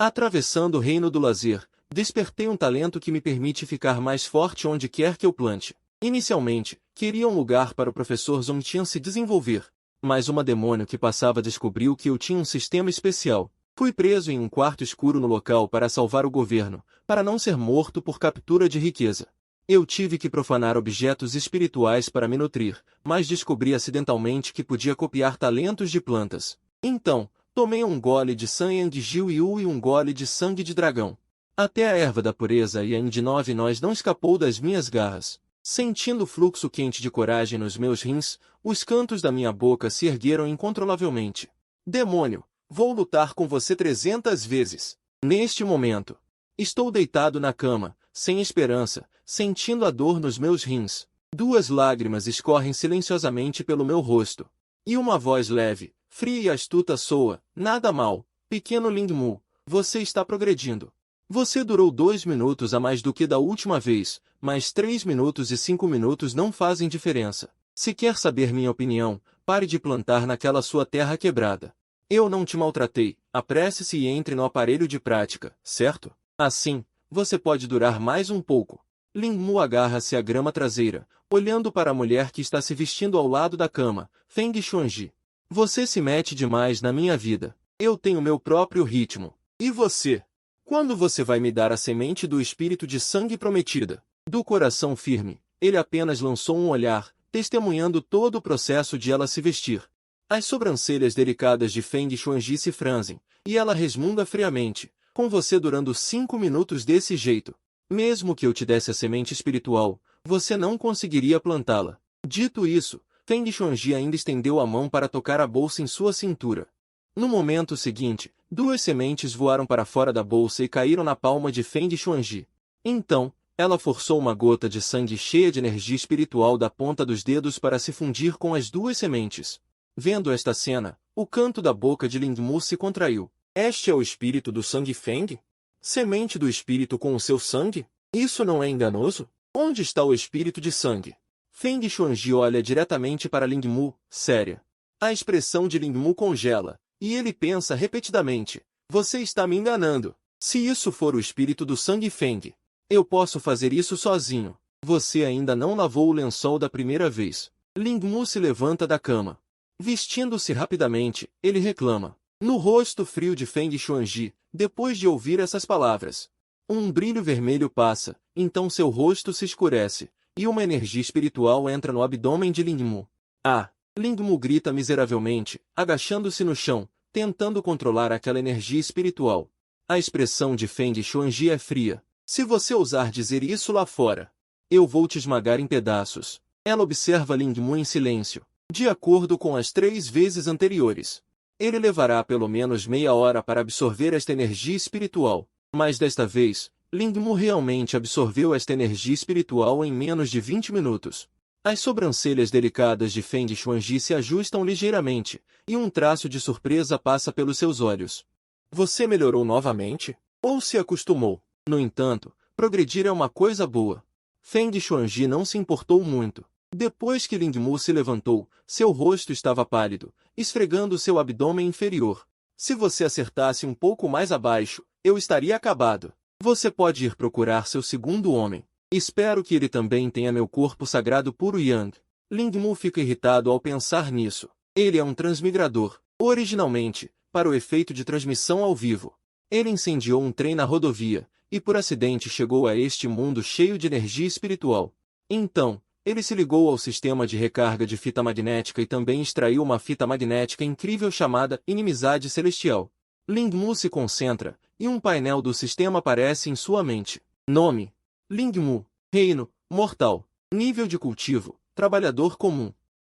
Atravessando o reino do lazer, despertei um talento que me permite ficar mais forte onde quer que eu plante. Inicialmente, queria um lugar para o professor Zongtian se desenvolver, mas uma demônio que passava descobriu que eu tinha um sistema especial. Fui preso em um quarto escuro no local para salvar o governo, para não ser morto por captura de riqueza. Eu tive que profanar objetos espirituais para me nutrir, mas descobri acidentalmente que podia copiar talentos de plantas. Então, tomei um gole de sangue de Jiu-Yu e um gole de sangue de dragão. Até a erva da pureza e a de 9 nós não escapou das minhas garras. Sentindo o fluxo quente de coragem nos meus rins, os cantos da minha boca se ergueram incontrolavelmente. Demônio, vou lutar com você 300 vezes. Neste momento, estou deitado na cama, sem esperança, sentindo a dor nos meus rins. 2 lágrimas escorrem silenciosamente pelo meu rosto. E uma voz leve, fria e astuta soa: nada mal, pequeno Lingmu, você está progredindo. Você durou 2 minutos a mais do que da última vez, mas 3 minutos e 5 minutos não fazem diferença. Se quer saber minha opinião, pare de plantar naquela sua terra quebrada. Eu não te maltratei, apresse-se e entre no aparelho de prática, certo? Assim, você pode durar mais um pouco. Lingmu agarra-se à grama traseira, olhando para a mulher que está se vestindo ao lado da cama, Feng Xuanji. Você se mete demais na minha vida. Eu tenho meu próprio ritmo. E você? Quando você vai me dar a semente do espírito de sangue prometida? Do coração firme, ele apenas lançou um olhar, testemunhando todo o processo de ela se vestir. As sobrancelhas delicadas de Feng Xuanji se franzem, e ela resmunga friamente: com você durando 5 minutos desse jeito. Mesmo que eu te desse a semente espiritual, você não conseguiria plantá-la. Dito isso, Feng Xuanji ainda estendeu a mão para tocar a bolsa em sua cintura. No momento seguinte, 2 sementes voaram para fora da bolsa e caíram na palma de Feng Xuanji. Então, ela forçou uma gota de sangue cheia de energia espiritual da ponta dos dedos para se fundir com as 2 sementes. Vendo esta cena, o canto da boca de Lingmu se contraiu. Este é o espírito do sangue Feng? Semente do espírito com o seu sangue? Isso não é enganoso? Onde está o espírito de sangue? Feng Xuanji olha diretamente para Lingmu, séria. A expressão de Lingmu congela, e ele pensa repetidamente: você está me enganando. Se isso for o espírito do sangue Feng, eu posso fazer isso sozinho. Você ainda não lavou o lençol da primeira vez. Lingmu se levanta da cama. Vestindo-se rapidamente, ele reclama. No rosto frio de Feng Xuanji, depois de ouvir essas palavras, um brilho vermelho passa, então seu rosto se escurece, e uma energia espiritual entra no abdômen de Lingmu. Ah! Lingmu grita miseravelmente, agachando-se no chão, tentando controlar aquela energia espiritual. A expressão de Feng Xuanji é fria. Se você ousar dizer isso lá fora, eu vou te esmagar em pedaços. Ela observa Lingmu em silêncio. De acordo com as 3 vezes anteriores, ele levará pelo menos meia hora para absorver esta energia espiritual. Mas desta vez, Lingmu realmente absorveu esta energia espiritual em menos de 20 minutos. As sobrancelhas delicadas de Feng Xuanji se ajustam ligeiramente, e um traço de surpresa passa pelos seus olhos. Você melhorou novamente? Ou se acostumou? No entanto, progredir é uma coisa boa. Feng Xuanji não se importou muito. Depois que Lingmu se levantou, seu rosto estava pálido, esfregando seu abdômen inferior. Se você acertasse um pouco mais abaixo, eu estaria acabado. Você pode ir procurar seu segundo homem. Espero que ele também tenha meu corpo sagrado puro Yang. Lingmu fica irritado ao pensar nisso. Ele é um transmigrador, originalmente, para o efeito de transmissão ao vivo. Ele incendiou um trem na rodovia, e por acidente chegou a este mundo cheio de energia espiritual. Então, ele se ligou ao sistema de recarga de fita magnética e também extraiu uma fita magnética incrível chamada Inimizade Celestial. Lingmu se concentra, e um painel do sistema aparece em sua mente. Nome: Lingmu. Reino: Mortal. Nível de cultivo: Trabalhador comum.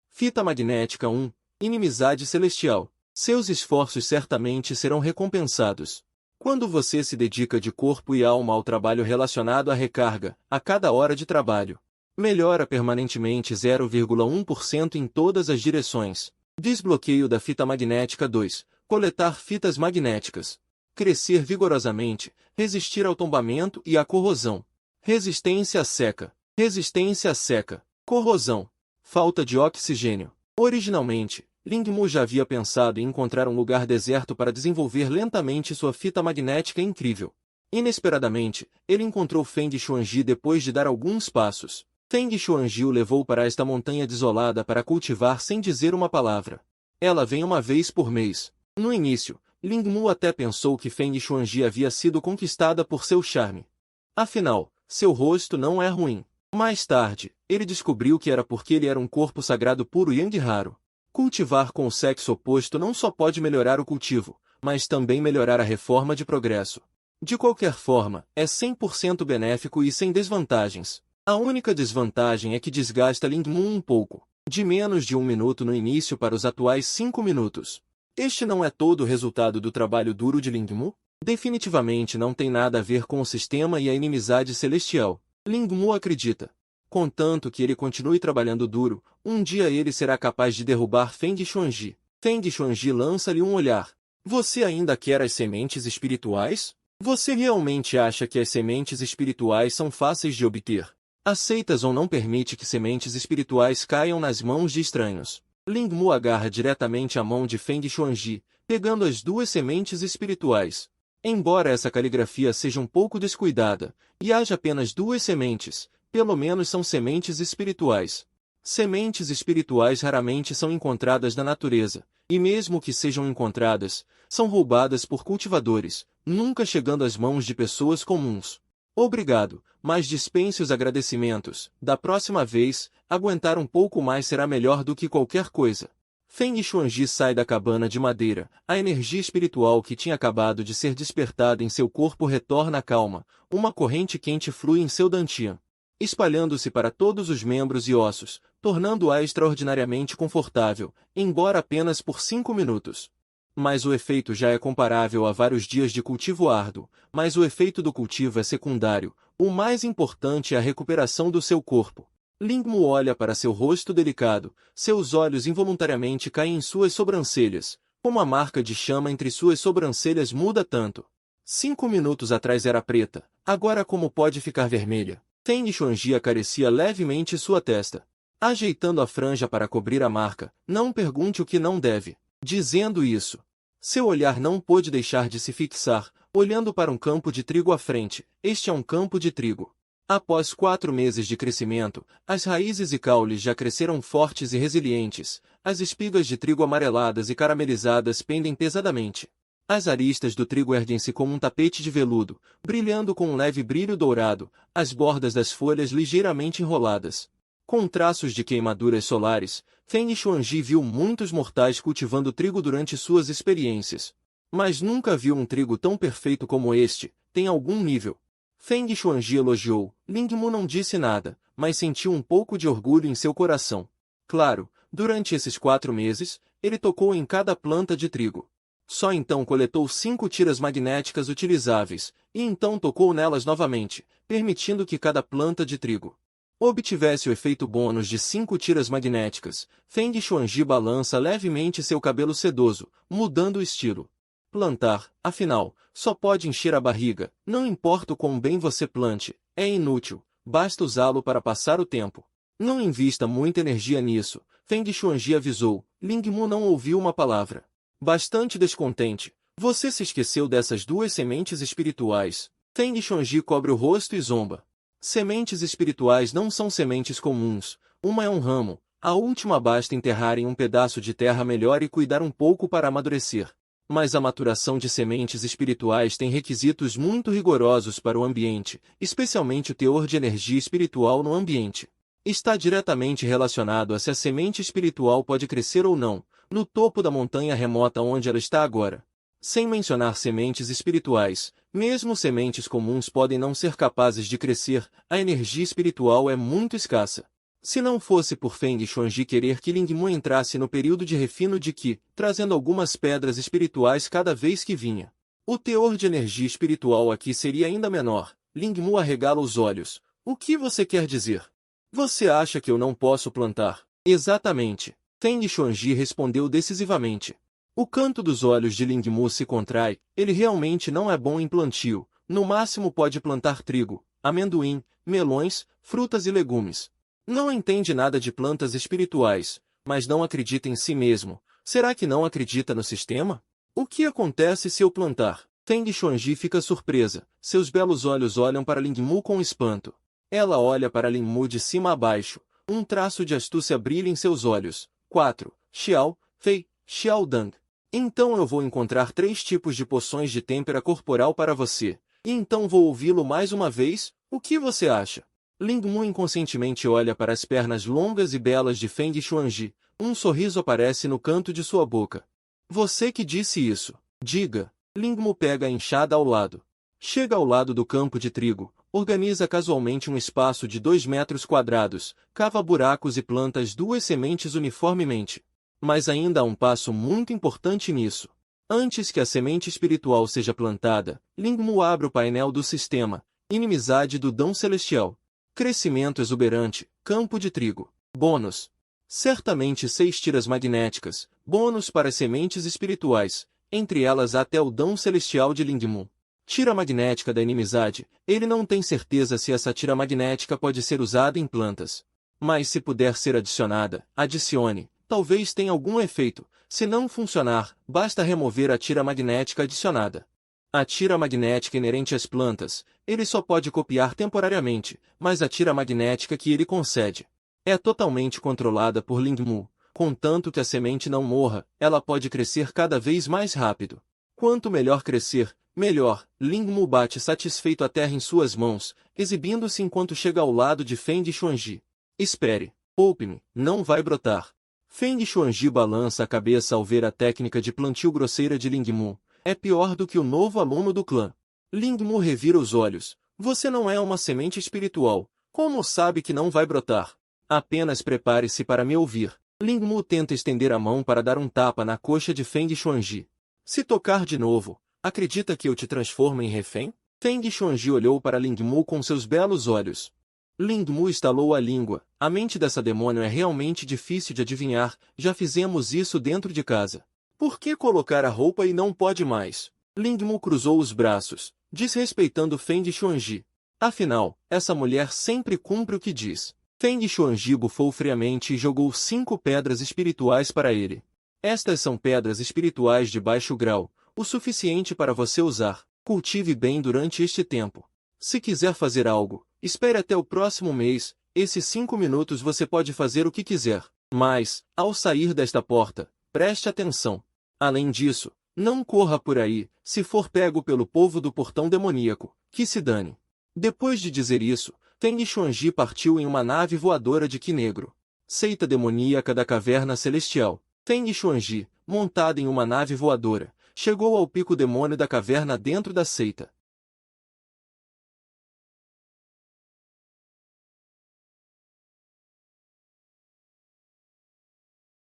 Fita magnética 1. Inimizade Celestial. Seus esforços certamente serão recompensados. Quando você se dedica de corpo e alma ao trabalho relacionado à recarga, a cada hora de trabalho, melhora permanentemente 0,1% em todas as direções. Desbloqueio da fita magnética 2. Coletar fitas magnéticas. Crescer vigorosamente, resistir ao tombamento e à corrosão. Resistência à seca. Resistência à seca. Corrosão. Falta de oxigênio. Originalmente, Ling Mu já havia pensado em encontrar um lugar deserto para desenvolver lentamente sua fita magnética incrível. Inesperadamente, ele encontrou Feng Xuanji depois de dar alguns passos. Feng Xuanji o levou para esta montanha desolada para cultivar sem dizer uma palavra. Ela vem uma vez por mês. No início, Ling Mu até pensou que Feng Xuanji havia sido conquistada por seu charme. Afinal, seu rosto não é ruim. Mais tarde, ele descobriu que era porque ele era um corpo sagrado puro e raro. Cultivar com o sexo oposto não só pode melhorar o cultivo, mas também melhorar a reforma de progresso. De qualquer forma, é 100% benéfico e sem desvantagens. A única desvantagem é que desgasta Ling Mu um pouco, de menos de 1 minuto no início para os atuais 5 minutos. Este não é todo o resultado do trabalho duro de Ling Mu? Definitivamente não tem nada a ver com o sistema e a inimizade celestial. Ling Mu acredita. Contanto que ele continue trabalhando duro, um dia ele será capaz de derrubar Feng Xuanji. Feng Xuanji lança-lhe um olhar. Você ainda quer as sementes espirituais? Você realmente acha que as sementes espirituais são fáceis de obter? Aceitas ou não permite que sementes espirituais caiam nas mãos de estranhos? Ling Mu agarra diretamente a mão de Feng Xuanji, pegando as 2 sementes espirituais. Embora essa caligrafia seja um pouco descuidada, e haja apenas 2 sementes, pelo menos são sementes espirituais. Sementes espirituais raramente são encontradas na natureza, e mesmo que sejam encontradas, são roubadas por cultivadores, nunca chegando às mãos de pessoas comuns. Obrigado, mas dispense os agradecimentos. Da próxima vez, aguentar um pouco mais será melhor do que qualquer coisa. Feng Xuanji sai da cabana de madeira. A energia espiritual que tinha acabado de ser despertada em seu corpo retorna calma. Uma corrente quente flui em seu dantian, espalhando-se para todos os membros e ossos, tornando-a extraordinariamente confortável, embora apenas por 5 minutos. Mas o efeito já é comparável a vários dias de cultivo árduo, mas o efeito do cultivo é secundário. O mais importante é a recuperação do seu corpo. Ling Mu olha para seu rosto delicado, seus olhos involuntariamente caem em suas sobrancelhas, como a marca de chama entre suas sobrancelhas muda tanto. 5 minutos atrás era preta, agora como pode ficar vermelha? Feng Xuanji acaricia levemente sua testa, ajeitando a franja para cobrir a marca. Não pergunte o que não deve. Dizendo isso, seu olhar não pôde deixar de se fixar, olhando para um campo de trigo à frente. Este é um campo de trigo. Após 4 meses de crescimento, as raízes e caules já cresceram fortes e resilientes. As espigas de trigo amareladas e caramelizadas pendem pesadamente. As aristas do trigo erguem-se como um tapete de veludo, brilhando com um leve brilho dourado, as bordas das folhas ligeiramente enroladas. Com traços de queimaduras solares, Feng Xuanji viu muitos mortais cultivando trigo durante suas experiências. Mas nunca viu um trigo tão perfeito como este. Tem algum nível. Feng Xuanji elogiou. Ling Mu não disse nada, mas sentiu um pouco de orgulho em seu coração. Claro, durante esses 4 meses, ele tocou em cada planta de trigo. Só então coletou 5 tiras magnéticas utilizáveis, e então tocou nelas novamente, permitindo que cada planta de trigo obtivesse o efeito bônus de 5 tiras magnéticas. Feng Xuanji balança levemente seu cabelo sedoso, mudando o estilo. Plantar, afinal, só pode encher a barriga. Não importa o quão bem você plante, é inútil, basta usá-lo para passar o tempo. Não invista muita energia nisso, Feng Xuanji avisou. Ling Mu não ouviu uma palavra. Bastante descontente. Você se esqueceu dessas 2 sementes espirituais. Feng Xuanji cobre o rosto e zomba. Sementes espirituais não são sementes comuns. Uma é um ramo, a última basta enterrar em um pedaço de terra melhor e cuidar um pouco para amadurecer. Mas a maturação de sementes espirituais tem requisitos muito rigorosos para o ambiente, especialmente o teor de energia espiritual no ambiente. Está diretamente relacionado a se a semente espiritual pode crescer ou não, no topo da montanha remota onde ela está agora. Sem mencionar sementes espirituais, mesmo sementes comuns podem não ser capazes de crescer, a energia espiritual é muito escassa. Se não fosse por Feng Xuanji querer que Ling Mu entrasse no período de refino de Qi, trazendo algumas pedras espirituais cada vez que vinha, o teor de energia espiritual aqui seria ainda menor. Ling Mu arregala os olhos. O que você quer dizer? Você acha que eu não posso plantar? Exatamente. Feng Xuanji respondeu decisivamente. O canto dos olhos de Ling Mu se contrai. Ele realmente não é bom em plantio. No máximo pode plantar trigo, amendoim, melões, frutas e legumes. Não entende nada de plantas espirituais, mas não acredita em si mesmo. Será que não acredita no sistema? O que acontece se eu plantar? Feng Xuanji fica surpresa. Seus belos olhos olham para Ling Mu com espanto. Ela olha para Ling Mu de cima a baixo. Um traço de astúcia brilha em seus olhos. 4. Xiao, Fei, Xiao Dang. Então eu vou encontrar 3 tipos de poções de têmpera corporal para você. E então vou ouvi-lo mais uma vez. O que você acha? Ling Mu inconscientemente olha para as pernas longas e belas de Feng Xuanji. Um sorriso aparece no canto de sua boca. Você que disse isso. Diga. Ling Mu pega a enxada ao lado. Chega ao lado do campo de trigo. Organiza casualmente um espaço de 2 metros quadrados, cava buracos e planta as 2 sementes uniformemente. Mas ainda há um passo muito importante nisso. Antes que a semente espiritual seja plantada, Ling Mu abre o painel do sistema, inimizade do Dão Celestial. Crescimento exuberante, campo de trigo. Bônus. Certamente 6 tiras magnéticas, bônus para as sementes espirituais, entre elas até o Dão Celestial de Ling Mu. Tira magnética da inimizade. Ele não tem certeza se essa tira magnética pode ser usada em plantas. Mas se puder ser adicionada, adicione. Talvez tenha algum efeito. Se não funcionar, basta remover a tira magnética adicionada. A tira magnética inerente às plantas, ele só pode copiar temporariamente, mas a tira magnética que ele concede é totalmente controlada por Ling Mu. Contanto que a semente não morra, ela pode crescer cada vez mais rápido. Quanto melhor crescer, melhor. Ling Mu bate satisfeito a terra em suas mãos, exibindo-se enquanto chega ao lado de Feng Xuanji. Espere. Poupe-me, não vai brotar. Feng Xuanji balança a cabeça ao ver a técnica de plantio grosseira de Ling Mu. É pior do que o novo aluno do clã. Ling Mu revira os olhos. Você não é uma semente espiritual. Como sabe que não vai brotar? Apenas prepare-se para me ouvir. Ling Mu tenta estender a mão para dar um tapa na coxa de Feng Xuanji. Se tocar de novo, acredita que eu te transformo em refém? Feng Xuanji olhou para Ling Mu com seus belos olhos. Ling Mu estalou a língua. A mente dessa demônio é realmente difícil de adivinhar. Já fizemos isso dentro de casa. Por que colocar a roupa e não pode mais? Ling Mu cruzou os braços, desrespeitando Feng Xuanji. Afinal, essa mulher sempre cumpre o que diz. Feng Xuanji bufou friamente e jogou 5 pedras espirituais para ele. Estas são pedras espirituais de baixo grau, o suficiente para você usar. Cultive bem durante este tempo. Se quiser fazer algo, espere até o próximo mês. Esses 5 minutos você pode fazer o que quiser. Mas, ao sair desta porta, preste atenção. Além disso, não corra por aí. Se for pego pelo povo do portão demoníaco, que se dane. Depois de dizer isso, Feng Xuanji partiu em uma nave voadora de Qi negro. Seita demoníaca da caverna celestial. Feng Xuanji, montada em uma nave voadora, chegou ao pico demônio da caverna dentro da seita.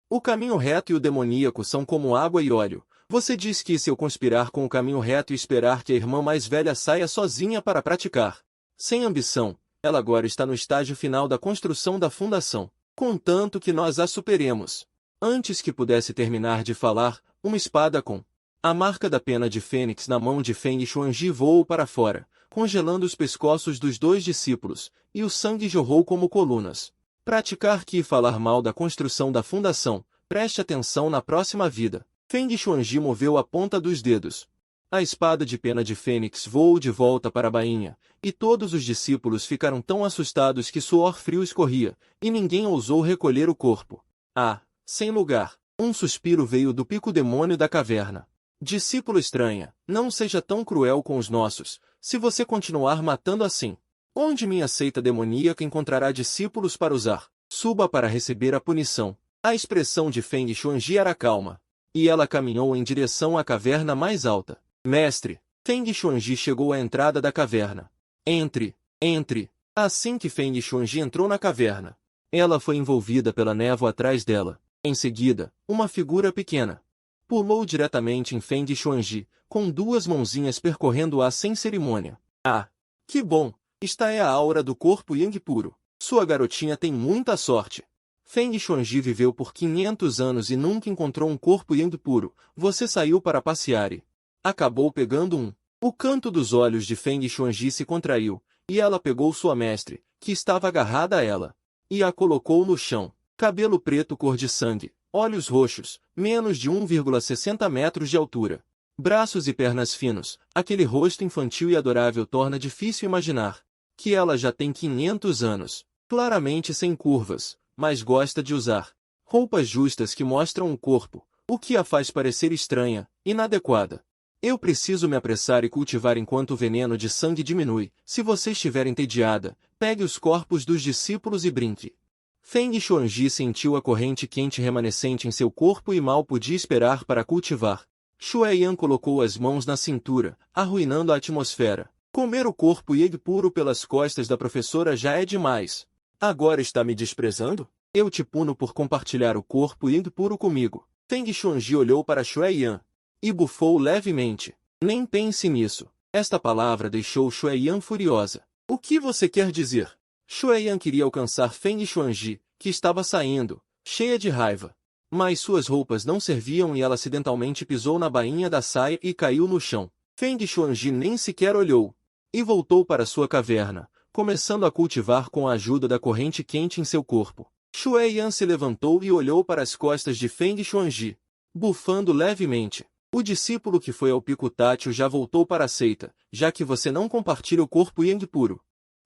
O caminho reto e o demoníaco são como água e óleo. Você diz que se eu conspirar com o caminho reto e esperar que a irmã mais velha saia sozinha para praticar, sem ambição, ela agora está no estágio final da construção da fundação, contanto que nós a superemos. Antes que pudesse terminar de falar, uma espada com a marca da pena de fênix na mão de Feng Xuanji voou para fora, congelando os pescoços dos 2 discípulos, e o sangue jorrou como colunas. Praticar Qi e falar mal da construção da fundação, preste atenção na próxima vida. Feng Xuanji moveu a ponta dos dedos. A espada de pena de fênix voou de volta para a bainha, e todos os discípulos ficaram tão assustados que suor frio escorria, e ninguém ousou recolher o corpo. Sem lugar. Um suspiro veio do pico demônio da caverna. Discípulo estranha, não seja tão cruel com os nossos, se você continuar matando assim. Onde minha seita demoníaca encontrará discípulos para usar? Suba para receber a punição. A expressão de Feng Xuanji era calma. E ela caminhou em direção à caverna mais alta. Mestre, Feng Xuanji chegou à entrada da caverna. Entre. Assim que Feng Xuanji entrou na caverna, ela foi envolvida pela névoa atrás dela. Em seguida, uma figura pequena pulou diretamente em Feng Xuanji, com 2 mãozinhas percorrendo-a sem cerimônia. Que bom! Esta é a aura do corpo Yang puro. Sua garotinha tem muita sorte. Feng Xuanji viveu por 500 anos e nunca encontrou um corpo Yang puro. Você saiu para passear e acabou pegando um. O canto dos olhos de Feng Xuanji se contraiu, e ela pegou sua mestre, que estava agarrada a ela, e a colocou no chão. Cabelo preto cor de sangue, olhos roxos, menos de 1,60 metros de altura. Braços e pernas finos, aquele rosto infantil e adorável torna difícil imaginar que ela já tem 500 anos. Claramente sem curvas, mas gosta de usar roupas justas que mostram o corpo, o que a faz parecer estranha, inadequada. Eu preciso me apressar e cultivar enquanto o veneno de sangue diminui. Se você estiver entediada, pegue os corpos dos discípulos e brinque. Feng Xuanji sentiu a corrente quente remanescente em seu corpo e mal podia esperar para cultivar. Xueyan colocou as mãos na cintura, arruinando a atmosfera. Comer o corpo Yeg puro pelas costas da professora já é demais. Agora está me desprezando? Eu te puno por compartilhar o corpo Yeg puro comigo. Feng Xuanji olhou para Xueyan e bufou levemente. Nem pense nisso. Esta palavra deixou Xueyan furiosa. O que você quer dizer? Xueyan queria alcançar Feng Xuanji, que estava saindo, cheia de raiva. Mas suas roupas não serviam e ela acidentalmente pisou na bainha da saia e caiu no chão. Feng Xuanji nem sequer olhou. E voltou para sua caverna, começando a cultivar com a ajuda da corrente quente em seu corpo. Xueyan se levantou e olhou para as costas de Feng Xuanji, bufando levemente. O discípulo que foi ao pico tátil já voltou para a seita, já que você não compartilha o corpo Yang puro.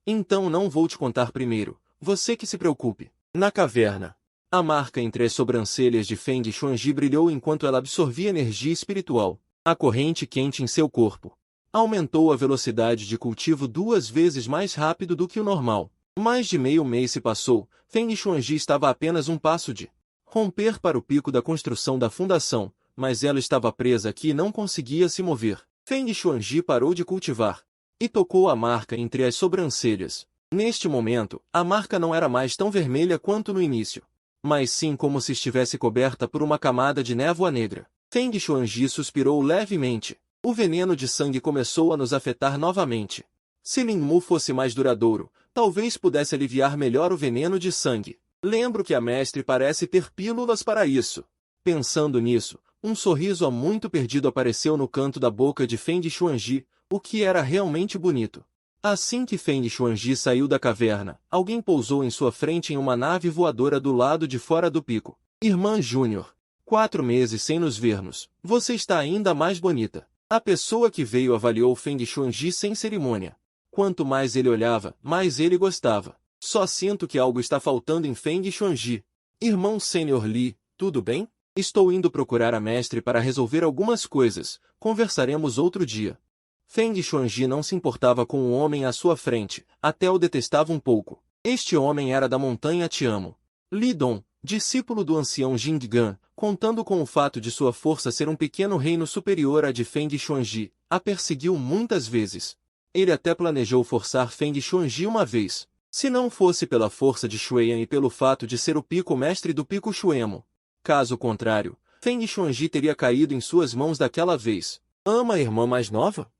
Então não vou te contar primeiro, você que se preocupe. Na caverna, a marca entre as sobrancelhas de Feng Xuanji brilhou enquanto ela absorvia energia espiritual. A corrente quente em seu corpo aumentou a velocidade de cultivo 2 vezes mais rápido do que o normal. Mais de meio mês se passou, Feng Xuanji estava a apenas um passo de romper para o pico da construção da fundação, mas ela estava presa aqui e não conseguia se mover. Feng Xuanji parou de cultivar e tocou a marca entre as sobrancelhas. Neste momento, a marca não era mais tão vermelha quanto no início, mas sim como se estivesse coberta por uma camada de névoa negra. Feng Xuanji suspirou levemente. O veneno de sangue começou a nos afetar novamente. Se Lin Mu fosse mais duradouro, talvez pudesse aliviar melhor o veneno de sangue. Lembro que a mestre parece ter pílulas para isso. Pensando nisso, um sorriso há muito perdido apareceu no canto da boca de Feng Xuanji, o que era realmente bonito. Assim que Feng Xuanji saiu da caverna, alguém pousou em sua frente em uma nave voadora do lado de fora do pico. Irmã Júnior, 4 meses sem nos vermos, você está ainda mais bonita. A pessoa que veio avaliou Feng Xuanji sem cerimônia. Quanto mais ele olhava, mais ele gostava. Só sinto que algo está faltando em Feng Xuanji. Irmão Sênior Li, tudo bem? Estou indo procurar a mestre para resolver algumas coisas. Conversaremos outro dia. Feng Xuanji não se importava com o homem à sua frente, até o detestava um pouco. Este homem era da montanha Tiamo. Li Dong, discípulo do ancião Jinggan, contando com o fato de sua força ser um pequeno reino superior à de Feng Xuanji, a perseguiu muitas vezes. Ele até planejou forçar Feng Xuanji uma vez. Se não fosse pela força de Xueyan e pelo fato de ser o pico mestre do pico Xuemo. Caso contrário, Feng Xuanji teria caído em suas mãos daquela vez. Ama a irmã mais nova?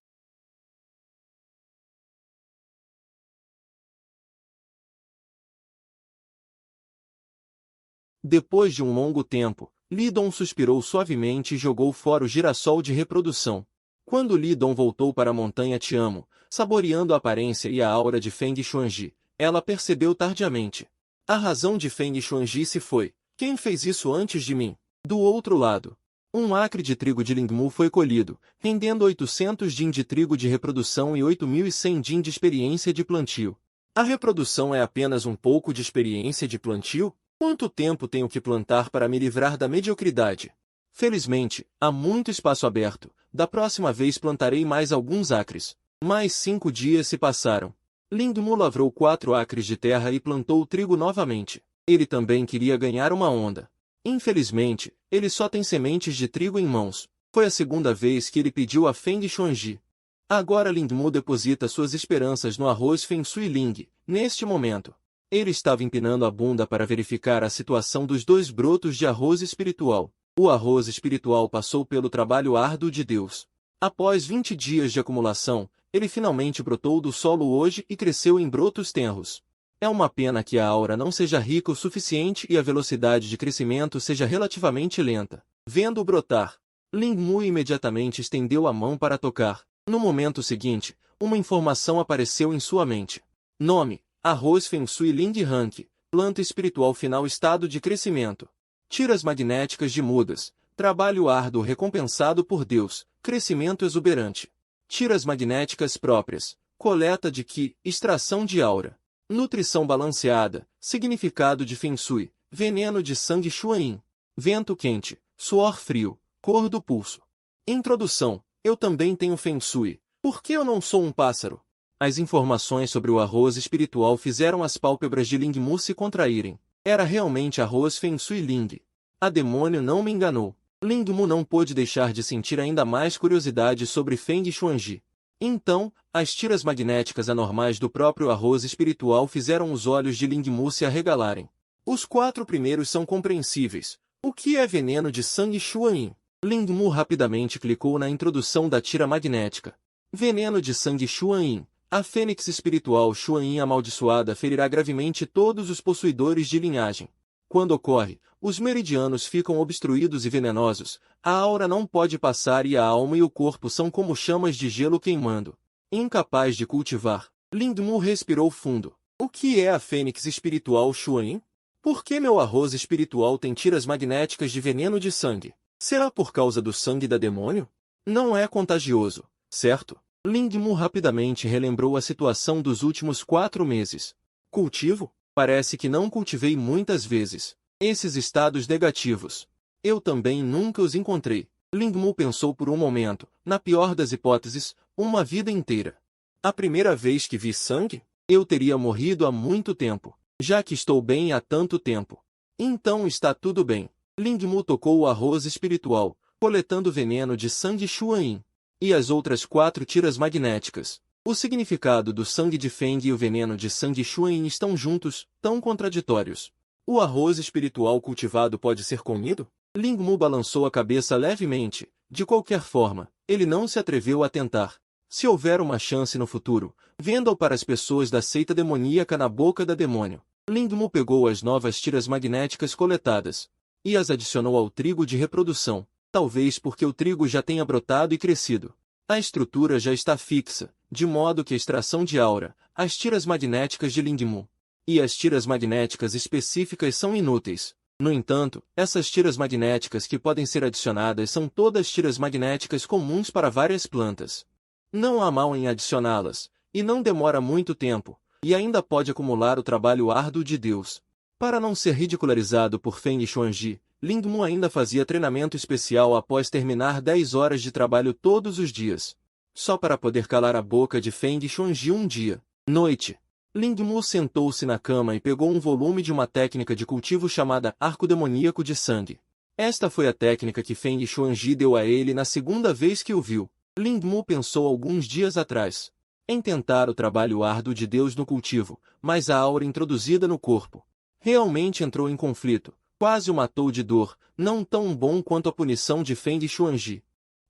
Depois de um longo tempo, Li Dong suspirou suavemente e jogou fora o girassol de reprodução. Quando Li Dong voltou para a montanha Tiamo, saboreando a aparência e a aura de Feng Xuanji, ela percebeu tardiamente. A razão de Feng Xuanji se foi. Quem fez isso antes de mim? Do outro lado, um acre de trigo de Lingmu foi colhido, rendendo 800 din de trigo de reprodução e 8.100 din de experiência de plantio. A reprodução é apenas um pouco de experiência de plantio? Quanto tempo tenho que plantar para me livrar da mediocridade? Felizmente, há muito espaço aberto. Da próxima vez plantarei mais alguns acres. Mais 5 dias se passaram. Lingmu lavrou 4 acres de terra e plantou o trigo novamente. Ele também queria ganhar uma onda. Infelizmente, ele só tem sementes de trigo em mãos. Foi a segunda vez que ele pediu a Feng Xuanji. Agora Lingmu deposita suas esperanças no arroz Feng Shui Ling. Neste momento, ele estava empinando a bunda para verificar a situação dos 2 brotos de arroz espiritual. O arroz espiritual passou pelo trabalho árduo de Deus. Após 20 dias de acumulação, ele finalmente brotou do solo hoje e cresceu em brotos tenros. É uma pena que a aura não seja rica o suficiente e a velocidade de crescimento seja relativamente lenta. Vendo-o brotar, Lingmu imediatamente estendeu a mão para tocar. No momento seguinte, uma informação apareceu em sua mente. Nome: Arroz Feng Shui Ling Rank, planta espiritual final estado de crescimento. Tiras magnéticas de mudas. Trabalho árduo recompensado por Deus. Crescimento exuberante. Tiras magnéticas próprias. Coleta de Qi. Extração de aura. Nutrição balanceada. Significado de Feng Shui. Veneno de sangue Xuan. Vento quente. Suor frio. Cor do pulso. Introdução. Eu também tenho Feng Shui. Por que eu não sou um pássaro? As informações sobre o arroz espiritual fizeram as pálpebras de Ling Mu se contraírem. Era realmente arroz Feng Shui Ling. A demônio não me enganou. Ling Mu não pôde deixar de sentir ainda mais curiosidade sobre Feng Xuanji. Então, as tiras magnéticas anormais do próprio arroz espiritual fizeram os olhos de Ling Mu se arregalarem. Os 4 primeiros são compreensíveis. O que é veneno de sangue Xuan? Ling Mu rapidamente clicou na introdução da tira magnética. Veneno de sangue Xuan. A fênix espiritual Xuan amaldiçoada ferirá gravemente todos os possuidores de linhagem. Quando ocorre, os meridianos ficam obstruídos e venenosos, a aura não pode passar e a alma e o corpo são como chamas de gelo queimando. Incapaz de cultivar, Ling Mu respirou fundo. O que é a fênix espiritual Xuan? Por que meu arroz espiritual tem tiras magnéticas de veneno de sangue? Será por causa do sangue da demônio? Não é contagioso, certo? Ling Mu rapidamente relembrou a situação dos últimos 4 meses. Cultivo? Parece que não cultivei muitas vezes. Esses estados negativos. Eu também nunca os encontrei. Ling Mu pensou por um momento, na pior das hipóteses, uma vida inteira. A primeira vez que vi sangue, eu teria morrido há muito tempo, já que estou bem há tanto tempo. Então está tudo bem. Ling Mu tocou o arroz espiritual, coletando veneno de sangue Xuan. E as outras 4 tiras magnéticas. O significado do sangue de Feng e o veneno de sangue Xuan estão juntos, tão contraditórios. O arroz espiritual cultivado pode ser comido? Ling Mu balançou a cabeça levemente. De qualquer forma, ele não se atreveu a tentar. Se houver uma chance no futuro, venda-o para as pessoas da seita demoníaca na boca da demônio. Ling Mu pegou as novas tiras magnéticas coletadas e as adicionou ao trigo de reprodução, talvez porque o trigo já tenha brotado e crescido. A estrutura já está fixa, de modo que a extração de aura, as tiras magnéticas de Ling Mu e as tiras magnéticas específicas são inúteis. No entanto, essas tiras magnéticas que podem ser adicionadas são todas tiras magnéticas comuns para várias plantas. Não há mal em adicioná-las, e não demora muito tempo, e ainda pode acumular o trabalho árduo de Deus. Para não ser ridicularizado por Feng Xuanji, Ling Mu ainda fazia treinamento especial após terminar 10 horas de trabalho todos os dias. Só para poder calar a boca de Feng Xuanji um dia. Noite. Ling Mu sentou-se na cama e pegou um volume de uma técnica de cultivo chamada Arco Demoníaco de Sangue. Esta foi a técnica que Feng Xuanji deu a ele na segunda vez que o viu. Ling Mu pensou alguns dias atrás em tentar o trabalho árduo de Deus no cultivo, mas a aura introduzida no corpo realmente entrou em conflito. Quase o matou de dor, não tão bom quanto a punição de Feng Xuanji.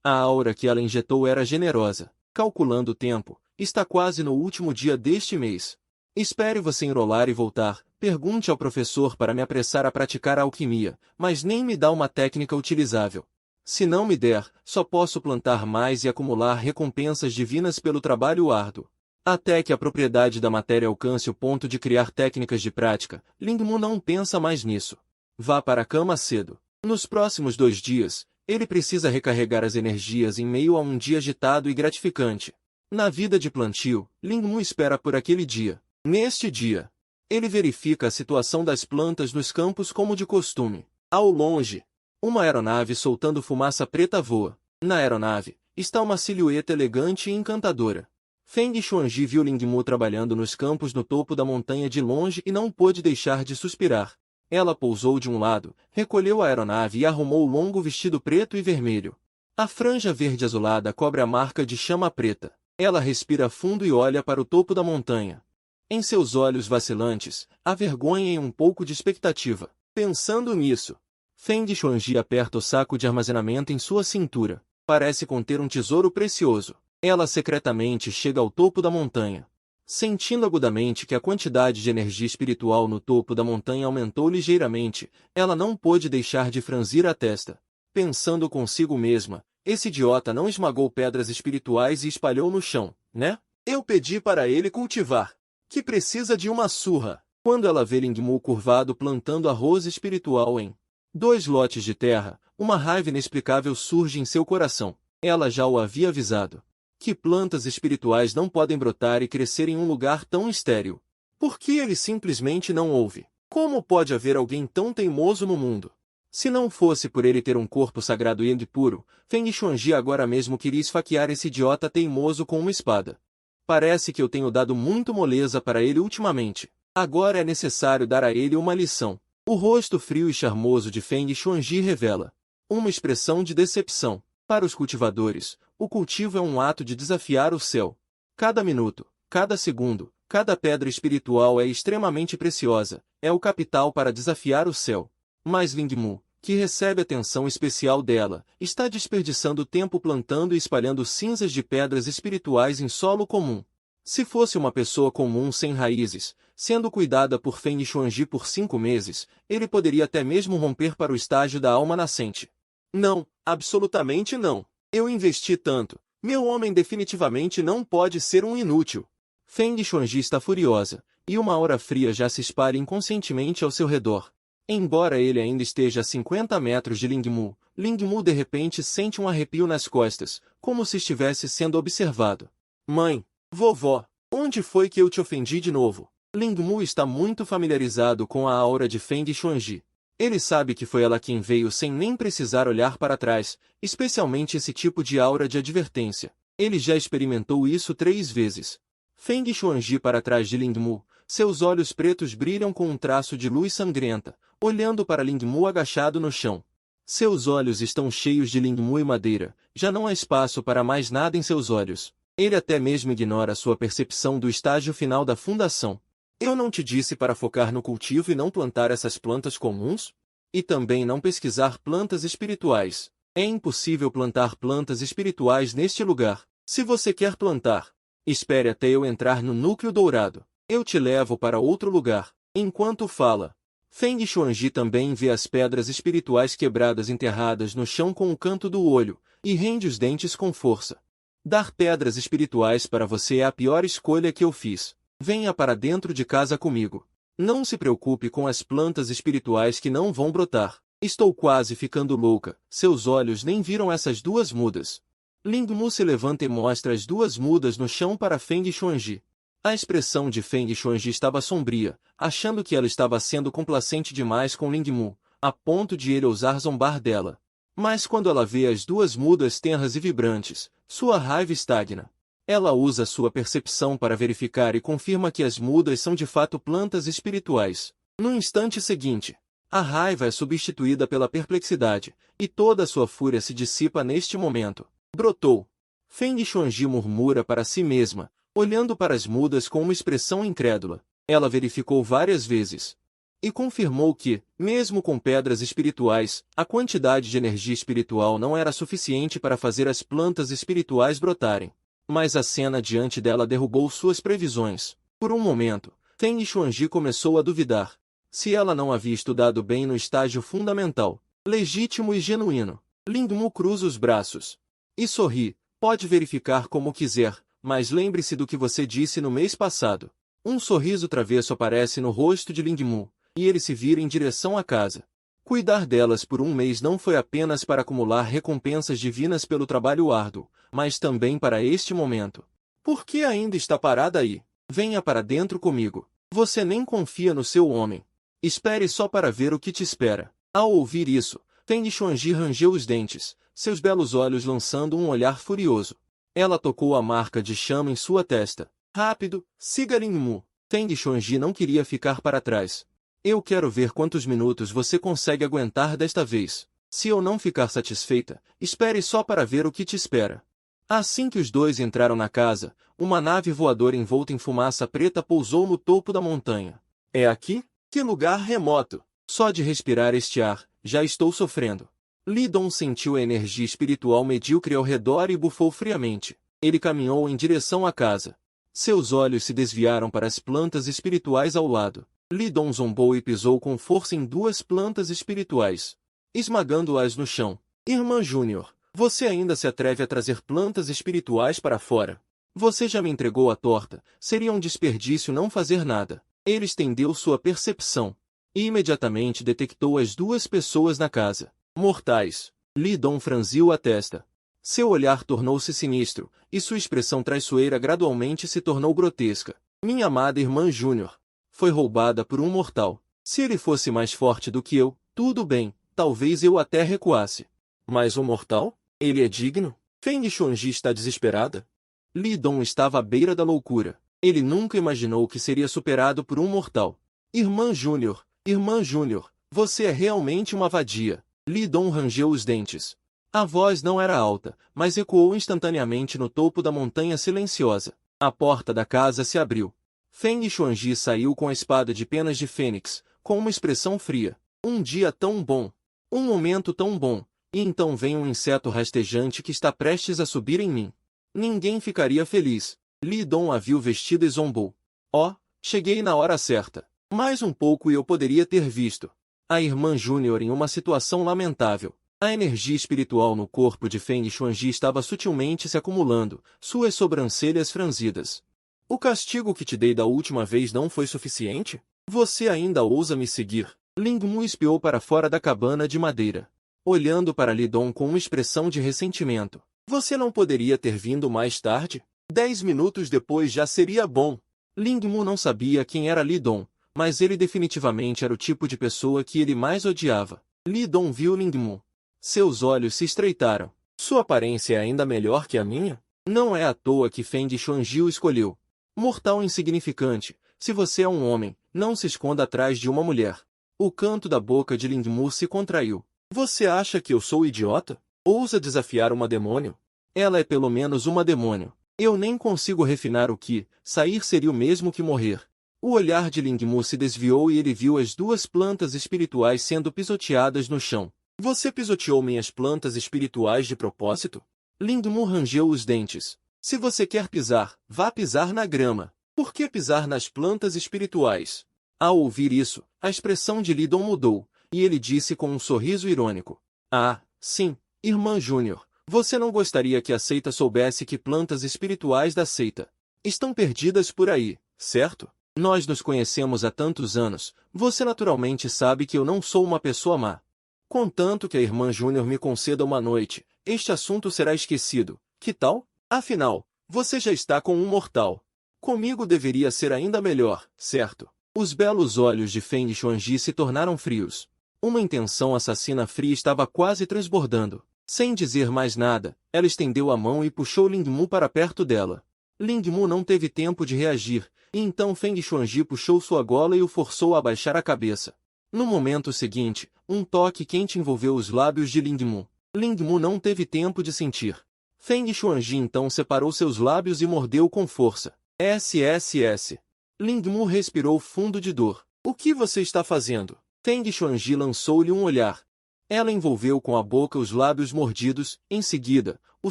A aura que ela injetou era generosa. Calculando o tempo, está quase no último dia deste mês. Espere você enrolar e voltar, pergunte ao professor para me apressar a praticar a alquimia, mas nem me dá uma técnica utilizável. Se não me der, só posso plantar mais e acumular recompensas divinas pelo trabalho árduo. Até que a propriedade da matéria alcance o ponto de criar técnicas de prática, Ling Mu não pensa mais nisso. Vá para a cama cedo. Nos próximos 2 dias, ele precisa recarregar as energias em meio a um dia agitado e gratificante. Na vida de plantio, Ling Mu espera por aquele dia. Neste dia, ele verifica a situação das plantas nos campos como de costume. Ao longe, uma aeronave soltando fumaça preta voa. Na aeronave, está uma silhueta elegante e encantadora. Feng Xuanji viu Ling Mu trabalhando nos campos no topo da montanha de longe e não pôde deixar de suspirar. Ela pousou de um lado, recolheu a aeronave e arrumou o longo vestido preto e vermelho. A franja verde azulada cobre a marca de chama preta. Ela respira fundo e olha para o topo da montanha. Em seus olhos vacilantes, há vergonha e um pouco de expectativa. Pensando nisso, Feng Xuanji aperta o saco de armazenamento em sua cintura. Parece conter um tesouro precioso. Ela secretamente chega ao topo da montanha. Sentindo agudamente que a quantidade de energia espiritual no topo da montanha aumentou ligeiramente, ela não pôde deixar de franzir a testa. Pensando consigo mesma, esse idiota não esmagou pedras espirituais e espalhou no chão, né? Eu pedi para ele cultivar. Que precisa de uma surra. Quando ela vê Ling Mu curvado plantando arroz espiritual em 2 lotes de terra, uma raiva inexplicável surge em seu coração. Ela já o havia avisado. Que plantas espirituais não podem brotar e crescer em um lugar tão estéril? Por que ele simplesmente não ouve? Como pode haver alguém tão teimoso no mundo? Se não fosse por ele ter um corpo sagrado e puro, Feng Xuanji agora mesmo queria esfaquear esse idiota teimoso com uma espada. Parece que eu tenho dado muito moleza para ele ultimamente. Agora é necessário dar a ele uma lição. O rosto frio e charmoso de Feng Xuanji revela uma expressão de decepção. Para os cultivadores, o cultivo é um ato de desafiar o céu. Cada minuto, cada segundo, cada pedra espiritual é extremamente preciosa, é o capital para desafiar o céu. Mas Lingmu, que recebe atenção especial dela, está desperdiçando tempo plantando e espalhando cinzas de pedras espirituais em solo comum. Se fosse uma pessoa comum sem raízes, sendo cuidada por Feng Xuanji por 5 meses, ele poderia até mesmo romper para o estágio da alma nascente. Não, absolutamente não. Eu investi tanto. Meu homem definitivamente não pode ser um inútil. Feng Xuanji está furiosa, e uma aura fria já se espalha inconscientemente ao seu redor. Embora ele ainda esteja a 50 metros de Lingmu, Lingmu de repente sente um arrepio nas costas, como se estivesse sendo observado. Mãe, vovó, onde foi que eu te ofendi de novo? Lingmu está muito familiarizado com a aura de Feng Xuanji. Ele sabe que foi ela quem veio sem nem precisar olhar para trás, especialmente esse tipo de aura de advertência. Ele já experimentou isso 3 vezes. Feng Xuanji para trás de Lingmu, seus olhos pretos brilham com um traço de luz sangrenta, olhando para Lingmu agachado no chão. Seus olhos estão cheios de Lingmu e madeira, já não há espaço para mais nada em seus olhos. Ele até mesmo ignora sua percepção do estágio final da fundação. Eu não te disse para focar no cultivo e não plantar essas plantas comuns? E também não pesquisar plantas espirituais. É impossível plantar plantas espirituais neste lugar. Se você quer plantar, espere até eu entrar no núcleo dourado. Eu te levo para outro lugar. Enquanto fala, Feng Xuanji também vê as pedras espirituais quebradas enterradas no chão com o canto do olho, e rende os dentes com força. Dar pedras espirituais para você é a pior escolha que eu fiz. Venha para dentro de casa comigo. Não se preocupe com as plantas espirituais que não vão brotar. Estou quase ficando louca. Seus olhos nem viram essas 2 mudas. Lingmu se levanta e mostra as 2 mudas no chão para Feng Xuanji. A expressão de Feng Xuanji estava sombria, achando que ela estava sendo complacente demais com Lingmu, a ponto de ele ousar zombar dela. Mas quando ela vê as 2 mudas tenras e vibrantes, sua raiva estagna. Ela usa sua percepção para verificar e confirma que as mudas são de fato plantas espirituais. No instante seguinte, a raiva é substituída pela perplexidade, e toda a sua fúria se dissipa neste momento. Brotou. Feng Xuanji murmura para si mesma, olhando para as mudas com uma expressão incrédula. Ela verificou várias vezes e confirmou que, mesmo com pedras espirituais, a quantidade de energia espiritual não era suficiente para fazer as plantas espirituais brotarem. Mas a cena diante dela derrubou suas previsões. Por um momento, Feng Xuanji começou a duvidar. Se ela não havia estudado bem no estágio fundamental, legítimo e genuíno. Lingmu cruza os braços e sorri. Pode verificar como quiser, mas lembre-se do que você disse no mês passado. Um sorriso travesso aparece no rosto de Lingmu, e ele se vira em direção à casa. Cuidar delas por um mês não foi apenas para acumular recompensas divinas pelo trabalho árduo, mas também para este momento. Por que ainda está parada aí? Venha para dentro comigo. Você nem confia no seu homem. Espere só para ver o que te espera. Ao ouvir isso, Feng Xuanji rangeu os dentes, seus belos olhos lançando um olhar furioso. Ela tocou a marca de chama em sua testa. Rápido, siga Lingmu. Feng Xuanji não queria ficar para trás. Eu quero ver quantos minutos você consegue aguentar desta vez. Se eu não ficar satisfeita, espere só para ver o que te espera. Assim que os 2 entraram na casa, uma nave voadora envolta em fumaça preta pousou no topo da montanha. É aqui? Que lugar remoto! Só de respirar este ar, já estou sofrendo. Li Dong sentiu a energia espiritual medíocre ao redor e bufou friamente. Ele caminhou em direção à casa. Seus olhos se desviaram para as plantas espirituais ao lado. Li Dong zombou e pisou com força em 2 plantas espirituais, esmagando-as no chão. Irmã Júnior, você ainda se atreve a trazer plantas espirituais para fora? Você já me entregou a torta, seria um desperdício não fazer nada. Ele estendeu sua percepção e imediatamente detectou as duas pessoas na casa. Mortais. Li Dong franziu a testa. Seu olhar tornou-se sinistro, e sua expressão traiçoeira gradualmente se tornou grotesca. Minha amada irmã Júnior foi roubada por um mortal. Se ele fosse mais forte do que eu, tudo bem, talvez eu até recuasse. Mas o mortal? Ele é digno? Feng Xuanji está desesperada? Li Dong estava à beira da loucura. Ele nunca imaginou que seria superado por um mortal. Irmã Júnior, você é realmente uma vadia. Li Dong rangeu os dentes. A voz não era alta, mas ecoou instantaneamente no topo da montanha silenciosa. A porta da casa se abriu. Feng Xuanji saiu com a espada de penas de fênix, com uma expressão fria. Um dia tão bom. Um momento tão bom. E então vem um inseto rastejante que está prestes a subir em mim. Ninguém ficaria feliz. Li Dong a viu vestida e zombou. Oh, cheguei na hora certa. Mais um pouco e eu poderia ter visto a irmã Júnior em uma situação lamentável. A energia espiritual no corpo de Feng Xuanji estava sutilmente se acumulando, suas sobrancelhas franzidas. O castigo que te dei da última vez não foi suficiente? Você ainda ousa me seguir? Ling Mu espiou para fora da cabana de madeira, olhando para Li Dong com uma expressão de ressentimento. Você não poderia ter vindo mais tarde? 10 minutos depois já seria bom. Ling Mu não sabia quem era Li Dong, mas ele definitivamente era o tipo de pessoa que ele mais odiava. Li Dong viu Ling Mu. Seus olhos se estreitaram. Sua aparência é ainda melhor que a minha? Não é à toa que Feng Xuanji o escolheu. Mortal insignificante, se você é um homem, não se esconda atrás de uma mulher. O canto da boca de Ling Mu se contraiu. Você acha que eu sou idiota? Ousa desafiar uma demônio? Ela é pelo menos uma demônio. Eu nem consigo refinar o que, sair seria o mesmo que morrer. O olhar de Ling Mu se desviou e ele viu as duas plantas espirituais sendo pisoteadas no chão. Você pisoteou minhas plantas espirituais de propósito? Ling Mu rangeu os dentes. Se você quer pisar, vá pisar na grama. Por que pisar nas plantas espirituais? Ao ouvir isso, a expressão de Li Dong mudou, e ele disse com um sorriso irônico. Ah, sim, irmã Júnior. Você não gostaria que a seita soubesse que plantas espirituais da seita estão perdidas por aí, certo? Nós nos conhecemos há tantos anos, você naturalmente sabe que eu não sou uma pessoa má. Contanto que a irmã Júnior me conceda uma noite, este assunto será esquecido. Que tal? Afinal, você já está com um mortal. Comigo deveria ser ainda melhor, certo? Os belos olhos de Feng Xuanji se tornaram frios. Uma intenção assassina fria estava quase transbordando. Sem dizer mais nada, ela estendeu a mão e puxou Ling Mu para perto dela. Ling Mu não teve tempo de reagir, e então Feng Xuanji puxou sua gola e o forçou a abaixar a cabeça. No momento seguinte, um toque quente envolveu os lábios de Ling Mu. Ling Mu não teve tempo de sentir. Feng Xuanji então separou seus lábios e mordeu com força. SSS. Ling Mu respirou fundo de dor. O que você está fazendo? Feng Xuanji lançou-lhe um olhar. Ela envolveu com a boca os lábios mordidos, em seguida, o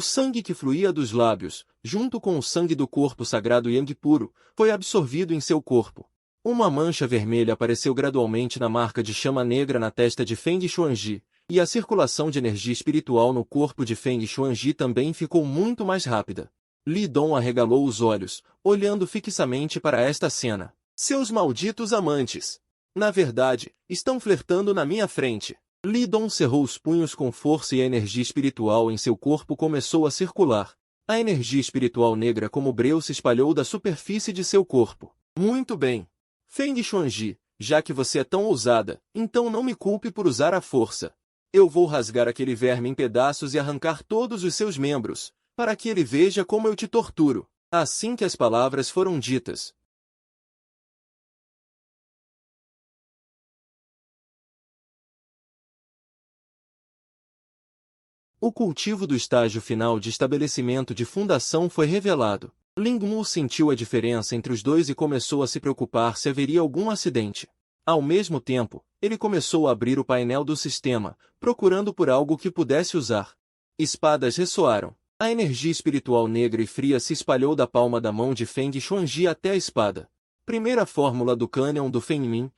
sangue que fluía dos lábios, junto com o sangue do corpo sagrado Yang puro, foi absorvido em seu corpo. Uma mancha vermelha apareceu gradualmente na marca de chama negra na testa de Feng Xuanji, e a circulação de energia espiritual no corpo de Feng Xuanji também ficou muito mais rápida. Li Dong arregalou os olhos, olhando fixamente para esta cena. Seus malditos amantes! Na verdade, estão flertando na minha frente. Li Dong cerrou os punhos com força e a energia espiritual em seu corpo começou a circular. A energia espiritual negra como breu se espalhou da superfície de seu corpo. Muito bem. Feng Xuanji, já que você é tão ousada, então não me culpe por usar a força. Eu vou rasgar aquele verme em pedaços e arrancar todos os seus membros, para que ele veja como eu te torturo. Assim que as palavras foram ditas, o cultivo do estágio final de estabelecimento de fundação foi revelado. Ling Mu sentiu a diferença entre os dois e começou a se preocupar se haveria algum acidente. Ao mesmo tempo, ele começou a abrir o painel do sistema, procurando por algo que pudesse usar. Espadas ressoaram. A energia espiritual negra e fria se espalhou da palma da mão de Feng Xuanji até a espada. Primeira fórmula do cânion do Feng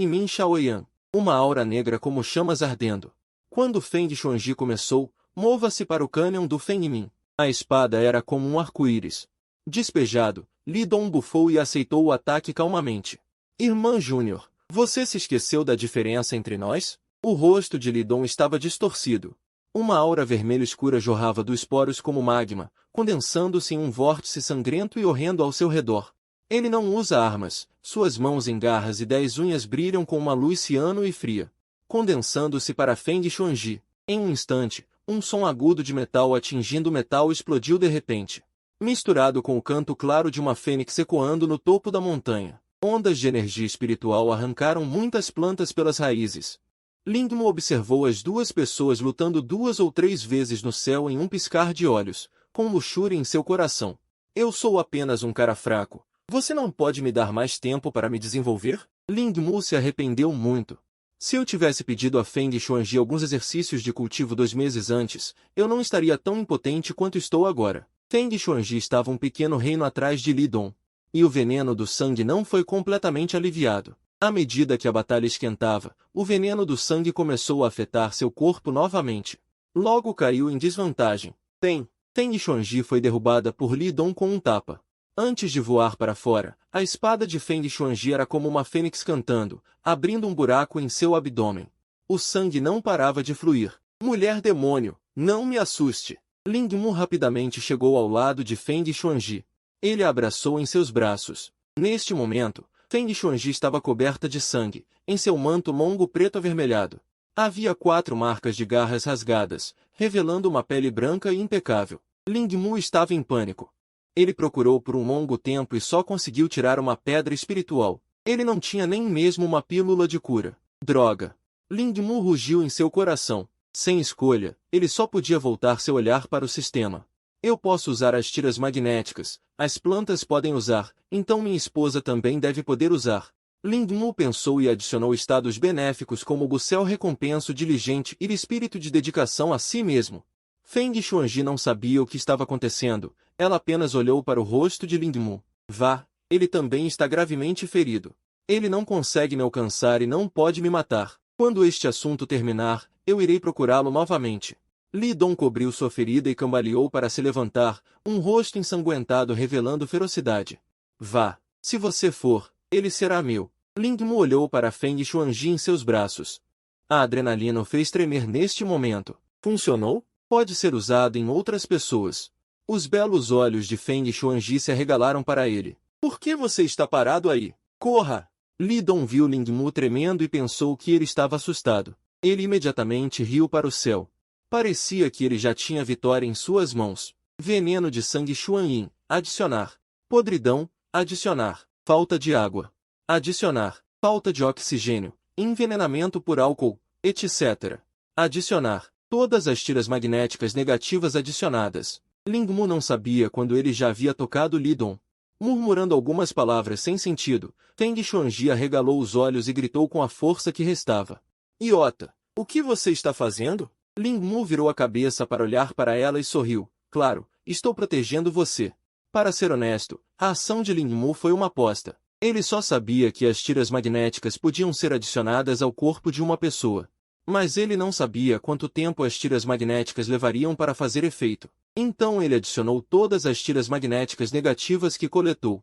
Min Shaoyan. Uma aura negra como chamas ardendo. Quando Feng Xuanji começou, mova-se para o cânion do Feng Min. A espada era como um arco-íris. Despejado, Li Dong bufou e aceitou o ataque calmamente. Irmã Júnior, Você se esqueceu da diferença entre nós? O rosto de Li Dong estava distorcido. Uma aura vermelha escura jorrava dos poros como magma, condensando-se em um vórtice sangrento e horrendo ao seu redor. Ele não usa armas, suas mãos em garras e 10 unhas brilham com uma luz ciano e fria, condensando-se para Feng Xuanji. Em um instante, um som agudo de metal atingindo o metal explodiu de repente. Misturado com o canto claro de uma fênix ecoando no topo da montanha, ondas de energia espiritual arrancaram muitas plantas pelas raízes. Lingmo observou as duas pessoas lutando 2 ou 3 vezes no céu em um piscar de olhos, com luxúria em seu coração. Eu sou apenas um cara fraco. Você não pode me dar mais tempo para me desenvolver? Lingmu se arrependeu muito. Se eu tivesse pedido a Feng Xuanji alguns exercícios de cultivo 2 meses antes, eu não estaria tão impotente quanto estou agora. Feng Xuanji estava um pequeno reino atrás de Li Dong, e o veneno do sangue não foi completamente aliviado. À medida que a batalha esquentava, o veneno do sangue começou a afetar seu corpo novamente. Logo caiu em desvantagem. Feng Xuanji foi derrubada por Li Dong com um tapa. Antes de voar para fora, a espada de Feng Xuanji era como uma fênix cantando, abrindo um buraco em seu abdômen. O sangue não parava de fluir. Mulher demônio, não me assuste! Lingmu rapidamente chegou ao lado de Feng Xuanji. Ele a abraçou em seus braços. Neste momento, Feng Xuanji estava coberta de sangue, em seu manto longo preto avermelhado. Havia 4 marcas de garras rasgadas, revelando uma pele branca e impecável. Lingmu estava em pânico. Ele procurou por um longo tempo e só conseguiu tirar uma pedra espiritual. Ele não tinha nem mesmo uma pílula de cura. Droga! Lingmu rugiu em seu coração. Sem escolha, ele só podia voltar seu olhar para o sistema. Eu posso usar as tiras magnéticas, as plantas podem usar, então minha esposa também deve poder usar. Lingmu pensou e adicionou estados benéficos como o céu recompenso diligente e espírito de dedicação a si mesmo. Feng Xuanji não sabia o que estava acontecendo, ela apenas olhou para o rosto de Lingmu. Vá, ele também está gravemente ferido. Ele não consegue me alcançar e não pode me matar. Quando este assunto terminar, eu irei procurá-lo novamente. Li Dong cobriu sua ferida e cambaleou para se levantar, um rosto ensanguentado revelando ferocidade. Vá, se você for, ele será meu. Lingmu olhou para Feng Xuanji em seus braços. A adrenalina o fez tremer neste momento. Funcionou? Pode ser usado em outras pessoas. Os belos olhos de Feng Xuanji se arregalaram para ele. Por que você está parado aí? Corra! Li Dong viu Lingmu tremendo e pensou que ele estava assustado. Ele imediatamente riu para o céu. Parecia que ele já tinha vitória em suas mãos. Veneno de sangue Xuanyin, adicionar. Podridão, adicionar. Falta de água. Adicionar. Falta de oxigênio. Envenenamento por álcool, etc. Adicionar. Todas as tiras magnéticas negativas adicionadas. Lingmu não sabia quando ele já havia tocado Li Dong. Murmurando algumas palavras sem sentido, Feng Xuanji arregalou os olhos e gritou com a força que restava. Iota, o que você está fazendo? Lingmu virou a cabeça para olhar para ela e sorriu. Claro, estou protegendo você. Para ser honesto, a ação de Lingmu foi uma aposta. Ele só sabia que as tiras magnéticas podiam ser adicionadas ao corpo de uma pessoa. Mas ele não sabia quanto tempo as tiras magnéticas levariam para fazer efeito. Então ele adicionou todas as tiras magnéticas negativas que coletou.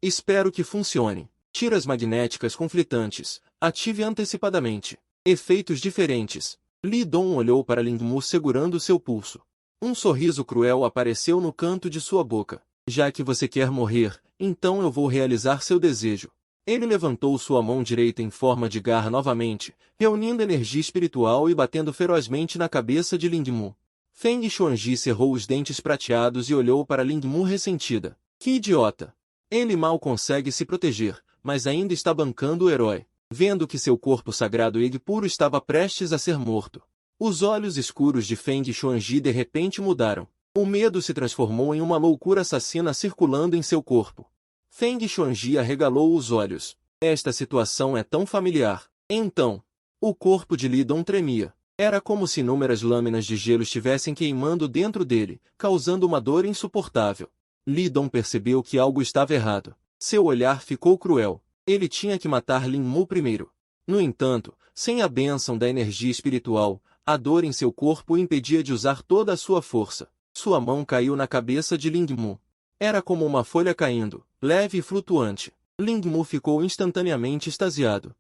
Espero que funcione. Tiras magnéticas conflitantes. Ative antecipadamente. Efeitos diferentes. Li Dong olhou para Lingmu segurando seu pulso. Um sorriso cruel apareceu no canto de sua boca. Já que você quer morrer, então eu vou realizar seu desejo. Ele levantou sua mão direita em forma de garra novamente, reunindo energia espiritual e batendo ferozmente na cabeça de Lingmu. Feng Xuanji cerrou os dentes prateados e olhou para Lingmu ressentida. Que idiota! Ele mal consegue se proteger, mas ainda está bancando o herói. Vendo que seu corpo sagrado e puro estava prestes a ser morto. Os olhos escuros de Feng Xuanji de repente mudaram. O medo se transformou em uma loucura assassina circulando em seu corpo. Feng Xuanji arregalou os olhos. Esta situação é tão familiar. Então, o corpo de Li Dong tremia. Era como se inúmeras lâminas de gelo estivessem queimando dentro dele, causando uma dor insuportável. Li Dong percebeu que algo estava errado. Seu olhar ficou cruel. Ele tinha que matar Lingmu primeiro. No entanto, sem a bênção da energia espiritual, a dor em seu corpo o impedia de usar toda a sua força. Sua mão caiu na cabeça de Lingmu. Era como uma folha caindo, leve e flutuante. Lingmu ficou instantaneamente extasiado.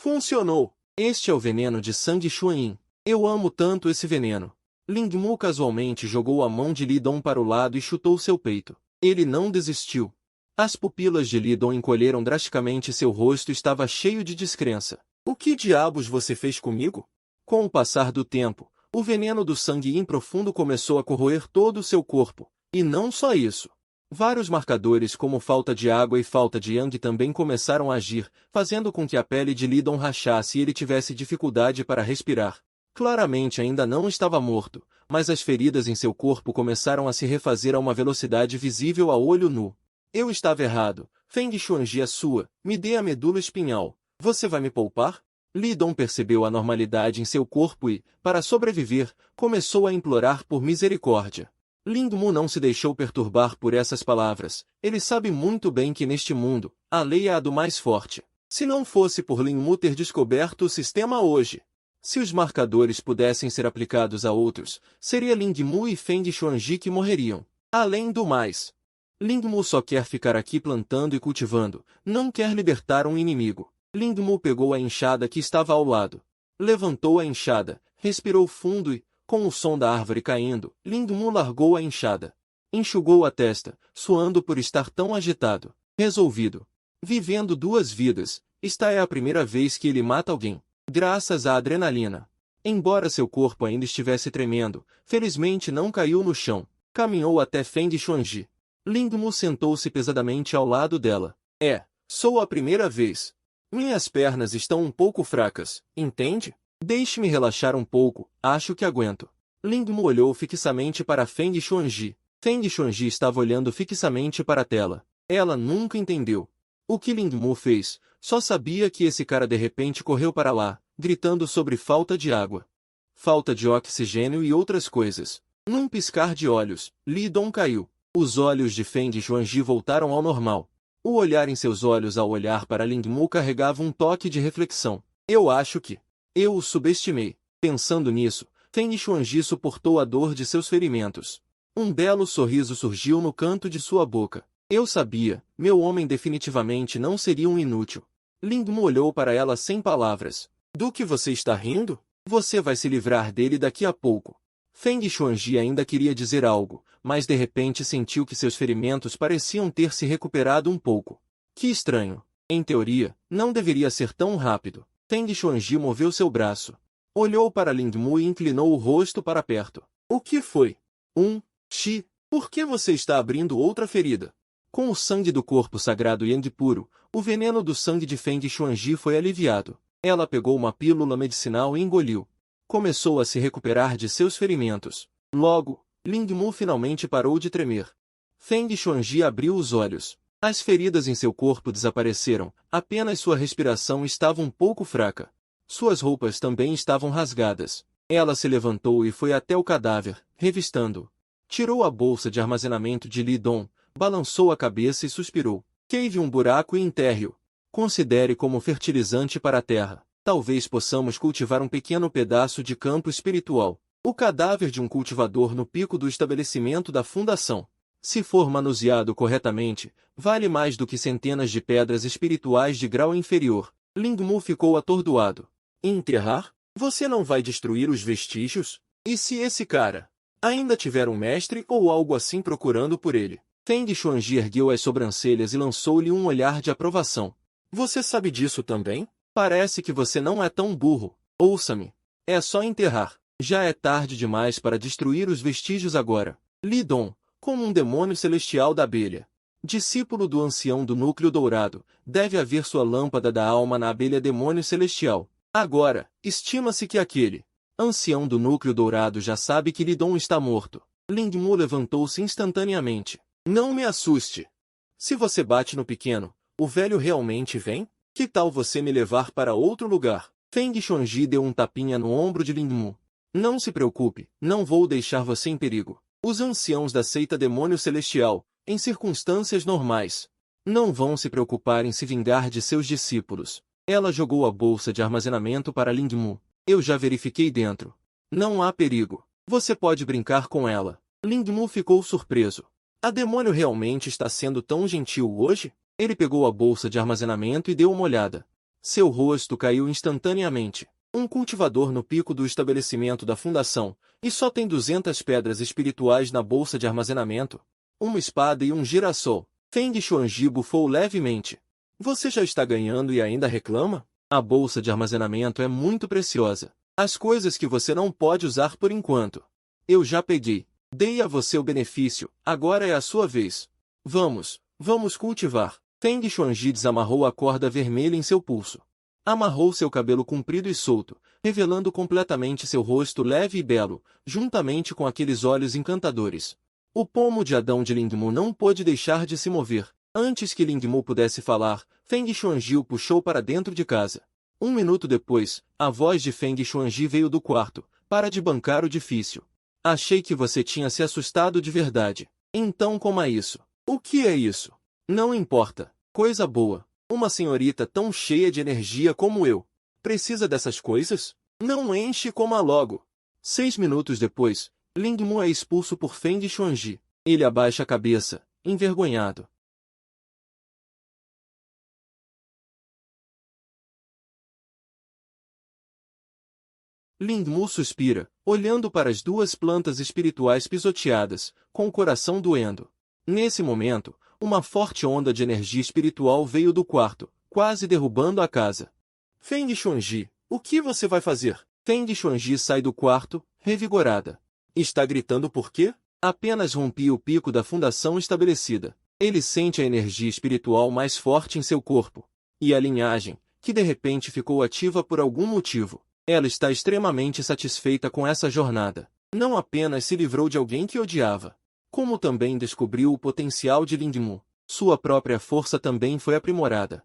Funcionou! Este é o veneno de sangue Xuanyin. Eu amo tanto esse veneno. Ling Mu casualmente jogou a mão de Li Dong para o lado e chutou seu peito. Ele não desistiu. As pupilas de Li Dong encolheram drasticamente e seu rosto estava cheio de descrença. O que diabos você fez comigo? Com o passar do tempo, o veneno do sangue Yin profundo começou a corroer todo o seu corpo. E não só isso. Vários marcadores como falta de água e falta de yang também começaram a agir, fazendo com que a pele de Li Dong rachasse e ele tivesse dificuldade para respirar. Claramente ainda não estava morto, mas as feridas em seu corpo começaram a se refazer a uma velocidade visível a olho nu. Eu estava errado. Feng Xuanji é sua, me dê a medula espinhal. Você vai me poupar? Li Dong percebeu a normalidade em seu corpo e, para sobreviver, começou a implorar por misericórdia. Ling Mu não se deixou perturbar por essas palavras. Ele sabe muito bem que neste mundo, a lei é a do mais forte. Se não fosse por Ling Mu ter descoberto o sistema hoje, se os marcadores pudessem ser aplicados a outros, seria Ling Mu e Feng Xuanji que morreriam. Além do mais, Ling Mu só quer ficar aqui plantando e cultivando, não quer libertar um inimigo. Ling Mu pegou a enxada que estava ao lado. Levantou a enxada, respirou fundo e, com o som da árvore caindo, Ling Mu largou a enxada. Enxugou a testa, suando por estar tão agitado. Resolvido. Vivendo duas vidas, esta é a primeira vez que ele mata alguém. Graças à adrenalina. Embora seu corpo ainda estivesse tremendo, felizmente não caiu no chão. Caminhou até Feng Xuanji. Ling Mu sentou-se pesadamente ao lado dela. Sou a primeira vez. Minhas pernas estão um pouco fracas, entende? Deixe-me relaxar um pouco, acho que aguento. Ling Mu olhou fixamente para Feng Xuanji. Feng Xuanji estava olhando fixamente para a tela. Ela nunca entendeu. O que Ling Mu fez, só sabia que esse cara de repente correu para lá, gritando sobre falta de água, falta de oxigênio e outras coisas. Num piscar de olhos, Li Dong caiu. Os olhos de Feng Xuanji voltaram ao normal. O olhar em seus olhos ao olhar para Ling Mu carregava um toque de reflexão. Eu acho que eu o subestimei. Pensando nisso, Feng Xuanji suportou a dor de seus ferimentos. Um belo sorriso surgiu no canto de sua boca. Eu sabia, meu homem definitivamente não seria um inútil. Ling Mu olhou para ela sem palavras. Do que você está rindo? Você vai se livrar dele daqui a pouco. Feng Xuanji ainda queria dizer algo, mas de repente sentiu que seus ferimentos pareciam ter se recuperado um pouco. Que estranho. Em teoria, não deveria ser tão rápido. Feng Xuanji moveu seu braço. Olhou para Ling Mu e inclinou o rosto para perto. O que foi? Por que você está abrindo outra ferida? Com o sangue do corpo sagrado Yang puro, o veneno do sangue de Feng Xuanji foi aliviado. Ela pegou uma pílula medicinal e engoliu. Começou a se recuperar de seus ferimentos. Logo, Ling Mu finalmente parou de tremer. Feng Xuanji abriu os olhos. As feridas em seu corpo desapareceram, apenas sua respiração estava um pouco fraca. Suas roupas também estavam rasgadas. Ela se levantou e foi até o cadáver, revistando-o. Tirou a bolsa de armazenamento de Li Dong, balançou a cabeça e suspirou. Cave um buraco e enterre-o. Considere como fertilizante para a terra. Talvez possamos cultivar um pequeno pedaço de campo espiritual. O cadáver de um cultivador no pico do estabelecimento da fundação. Se for manuseado corretamente, vale mais do que centenas de pedras espirituais de grau inferior. Ling Mu ficou atordoado. Enterrar? Você não vai destruir os vestígios? E se esse cara ainda tiver um mestre ou algo assim procurando por ele? Feng Xuanji ergueu as sobrancelhas e lançou-lhe um olhar de aprovação. Você sabe disso também? Parece que você não é tão burro. Ouça-me. É só enterrar. Já é tarde demais para destruir os vestígios agora. Li Dong, como um demônio celestial da abelha, discípulo do ancião do núcleo dourado, deve haver sua lâmpada da alma na abelha demônio celestial. Agora, estima-se que aquele ancião do núcleo dourado já sabe que Li Dong está morto. Ling Mu levantou-se instantaneamente. Não me assuste. Se você bate no pequeno, o velho realmente vem? Que tal você me levar para outro lugar? Feng Xuanji deu um tapinha no ombro de Ling Mu. Não se preocupe, não vou deixar você em perigo. Os anciãos da seita demônio celestial, em circunstâncias normais, não vão se preocupar em se vingar de seus discípulos. Ela jogou a bolsa de armazenamento para Ling Mu. Eu já verifiquei dentro. Não há perigo. Você pode brincar com ela. Ling Mu ficou surpreso. A demônio realmente está sendo tão gentil hoje? Ele pegou a bolsa de armazenamento e deu uma olhada. Seu rosto caiu instantaneamente. Um cultivador no pico do estabelecimento da fundação, e só tem 200 pedras espirituais na bolsa de armazenamento? Uma espada e um girassol. Feng Xuanji bufou levemente. Você já está ganhando e ainda reclama? A bolsa de armazenamento é muito preciosa. As coisas que você não pode usar por enquanto. Eu já peguei. Dei a você o benefício, agora é a sua vez. Vamos cultivar. Feng Xuanji desamarrou a corda vermelha em seu pulso. Amarrou seu cabelo comprido e solto, revelando completamente seu rosto leve e belo, juntamente com aqueles olhos encantadores. O pomo de Adão de Lingmu não pôde deixar de se mover. Antes que Lingmu pudesse falar, Feng Xuanji o puxou para dentro de casa. Um minuto depois, a voz de Feng Xuanji veio do quarto. Para de bancar o difícil. Achei que você tinha se assustado de verdade. Então coma isso. O que é isso? Não importa. Coisa boa. Uma senhorita tão cheia de energia como eu. Precisa dessas coisas? Não enche e coma logo. 6 minutos depois, Lingmu é expulso por Feng Xuanji. Ele abaixa a cabeça, envergonhado. Lingmu suspira, olhando para as duas plantas espirituais pisoteadas, com o coração doendo. Nesse momento, uma forte onda de energia espiritual veio do quarto, quase derrubando a casa. Feng Xuanji, o que você vai fazer? Feng Xuanji sai do quarto, revigorada. Está gritando por quê? Apenas rompi o pico da fundação estabelecida. Ele sente a energia espiritual mais forte em seu corpo. E a linhagem, que de repente ficou ativa por algum motivo. Ela está extremamente satisfeita com essa jornada. Não apenas se livrou de alguém que odiava, como também descobriu o potencial de Lingmu. Sua própria força também foi aprimorada.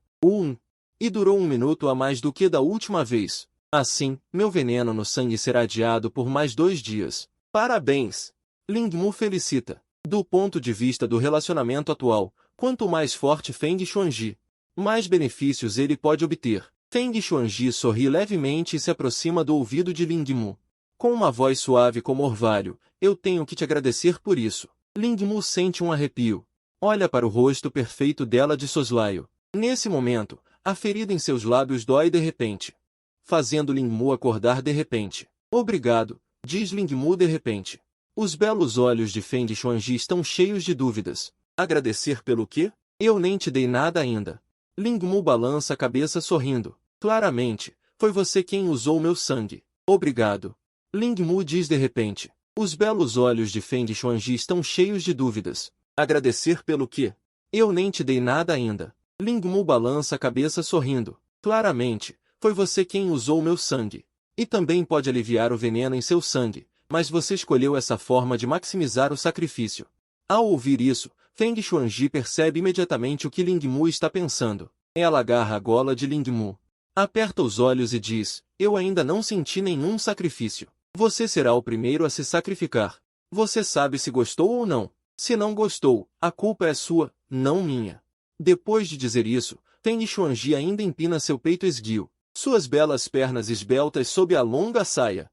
E durou 1 minuto a mais do que da última vez. Assim, meu veneno no sangue será adiado por mais 2 dias. Parabéns! Lingmu felicita. Do ponto de vista do relacionamento atual, quanto mais forte Feng Xuanji, mais benefícios ele pode obter. Feng Xuanji sorri levemente e se aproxima do ouvido de Lingmu. Com uma voz suave como orvalho, eu tenho que te agradecer por isso. Lingmu sente um arrepio. Olha para o rosto perfeito dela de soslaio. Nesse momento, a ferida em seus lábios dói de repente, fazendo Lingmu acordar de repente. Obrigado, diz Lingmu de repente. Os belos olhos de Feng Xuanji estão cheios de dúvidas. Agradecer pelo quê? Eu nem te dei nada ainda. Lingmu balança a cabeça sorrindo. Claramente, foi você quem usou meu sangue. Obrigado. Lingmu diz de repente. Os belos olhos de Feng Xuanji estão cheios de dúvidas. Agradecer pelo quê? Eu nem te dei nada ainda. Lingmu balança a cabeça sorrindo. Claramente, foi você quem usou meu sangue. E também pode aliviar o veneno em seu sangue, mas você escolheu essa forma de maximizar o sacrifício. Ao ouvir isso, Feng Xuanji percebe imediatamente o que Lingmu está pensando. Ela agarra a gola de Lingmu. Aperta os olhos e diz, eu ainda não senti nenhum sacrifício. Você será o primeiro a se sacrificar. Você sabe se gostou ou não. Se não gostou, a culpa é sua, não minha. Depois de dizer isso, Feng Xuanji ainda empina seu peito esguio, suas belas pernas esbeltas sob a longa saia.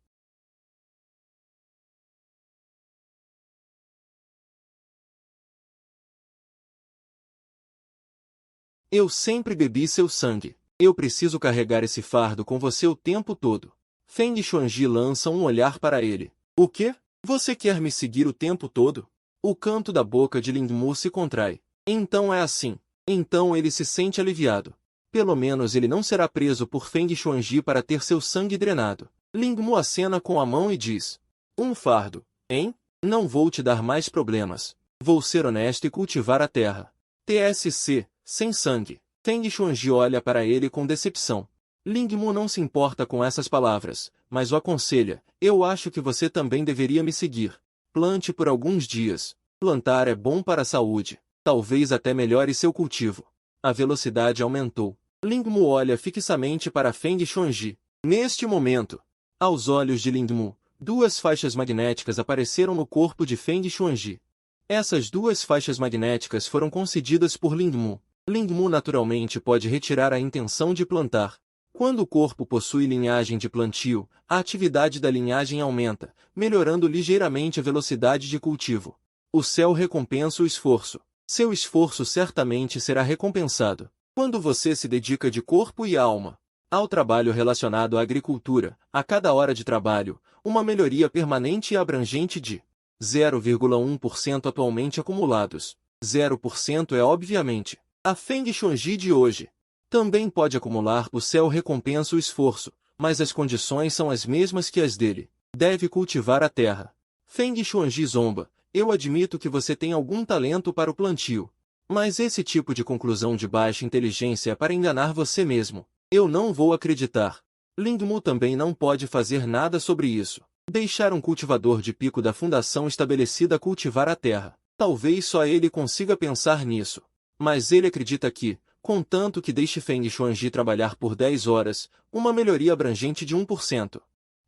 Eu sempre bebi seu sangue. Eu preciso carregar esse fardo com você o tempo todo. Feng Xuanji lança um olhar para ele. O quê? Você quer me seguir o tempo todo? O canto da boca de Lingmu se contrai. Então é assim. Então ele se sente aliviado. Pelo menos ele não será preso por Feng Xuanji para ter seu sangue drenado. Lingmu acena com a mão e diz. Um fardo, hein? Não vou te dar mais problemas. Vou ser honesto e cultivar a terra. TSC, sem sangue. Feng Xuanji olha para ele com decepção. Lingmu não se importa com essas palavras, mas o aconselha. Eu acho que você também deveria me seguir. Plante por alguns dias. Plantar é bom para a saúde. Talvez até melhore seu cultivo. A velocidade aumentou. Lingmu olha fixamente para Feng Xuanji. Neste momento, aos olhos de Lingmu, 2 faixas magnéticas apareceram no corpo de Feng Xuanji. Essas 2 faixas magnéticas foram concedidas por Lingmu. Lingmu naturalmente pode retirar a intenção de plantar. Quando o corpo possui linhagem de plantio, a atividade da linhagem aumenta, melhorando ligeiramente a velocidade de cultivo. O céu recompensa o esforço. Seu esforço certamente será recompensado. Quando você se dedica de corpo e alma ao trabalho relacionado à agricultura, a cada hora de trabalho, uma melhoria permanente e abrangente de 0,1% atualmente acumulados. 0% é obviamente a Feng Shuangji de hoje. Também pode acumular, o céu recompensa o esforço, mas as condições são as mesmas que as dele. Deve cultivar a terra. Feng Shuangji zomba. Eu admito que você tem algum talento para o plantio. Mas esse tipo de conclusão de baixa inteligência é para enganar você mesmo. Eu não vou acreditar. Lingmu também não pode fazer nada sobre isso. Deixar um cultivador de pico da fundação estabelecida cultivar a terra. Talvez só ele consiga pensar nisso. Mas ele acredita que, contanto que deixe Feng Shuangji trabalhar por 10 horas, uma melhoria abrangente de 1%.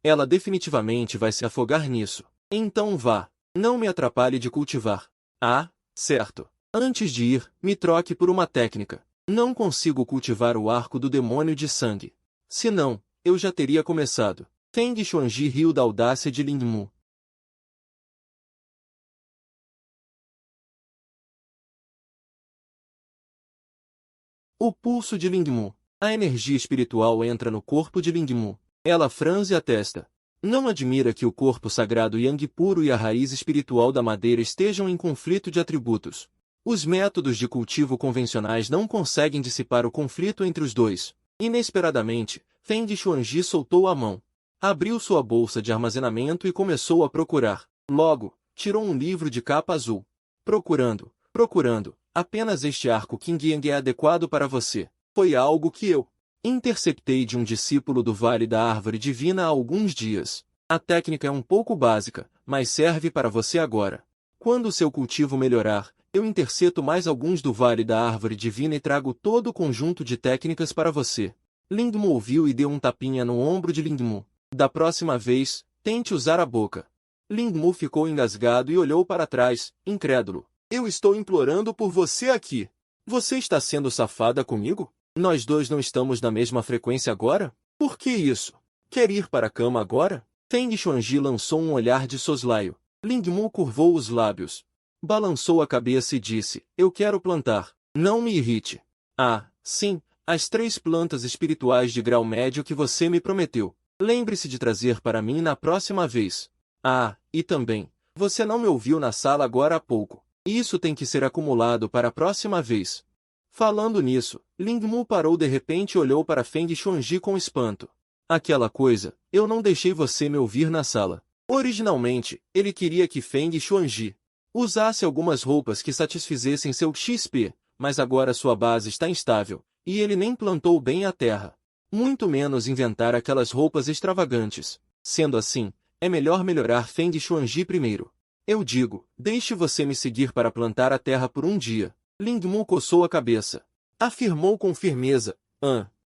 Ela definitivamente vai se afogar nisso. Então vá. Não me atrapalhe de cultivar. Ah, certo. Antes de ir, me troque por uma técnica. Não consigo cultivar o arco do demônio de sangue. Se não, eu já teria começado. Feng Shuangji riu da audácia de Lingmu. O pulso de Lingmu. A energia espiritual entra no corpo de Lingmu. Ela franze a testa. Não admira que o corpo sagrado Yang puro e a raiz espiritual da madeira estejam em conflito de atributos. Os métodos de cultivo convencionais não conseguem dissipar o conflito entre os dois. Inesperadamente, Feng Shuangji soltou a mão. Abriu sua bolsa de armazenamento e começou a procurar. Logo, tirou um livro de capa azul. Procurando. Apenas este arco King Yang é adequado para você. Foi algo que eu interceptei de um discípulo do Vale da Árvore Divina há alguns dias. A técnica é um pouco básica, mas serve para você agora. Quando seu cultivo melhorar, eu intercepto mais alguns do Vale da Árvore Divina e trago todo o conjunto de técnicas para você. Lingmu ouviu e deu um tapinha no ombro de Lingmu. Da próxima vez, tente usar a boca. Lingmu ficou engasgado e olhou para trás, incrédulo. Eu estou implorando por você aqui. Você está sendo safada comigo? Nós dois não estamos na mesma frequência agora? Por que isso? Quer ir para a cama agora? Feng Shuangji lançou um olhar de soslaio. Lingmu curvou os lábios. Balançou a cabeça e disse, eu quero plantar. Não me irrite. Ah, sim, as 3 plantas espirituais de grau médio que você me prometeu. Lembre-se de trazer para mim na próxima vez. Ah, e também, você não me ouviu na sala agora há pouco. Isso tem que ser acumulado para a próxima vez. Falando nisso, Lingmu parou de repente e olhou para Feng Shuangji com espanto. Aquela coisa, eu não deixei você me ouvir na sala. Originalmente, ele queria que Feng Shuangji usasse algumas roupas que satisfizessem seu XP, mas agora sua base está instável, e ele nem plantou bem a terra. Muito menos inventar aquelas roupas extravagantes. Sendo assim, é melhor melhorar Feng Shuangji primeiro. Eu digo, deixe você me seguir para plantar a terra por um dia. Lingmu coçou a cabeça. Afirmou com firmeza.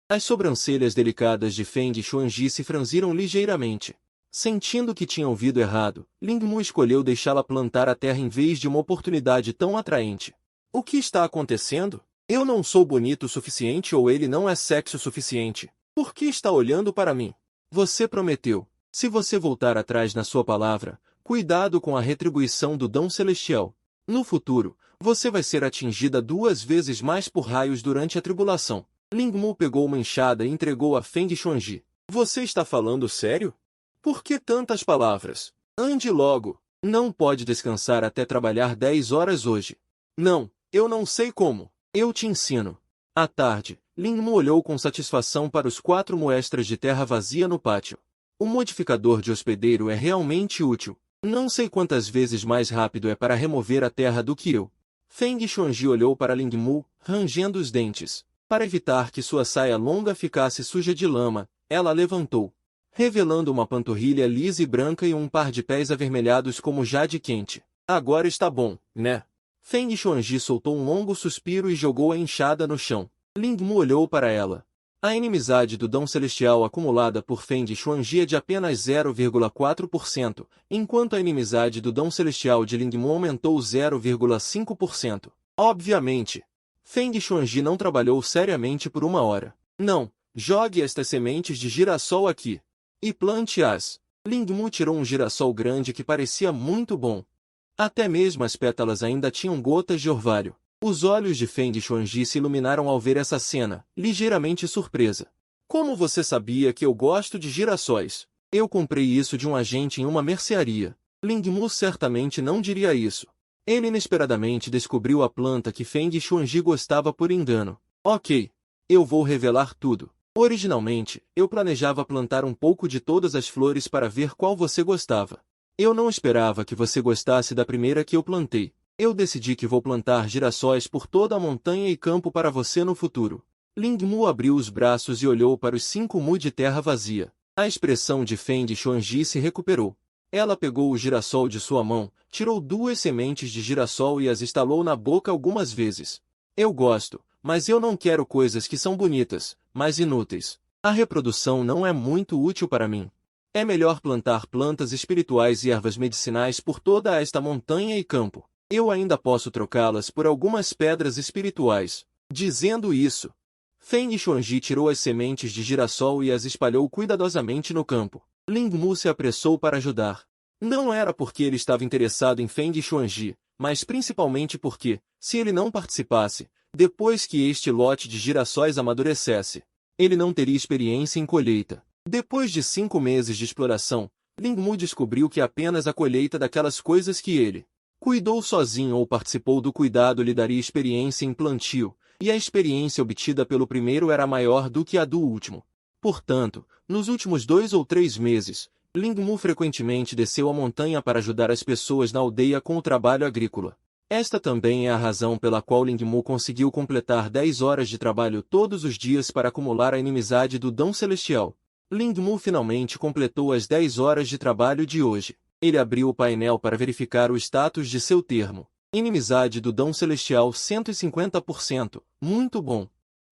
As sobrancelhas delicadas de Feng Shuangji se franziram ligeiramente. Sentindo que tinha ouvido errado, Lingmu escolheu deixá-la plantar a terra em vez de uma oportunidade tão atraente. O que está acontecendo? Eu não sou bonito o suficiente ou ele não é sexy o suficiente. Por que está olhando para mim? Você prometeu. Se você voltar atrás na sua palavra, cuidado com a retribuição do dom celestial. No futuro, você vai ser atingida 2 vezes mais por raios durante a tribulação. Lingmu pegou uma enxada e entregou a Feng Shuangji. Você está falando sério? Por que tantas palavras? Ande logo. Não pode descansar até trabalhar 10 horas hoje. Não, eu não sei como. Eu te ensino. À tarde, Lingmu olhou com satisfação para os 4 moestras de terra vazia no pátio. O modificador de hospedeiro é realmente útil. Não sei quantas vezes mais rápido é para remover a terra do que eu. Feng Shuangji olhou para Lingmu, rangendo os dentes. Para evitar que sua saia longa ficasse suja de lama, ela levantou, revelando uma panturrilha lisa e branca e um par de pés avermelhados como jade quente. Agora está bom, né? Feng Shuangji soltou um longo suspiro e jogou a enxada no chão. Lingmu olhou para ela. A inimizade do dom celestial acumulada por Feng Shuangji é de apenas 0,4%, enquanto a inimizade do dom celestial de Lingmu aumentou 0,5%. Obviamente, Feng Shuangji não trabalhou seriamente por 1 hora. Não, jogue estas sementes de girassol aqui. E plante-as. Lingmu tirou um girassol grande que parecia muito bom. Até mesmo as pétalas ainda tinham gotas de orvalho. Os olhos de Feng Xuanji se iluminaram ao ver essa cena, ligeiramente surpresa. Como você sabia que eu gosto de girassóis? Eu comprei isso de um agente em uma mercearia. Ling Mu certamente não diria isso. Ele inesperadamente descobriu a planta que Feng Xuanji gostava por engano. Ok. Eu vou revelar tudo. Originalmente, eu planejava plantar um pouco de todas as flores para ver qual você gostava. Eu não esperava que você gostasse da primeira que eu plantei. Eu decidi que vou plantar girassóis por toda a montanha e campo para você no futuro. Ling Mu abriu os braços e olhou para os 5 mu de terra vazia. A expressão de Feng Xuanji se recuperou. Ela pegou o girassol de sua mão, tirou 2 sementes de girassol e as estalou na boca algumas vezes. Eu gosto, mas eu não quero coisas que são bonitas, mas inúteis. A reprodução não é muito útil para mim. É melhor plantar plantas espirituais e ervas medicinais por toda esta montanha e campo. Eu ainda posso trocá-las por algumas pedras espirituais. Dizendo isso, Feng Xuanji tirou as sementes de girassol e as espalhou cuidadosamente no campo. Ling Mu se apressou para ajudar. Não era porque ele estava interessado em Feng Xuanji, mas principalmente porque, se ele não participasse, depois que este lote de girassóis amadurecesse, ele não teria experiência em colheita. Depois de 5 meses de exploração, Ling Mu descobriu que apenas a colheita daquelas coisas que ele cuidou sozinho ou participou do cuidado lhe daria experiência em plantio, e a experiência obtida pelo primeiro era maior do que a do último. Portanto, nos últimos 2 ou 3 meses, Ling Mu frequentemente desceu a montanha para ajudar as pessoas na aldeia com o trabalho agrícola. Esta também é a razão pela qual Ling Mu conseguiu completar 10 horas de trabalho todos os dias para acumular a inimizade do Dão Celestial. Ling Mu finalmente completou as 10 horas de trabalho de hoje. Ele abriu o painel para verificar o status de seu termo. Inimizade do Dão Celestial 150%. Muito bom.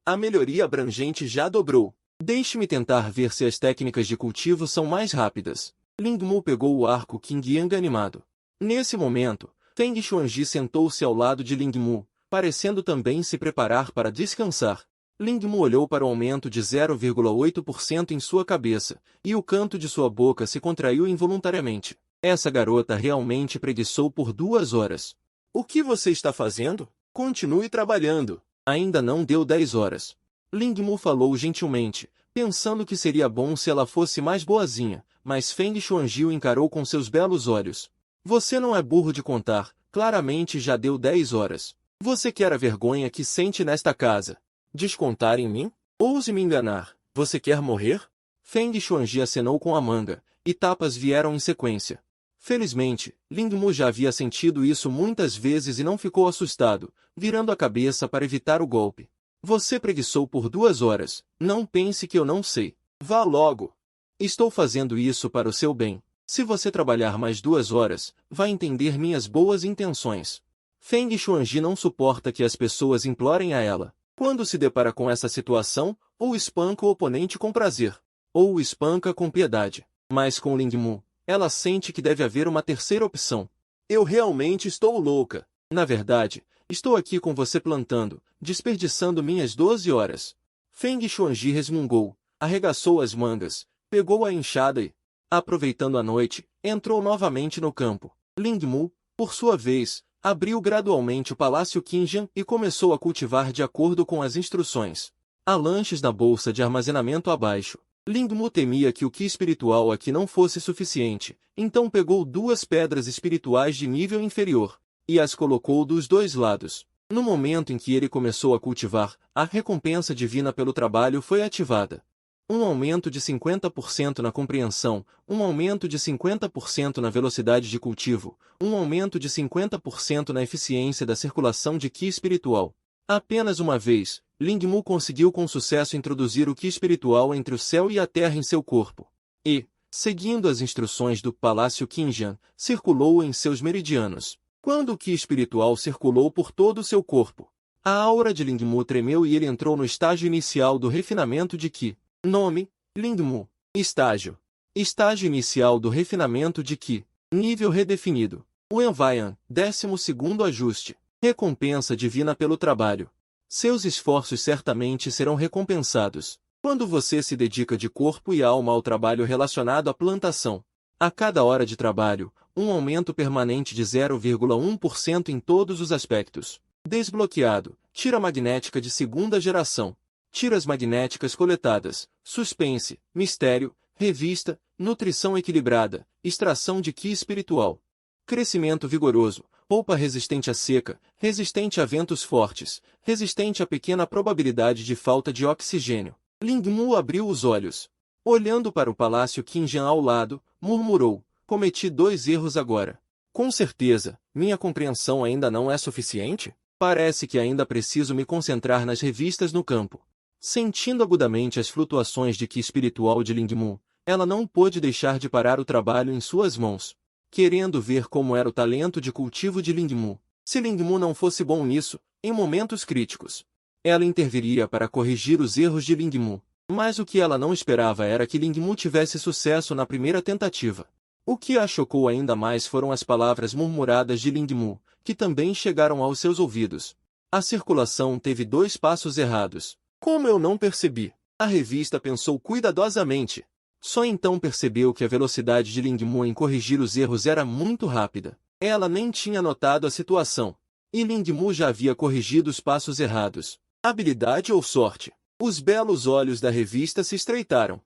A melhoria abrangente já dobrou. Deixe-me tentar ver se as técnicas de cultivo são mais rápidas. Ling Mu pegou o arco Qing Yang animado. Nesse momento, Feng Xuanji sentou-se ao lado de Ling Mu, parecendo também se preparar para descansar. Ling Mu olhou para o aumento de 0,8% em sua cabeça, e o canto de sua boca se contraiu involuntariamente. Essa garota realmente preguiçou por 2 horas. O que você está fazendo? Continue trabalhando. Ainda não deu 10 horas. Ling Mu falou gentilmente, pensando que seria bom se ela fosse mais boazinha, mas Feng Xuanji o encarou com seus belos olhos. Você não é burro de contar, claramente já deu 10 horas. Você quer a vergonha que sente nesta casa? Descontar em mim? Ouse me enganar. Você quer morrer? Feng Xuanji acenou com a manga, e tapas vieram em sequência. Felizmente, Ling Mu já havia sentido isso muitas vezes e não ficou assustado, virando a cabeça para evitar o golpe. Você preguiçou por 2 horas, não pense que eu não sei. Vá logo. Estou fazendo isso para o seu bem. Se você trabalhar mais 2 horas, vai entender minhas boas intenções. Feng Xuanji não suporta que as pessoas implorem a ela. Quando se depara com essa situação, ou espanca o oponente com prazer, ou o espanca com piedade. Mas com Ling Mu, ela sente que deve haver uma terceira opção. Eu realmente estou louca. Na verdade, estou aqui com você plantando, desperdiçando minhas 12 horas. Feng Xuanji resmungou, arregaçou as mangas, pegou a enxada e, aproveitando a noite, entrou novamente no campo. Ling Mu, por sua vez, abriu gradualmente o Palácio Qingyan e começou a cultivar de acordo com as instruções. Há lanches na bolsa de armazenamento abaixo. Ling Mu temia que o Qi espiritual aqui não fosse suficiente, então pegou 2 pedras espirituais de nível inferior, e as colocou dos 2 lados. No momento em que ele começou a cultivar, a recompensa divina pelo trabalho foi ativada. Um aumento de 50% na compreensão, um aumento de 50% na velocidade de cultivo, um aumento de 50% na eficiência da circulação de Qi espiritual. Apenas uma vez, Ling Mu conseguiu com sucesso introduzir o Qi espiritual entre o céu e a terra em seu corpo. E, seguindo as instruções do Palácio Qingyan, circulou em seus meridianos. Quando o Qi espiritual circulou por todo o seu corpo, a aura de Ling Mu tremeu e ele entrou no estágio inicial do refinamento de Qi. Nome: Ling Mu. Estágio: estágio inicial do refinamento de Qi. Nível redefinido. Wenvaian, 12º ajuste. Recompensa divina pelo trabalho. Seus esforços certamente serão recompensados. Quando você se dedica de corpo e alma ao trabalho relacionado à plantação, a cada hora de trabalho, um aumento permanente de 0,1% em todos os aspectos. Desbloqueado. Tira magnética de segunda geração. Tiras magnéticas coletadas. Suspense. Mistério. Revista. Nutrição equilibrada. Extração de Ki espiritual. Crescimento vigoroso. Polpa resistente à seca. Resistente a ventos fortes. Resistente a pequena probabilidade de falta de oxigênio. Lingmu abriu os olhos. Olhando para o palácio Qingyan ao lado, murmurou: cometi 2 erros agora. Com certeza, minha compreensão ainda não é suficiente? Parece que ainda preciso me concentrar nas revistas no campo. Sentindo agudamente as flutuações de Ki espiritual de Lingmu, ela não pôde deixar de parar o trabalho em suas mãos, querendo ver como era o talento de cultivo de Lingmu. Se Lingmu não fosse bom nisso, em momentos críticos, ela interviria para corrigir os erros de Lingmu. Mas o que ela não esperava era que Lingmu tivesse sucesso na primeira tentativa. O que a chocou ainda mais foram as palavras murmuradas de Lingmu, que também chegaram aos seus ouvidos. A circulação teve 2 passos errados. Como eu não percebi? A revista pensou cuidadosamente. Só então percebeu que a velocidade de Lingmu em corrigir os erros era muito rápida. Ela nem tinha notado a situação. E Lingmu já havia corrigido os passos errados. Habilidade ou sorte? Os belos olhos da revista se estreitaram.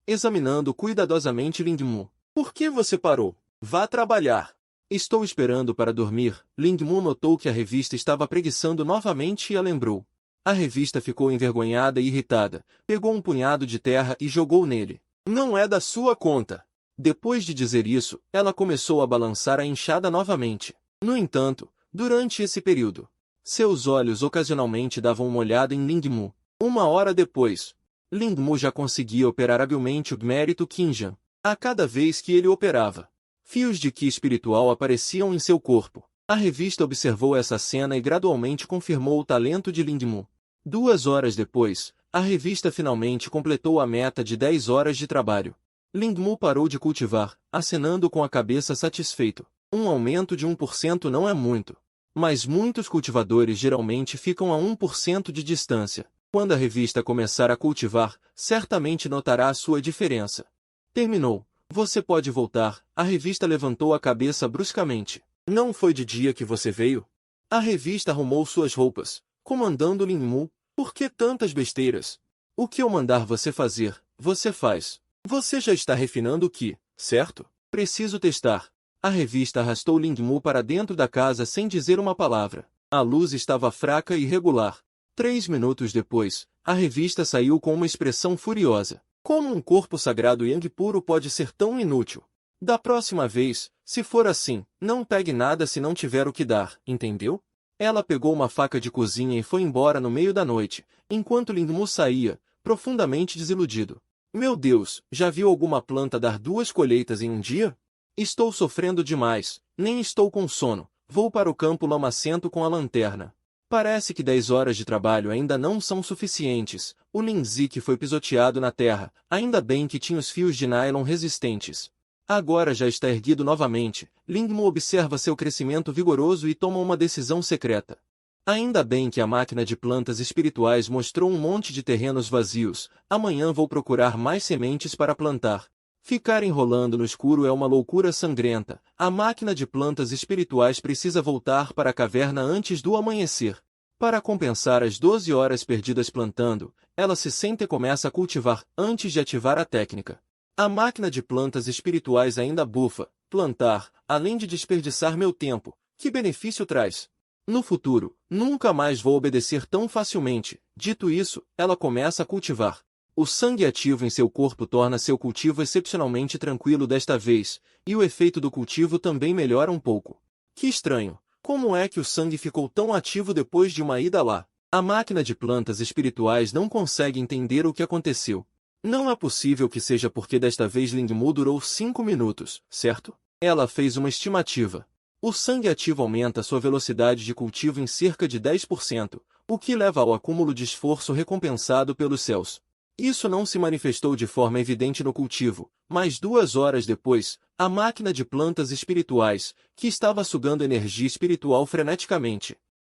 Examinando cuidadosamente Lingmu. Por que você parou? Vá trabalhar. Estou esperando para dormir. Lingmu notou que a revista estava preguiçando novamente e a lembrou. A revista ficou envergonhada e irritada, pegou um punhado de terra e jogou nele. Não é da sua conta. Depois de dizer isso, ela começou a balançar a enxada novamente. No entanto, durante esse período, seus olhos ocasionalmente davam uma olhada em Lingmu. 1 hora depois, Lingmu já conseguia operar habilmente o mérito Qingyan. A cada vez que ele operava, fios de Ki espiritual apareciam em seu corpo. A revista observou essa cena e gradualmente confirmou o talento de Lingmu. 2 horas depois, a revista finalmente completou a meta de 10 horas de trabalho. Lingmu parou de cultivar, acenando com a cabeça satisfeito. Um aumento de 1% não é muito. Mas muitos cultivadores geralmente ficam a 1% de distância. Quando a revista começar a cultivar, certamente notará a sua diferença. Terminou. Você pode voltar. A revista levantou a cabeça bruscamente. Não foi de dia que você veio? A revista arrumou suas roupas, comandando Lingmu. Por que tantas besteiras? O que eu mandar você fazer, você faz. Você já está refinando o Ki, certo? Preciso testar. A revista arrastou Lingmu para dentro da casa sem dizer uma palavra. A luz estava fraca e irregular. 3 minutos depois, a revista saiu com uma expressão furiosa. Como um corpo sagrado Yang puro pode ser tão inútil? Da próxima vez, se for assim, não pegue nada se não tiver o que dar, entendeu? Ela pegou uma faca de cozinha e foi embora no meio da noite, enquanto Lingmu saía, profundamente desiludido. Meu Deus, já viu alguma planta dar 2 colheitas em um dia? Estou sofrendo demais, nem estou com sono, vou para o campo lamacento com a lanterna. Parece que 10 horas de trabalho ainda não são suficientes. O Linzik foi pisoteado na terra, ainda bem que tinha os fios de nylon resistentes. Agora já está erguido novamente. Lingmu observa seu crescimento vigoroso e toma uma decisão secreta. Ainda bem que a máquina de plantas espirituais mostrou um monte de terrenos vazios. Amanhã vou procurar mais sementes para plantar. Ficar enrolando no escuro é uma loucura sangrenta. A máquina de plantas espirituais precisa voltar para a caverna antes do amanhecer. Para compensar as 12 horas perdidas plantando, ela se senta e começa a cultivar antes de ativar a técnica. A máquina de plantas espirituais ainda bufa. Plantar, além de desperdiçar meu tempo, que benefício traz? No futuro, nunca mais vou obedecer tão facilmente. Dito isso, ela começa a cultivar. O sangue ativo em seu corpo torna seu cultivo excepcionalmente tranquilo desta vez, e o efeito do cultivo também melhora um pouco. Que estranho! Como é que o sangue ficou tão ativo depois de uma ida lá? A máquina de plantas espirituais não consegue entender o que aconteceu. Não é possível que seja porque desta vez Lingmu durou 5 minutos, certo? Ela fez uma estimativa. O sangue ativo aumenta sua velocidade de cultivo em cerca de 10%, o que leva ao acúmulo de esforço recompensado pelos céus. Isso não se manifestou de forma evidente no cultivo, mas 2 horas depois, a máquina de plantas espirituais, que estava sugando energia espiritual freneticamente,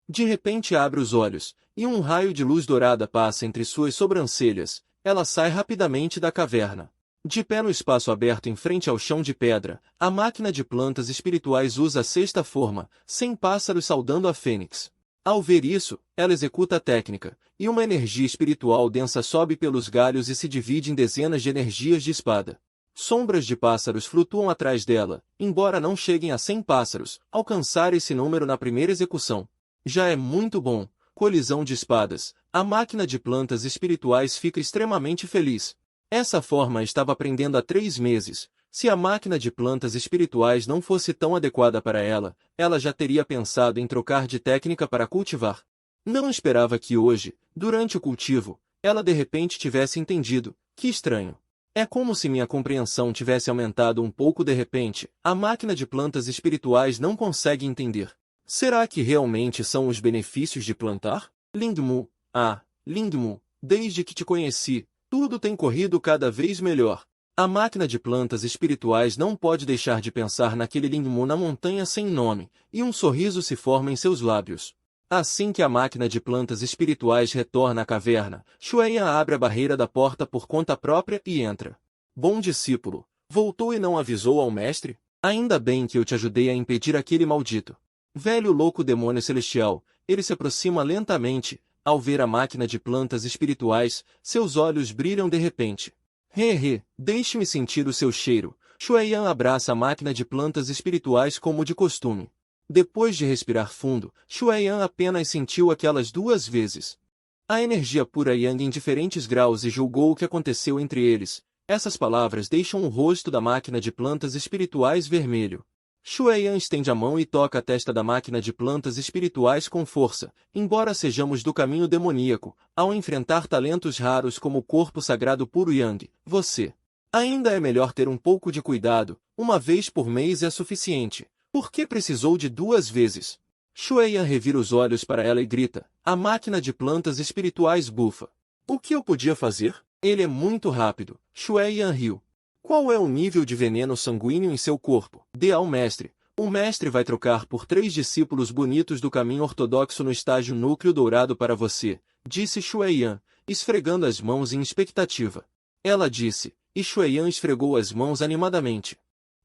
de repente abre os olhos, e um raio de luz dourada passa entre suas sobrancelhas. Ela sai rapidamente da caverna. De pé no espaço aberto em frente ao chão de pedra, a máquina de plantas espirituais usa a sexta forma, sem pássaros saudando a fênix. Ao ver isso, ela executa a técnica, e uma energia espiritual densa sobe pelos galhos e se divide em dezenas de energias de espada. Sombras de pássaros flutuam atrás dela, embora não cheguem a 100 pássaros, alcançar esse número na primeira execução. Já é muito bom. Colisão de espadas. A máquina de plantas espirituais fica extremamente feliz. Essa forma estava aprendendo há 3 meses. Se a máquina de plantas espirituais não fosse tão adequada para ela, ela já teria pensado em trocar de técnica para cultivar. Não esperava que hoje, durante o cultivo, ela de repente tivesse entendido. Que estranho. É como se minha compreensão tivesse aumentado um pouco de repente. A máquina de plantas espirituais não consegue entender. Será que realmente são os benefícios de plantar? Lingmu, Lingmu, desde que te conheci, tudo tem corrido cada vez melhor. A máquina de plantas espirituais não pode deixar de pensar naquele Lingmu na montanha sem nome, e um sorriso se forma em seus lábios. Assim que a máquina de plantas espirituais retorna à caverna, Shueyan abre a barreira da porta por conta própria e entra. Bom discípulo, voltou e não avisou ao mestre? Ainda bem que eu te ajudei a impedir aquele maldito. Velho louco demônio celestial, ele se aproxima lentamente. Ao ver a máquina de plantas espirituais, seus olhos brilham de repente. Deixe-me sentir o seu cheiro. Shueyan abraça a máquina de plantas espirituais como de costume. Depois de respirar fundo, Shueyan apenas sentiu aquelas 2 vezes. A energia pura Yang em diferentes graus e julgou o que aconteceu entre eles. Essas palavras deixam o rosto da máquina de plantas espirituais vermelho. Shueyan estende a mão e toca a testa da máquina de plantas espirituais com força. Embora sejamos do caminho demoníaco, ao enfrentar talentos raros como o corpo sagrado puro Yang, você ainda é melhor ter um pouco de cuidado. Uma vez por mês é suficiente. Por que precisou de 2 vezes? Shueyan revira os olhos para ela e grita. A máquina de plantas espirituais bufa. O que eu podia fazer? Ele é muito rápido. Shueyan riu. Qual é o nível de veneno sanguíneo em seu corpo? Dê ao mestre. O mestre vai trocar por 3 discípulos bonitos do caminho ortodoxo no estágio núcleo dourado para você, disse Shueyan, esfregando as mãos em expectativa. Ela disse, e Shueyan esfregou as mãos animadamente.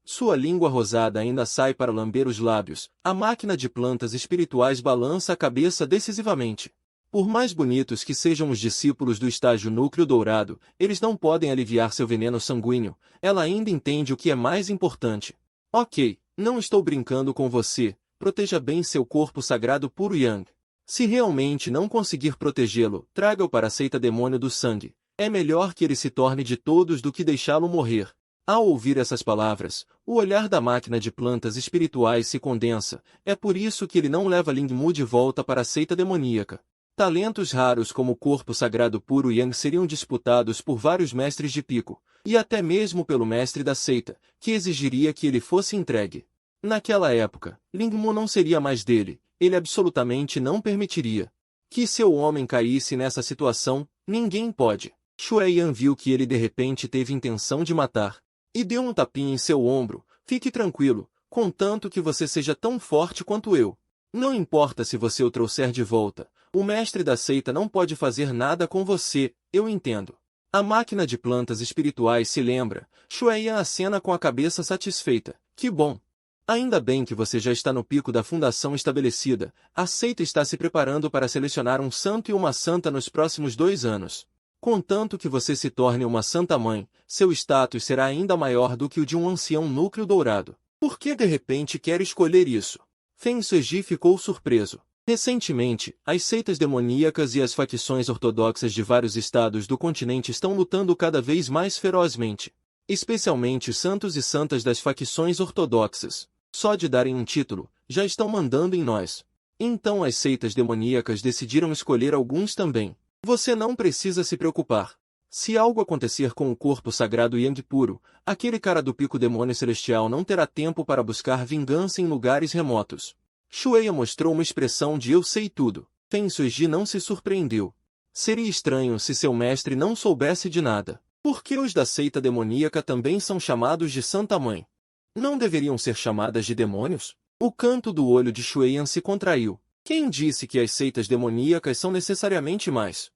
Sua língua rosada ainda sai para lamber os lábios. A máquina de plantas espirituais balança a cabeça decisivamente. Por mais bonitos que sejam os discípulos do estágio núcleo dourado, eles não podem aliviar seu veneno sanguíneo. Ela ainda entende o que é mais importante. Ok, não estou brincando com você. Proteja bem seu corpo sagrado puro Yang. Se realmente não conseguir protegê-lo, traga-o para a seita demônio do sangue. É melhor que ele se torne de todos do que deixá-lo morrer. Ao ouvir essas palavras, o olhar da máquina de plantas espirituais se condensa. É por isso que ele não leva Lingmu de volta para a seita demoníaca. Talentos raros como o corpo sagrado puro Yang seriam disputados por vários mestres de pico, e até mesmo pelo mestre da seita, que exigiria que ele fosse entregue. Naquela época, Lingmu não seria mais dele, ele absolutamente não permitiria que seu homem caísse nessa situação. Ninguém pode. Shueyan viu que ele de repente teve intenção de matar, e deu um tapinha em seu ombro. Fique tranquilo, contanto que você seja tão forte quanto eu. Não importa se você o trouxer de volta, o mestre da seita não pode fazer nada com você, eu entendo. A máquina de plantas espirituais se lembra. Shueyan acena com a cabeça satisfeita. Que bom! Ainda bem que você já está no pico da fundação estabelecida. A seita está se preparando para selecionar um santo e uma santa nos próximos 2 anos. Contanto que você se torne uma santa mãe, seu status será ainda maior do que o de um ancião núcleo dourado. Por que de repente quer escolher isso? Feng Sueji ficou surpreso. Recentemente, as seitas demoníacas e as facções ortodoxas de vários estados do continente estão lutando cada vez mais ferozmente. Especialmente os santos e santas das facções ortodoxas. Só de darem um título, já estão mandando em nós. Então as seitas demoníacas decidiram escolher alguns também. Você não precisa se preocupar. Se algo acontecer com o corpo sagrado Yang puro, aquele cara do pico demônio celestial não terá tempo para buscar vingança em lugares remotos. Shueyan mostrou uma expressão de eu sei tudo. Feng Sueji não se surpreendeu. Seria estranho se seu mestre não soubesse de nada. Por que os da seita demoníaca também são chamados de Santa Mãe? Não deveriam ser chamadas de demônios? O canto do olho de Shueyan se contraiu. Quem disse que as seitas demoníacas são necessariamente mais?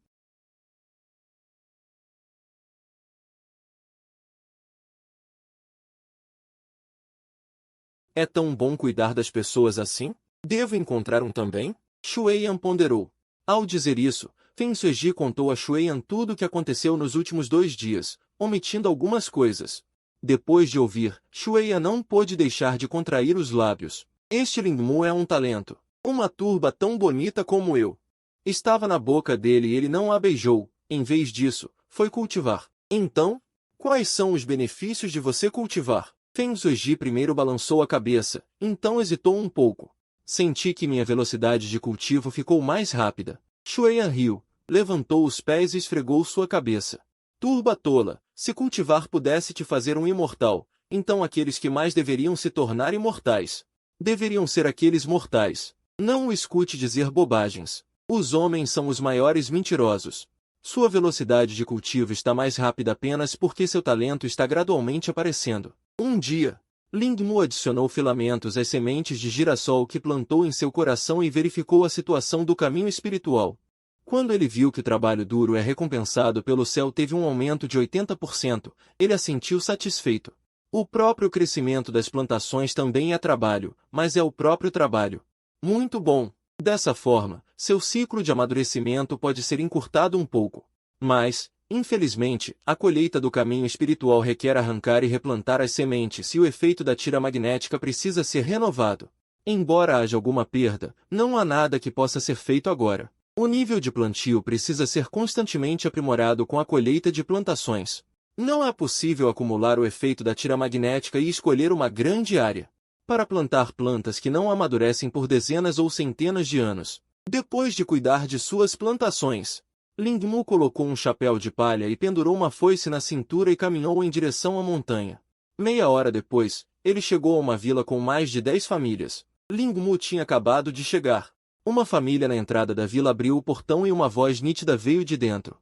É tão bom cuidar das pessoas assim? Devo encontrar um também? Xueyan ponderou. Ao dizer isso, Feng Sueji contou a Xueyan tudo o que aconteceu nos últimos 2 dias, omitindo algumas coisas. Depois de ouvir, Xueyan não pôde deixar de contrair os lábios. Este Lingmu é um talento. Uma turba tão bonita como eu. Estava na boca dele e ele não a beijou. Em vez disso, foi cultivar. Então, quais são os benefícios de você cultivar? Feng Sueji primeiro balançou a cabeça, então hesitou um pouco. Senti que minha velocidade de cultivo ficou mais rápida. Xueyan riu, levantou os pés e esfregou sua cabeça. Turba tola, se cultivar pudesse te fazer um imortal, então aqueles que mais deveriam se tornar imortais deveriam ser aqueles mortais. Não o escute dizer bobagens. Os homens são os maiores mentirosos. Sua velocidade de cultivo está mais rápida apenas porque seu talento está gradualmente aparecendo. Um dia, Lingmu adicionou filamentos às sementes de girassol que plantou em seu coração e verificou a situação do caminho espiritual. Quando ele viu que o trabalho duro é recompensado pelo céu teve um aumento de 80%, ele assentiu satisfeito. O próprio crescimento das plantações também é trabalho, mas é o próprio trabalho. Muito bom. Dessa forma, seu ciclo de amadurecimento pode ser encurtado um pouco. Mas, infelizmente, a colheita do caminho espiritual requer arrancar e replantar as sementes e o efeito da tira magnética precisa ser renovado. Embora haja alguma perda, não há nada que possa ser feito agora. O nível de plantio precisa ser constantemente aprimorado com a colheita de plantações. Não é possível acumular o efeito da tira magnética e escolher uma grande área para plantar plantas que não amadurecem por dezenas ou centenas de anos. Depois de cuidar de suas plantações, Lingmu colocou um chapéu de palha e pendurou uma foice na cintura e caminhou em direção à montanha. Meia hora depois, ele chegou a uma vila com mais de 10 famílias. Lingmu tinha acabado de chegar. Uma família na entrada da vila abriu o portão e uma voz nítida veio de dentro.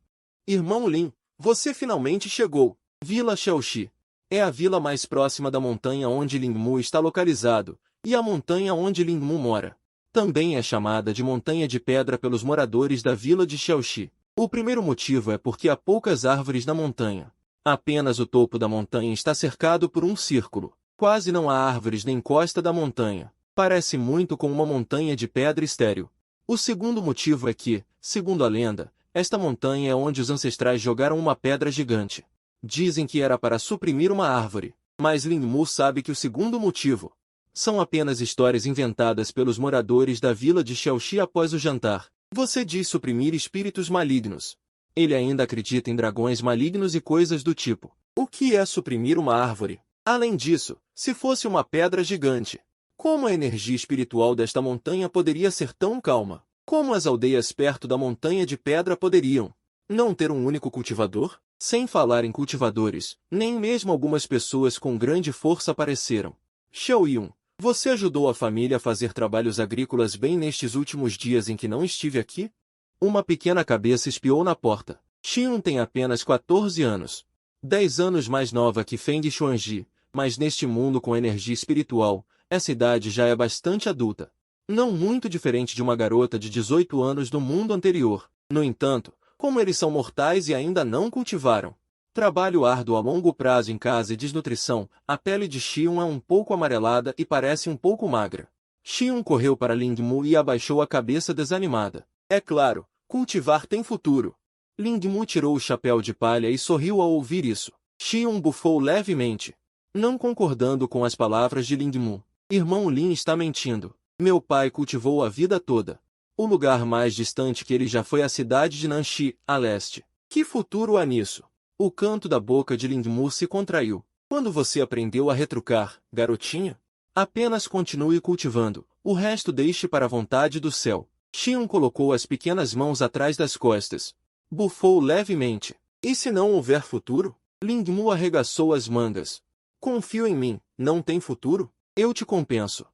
Irmão Lin, você finalmente chegou. Vila Xiaoxi. É a vila mais próxima da montanha onde Lingmu está localizado, e a montanha onde Lingmu mora. Também é chamada de Montanha de Pedra pelos moradores da vila de Xiaoxi. O primeiro motivo é porque há poucas árvores na montanha. Apenas o topo da montanha está cercado por um círculo. Quase não há árvores na encosta da montanha. Parece muito com uma montanha de pedra estéril. O segundo motivo é que, segundo a lenda, esta montanha é onde os ancestrais jogaram uma pedra gigante. Dizem que era para suprimir uma árvore, mas Lingmu sabe que o segundo motivo são apenas histórias inventadas pelos moradores da vila de Xiaoxi após o jantar. Você diz suprimir espíritos malignos. Ele ainda acredita em dragões malignos e coisas do tipo. O que é suprimir uma árvore? Além disso, se fosse uma pedra gigante, como a energia espiritual desta montanha poderia ser tão calma? Como as aldeias perto da montanha de pedra poderiam não ter um único cultivador? Sem falar em cultivadores, nem mesmo algumas pessoas com grande força apareceram. Xiaoyun, você ajudou a família a fazer trabalhos agrícolas bem nestes últimos dias em que não estive aqui? Uma pequena cabeça espiou na porta. Xiun tem apenas 14 anos. 10 anos mais nova que Feng Xuanji, mas neste mundo com energia espiritual, essa idade já é bastante adulta. Não muito diferente de uma garota de 18 anos do mundo anterior. No entanto, como eles são mortais e ainda não cultivaram trabalho árduo a longo prazo em casa e desnutrição, a pele de Xiun é um pouco amarelada e parece um pouco magra. Xiun correu para Lingmu e abaixou a cabeça desanimada. É claro, cultivar tem futuro. Lingmu tirou o chapéu de palha e sorriu ao ouvir isso. Xiun bufou levemente, não concordando com as palavras de Lingmu. Irmão Lin está mentindo. Meu pai cultivou a vida toda. O lugar mais distante que ele já foi é a cidade de Nanxi, a leste. Que futuro há nisso? O canto da boca de Lingmu se contraiu. Quando você aprendeu a retrucar, garotinha? Apenas continue cultivando, o resto deixe para a vontade do céu. Xion colocou as pequenas mãos atrás das costas. Bufou levemente. E se não houver futuro? Lingmu arregaçou as mangas. Confio em mim, não tem futuro? Eu te compenso.